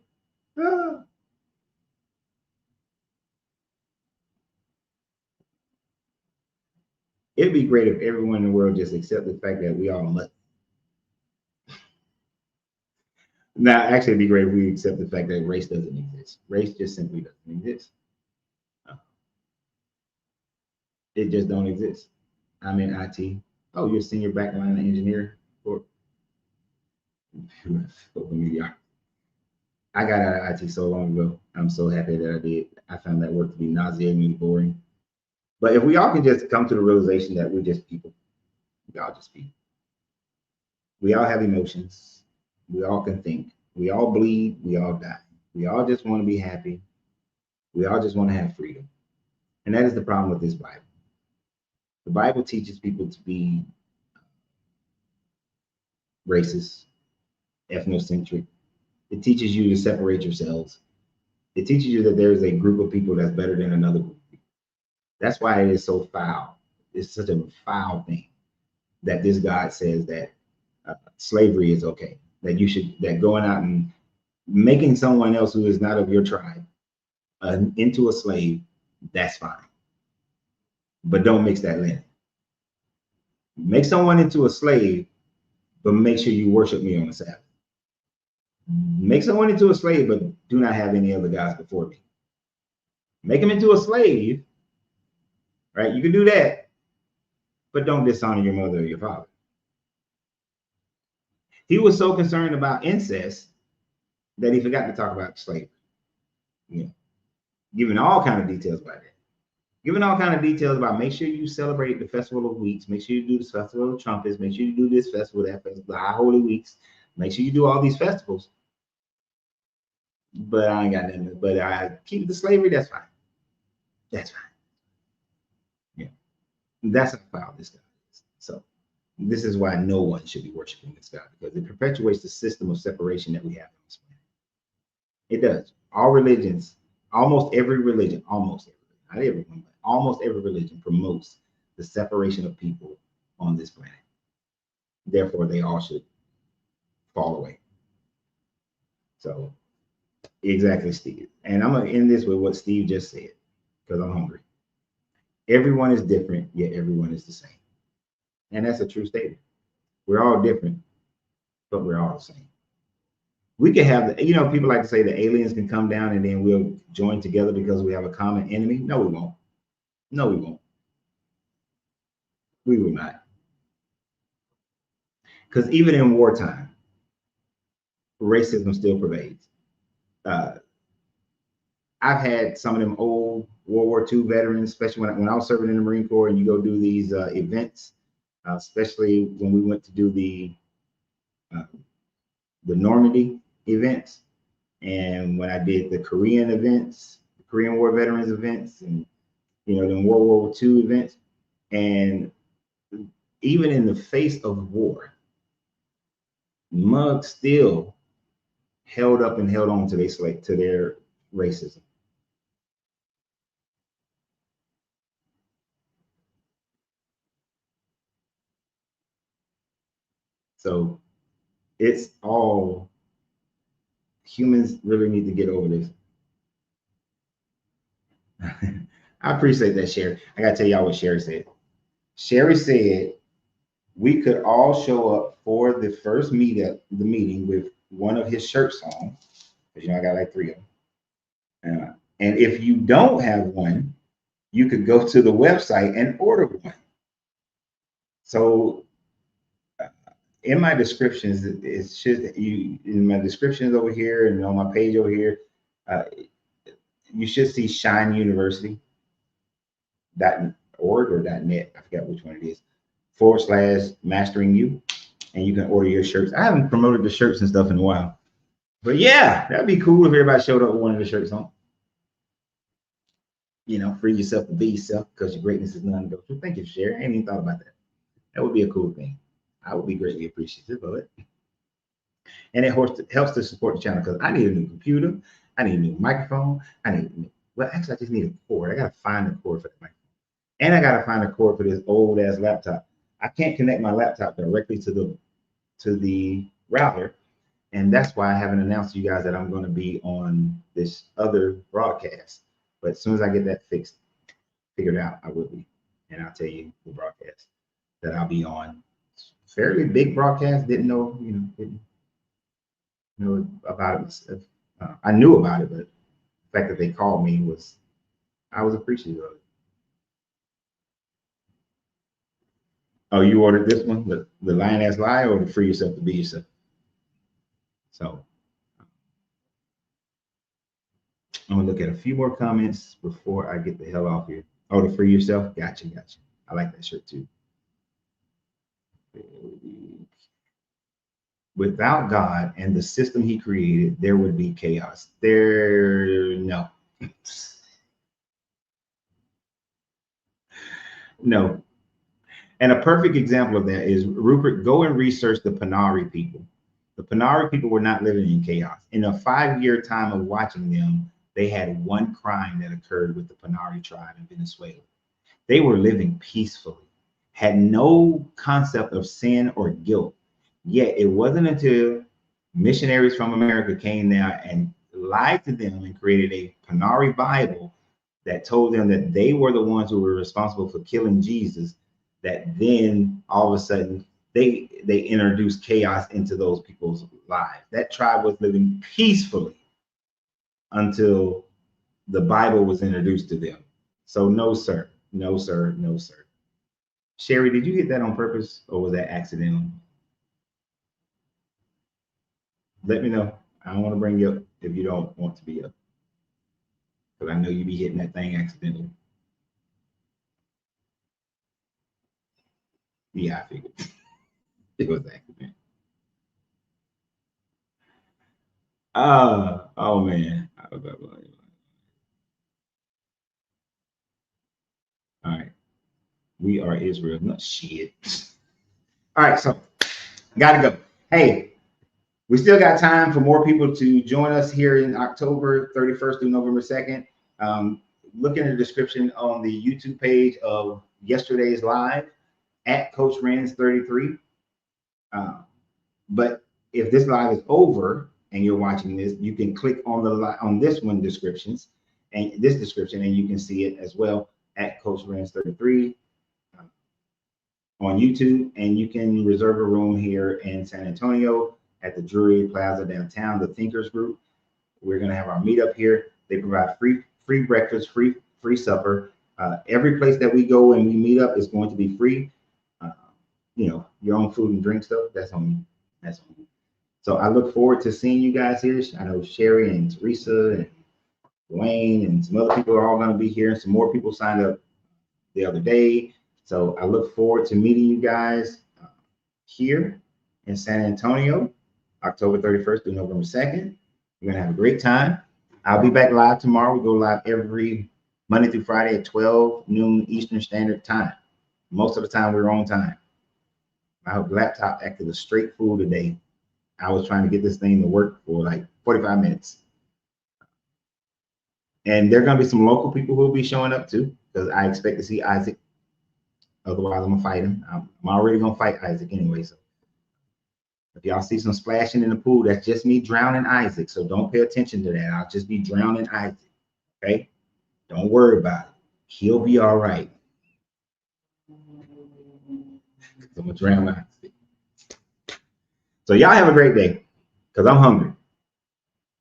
it'd be great if everyone in the world just accepted the fact that we all must. Now, actually, it'd be great if we accept the fact that race doesn't exist. Race just simply doesn't exist. It just don't exist. I'm in IT. Oh, you're a senior backline engineer for media. I got out of IT so long ago. I'm so happy that I did. I found that work to be nauseatingly boring. But if we all can just come to the realization that we're just people, we all just people. We all have emotions. We all can think. We all bleed. We all die. We all just want to be happy. We all just want to have freedom. And that is the problem with this Bible. The Bible teaches people to be racist, ethnocentric. It teaches you to separate yourselves. It teaches you that there is a group of people that's better than another group of people. That's why it is so foul. It's such a foul thing that this God says that slavery is okay. That you should, that going out and making someone else who is not of your tribe into a slave, that's fine. But don't mix that linen. Make someone into a slave, but make sure you worship me on the Sabbath. Make someone into a slave, but do not have any other gods before me. Make them into a slave, right? You can do that, but don't dishonor your mother or your father. He was so concerned about incest that he forgot to talk about slavery. You know, giving all kind of details about that. Giving all kind of details about make sure you celebrate the Festival of Weeks, make sure you do the Festival of Trumpets, make sure you do this festival, that festival, the High Holy Weeks, make sure you do all these festivals. But I ain't got nothing. But I keep the slavery, that's fine. That's fine. Yeah. That's how foul this guy is. So this is why no one should be worshiping this God, because it perpetuates the system of separation that we have on this planet. It does. All religions, almost every religion, not everyone, but almost every religion promotes the separation of people on this planet. Therefore, they all should fall away. So, exactly, Steve. And I'm going to end this with what Steve just said, because I'm hungry. Everyone is different, yet everyone is the same. And that's a true statement. We're all different, but we're all the same. We can have, people like to say the aliens can come down and then we'll join together because we have a common enemy. No, we won't. No, we won't. We will not. Because even in wartime, racism still pervades. I've had some of them old World War II veterans, especially when I was serving in the Marine Corps, and you go do these events, especially when we went to do the Normandy events, and when I did the Korean events, the Korean War veterans events, and the World War II events, and even in the face of war, mugs still held up and held on to their racism. So it's all, humans really need to get over this. I appreciate that, Sherry. I gotta tell y'all what Sherry said. Sherry said we could all show up for the first meeting with one of his shirts on, because I got like 3 of them. And if you don't have one, you could go to the website and order one. So in my descriptions, in my descriptions over here and on my page over here, you should see shineuniversity.org or .net, I forgot which one it is, /mastering you, and you can order your shirts. I haven't promoted the shirts and stuff in a while, but yeah, that'd be cool if everybody showed up with one of the shirts on. Free yourself to be yourself, because your greatness is non-negotiable. Thank you, Sherry. I ain't even thought about that. That would be a cool thing. I would be greatly appreciative of it. And it helps to support the channel, because I need a new computer, I need a new microphone, actually I just need a cord. I gotta find a cord for the microphone. And I gotta find a cord for this old ass laptop. I can't connect my laptop directly to the router. And that's why I haven't announced to you guys that I'm going to be on this other broadcast. But as soon as I get that figured out, I will be. And I'll tell you the broadcast that I'll be on. Fairly big broadcast. Didn't know about it myself. I knew about it, but the fact that they called me I was appreciative of it. Oh, you ordered this one, the Lioness Lie, or the Free Yourself to Be Yourself? So I'm gonna look at a few more comments before I get the hell off here. Oh, the Free Yourself, gotcha. I like that shirt too. Without God and the system he created, there would be chaos. No. No. And a perfect example of that is, Rupert, go and research the Panari people. The Panari people were not living in chaos. In a 5-year time of watching them, they had one crime that occurred with the Panari tribe in Venezuela. They were living peacefully, had no concept of sin or guilt. Yet it wasn't until missionaries from America came there and lied to them and created a Panari Bible that told them that they were the ones who were responsible for killing Jesus, that then all of a sudden they introduced chaos into those people's lives. That tribe was living peacefully until the Bible was introduced to them. So no, sir. No, sir. No, sir. Sherry, did you get that on purpose or was that accidental? Let me know. I don't want to bring you up if you don't want to be up, because I know you be hitting that thing accidentally. Yeah, I figured it was accident. Oh man. All right. We are Israel. No shit. All right, so gotta go. Hey, we still got time for more people to join us here in October 31st through November 2nd. Look in the description on the YouTube page of yesterday's live at Coach Renz 33. But if this live is over and you're watching this, you can click on this one descriptions and this description, and you can see it as well at Coach Renz 33 on YouTube, and you can reserve a room here in San Antonio at the Drury Plaza downtown, the Thinkers Group. We're going to have our meetup here. They provide free breakfast, free supper. Every place that we go and we meet up is going to be free. Your own food and drink stuff, that's on you. That's on you. So I look forward to seeing you guys here. I know Sherry and Teresa and Wayne and some other people are all going to be here, and some more people signed up the other day. So I look forward to meeting you guys here in San Antonio, October 31st through November 2nd. We're going to have a great time. I'll be back live tomorrow. We go live every Monday through Friday at 12 noon Eastern Standard Time. Most of the time, we're on time. My laptop acted a straight fool today. I was trying to get this thing to work for like 45 minutes. And there are going to be some local people who will be showing up too, because I expect to see Isaac. Otherwise, I'm going to fight him. I'm already going to fight Isaac anyway. So if y'all see some splashing in the pool, that's just me drowning Isaac. So don't pay attention to that. I'll just be drowning Isaac. Okay? Don't worry about it. He'll be all right. I'm going to drown Isaac. So y'all have a great day, because I'm hungry.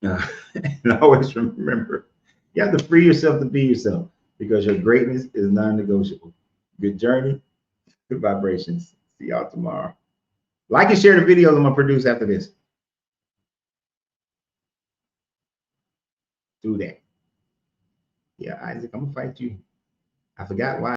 And always remember, you have to free yourself to be yourself, because your greatness is non-negotiable. Good journey, good vibrations. See y'all tomorrow. Like and share the videos I'm gonna produce after this. Do that. Yeah, Isaac, I'm gonna fight you. I forgot why.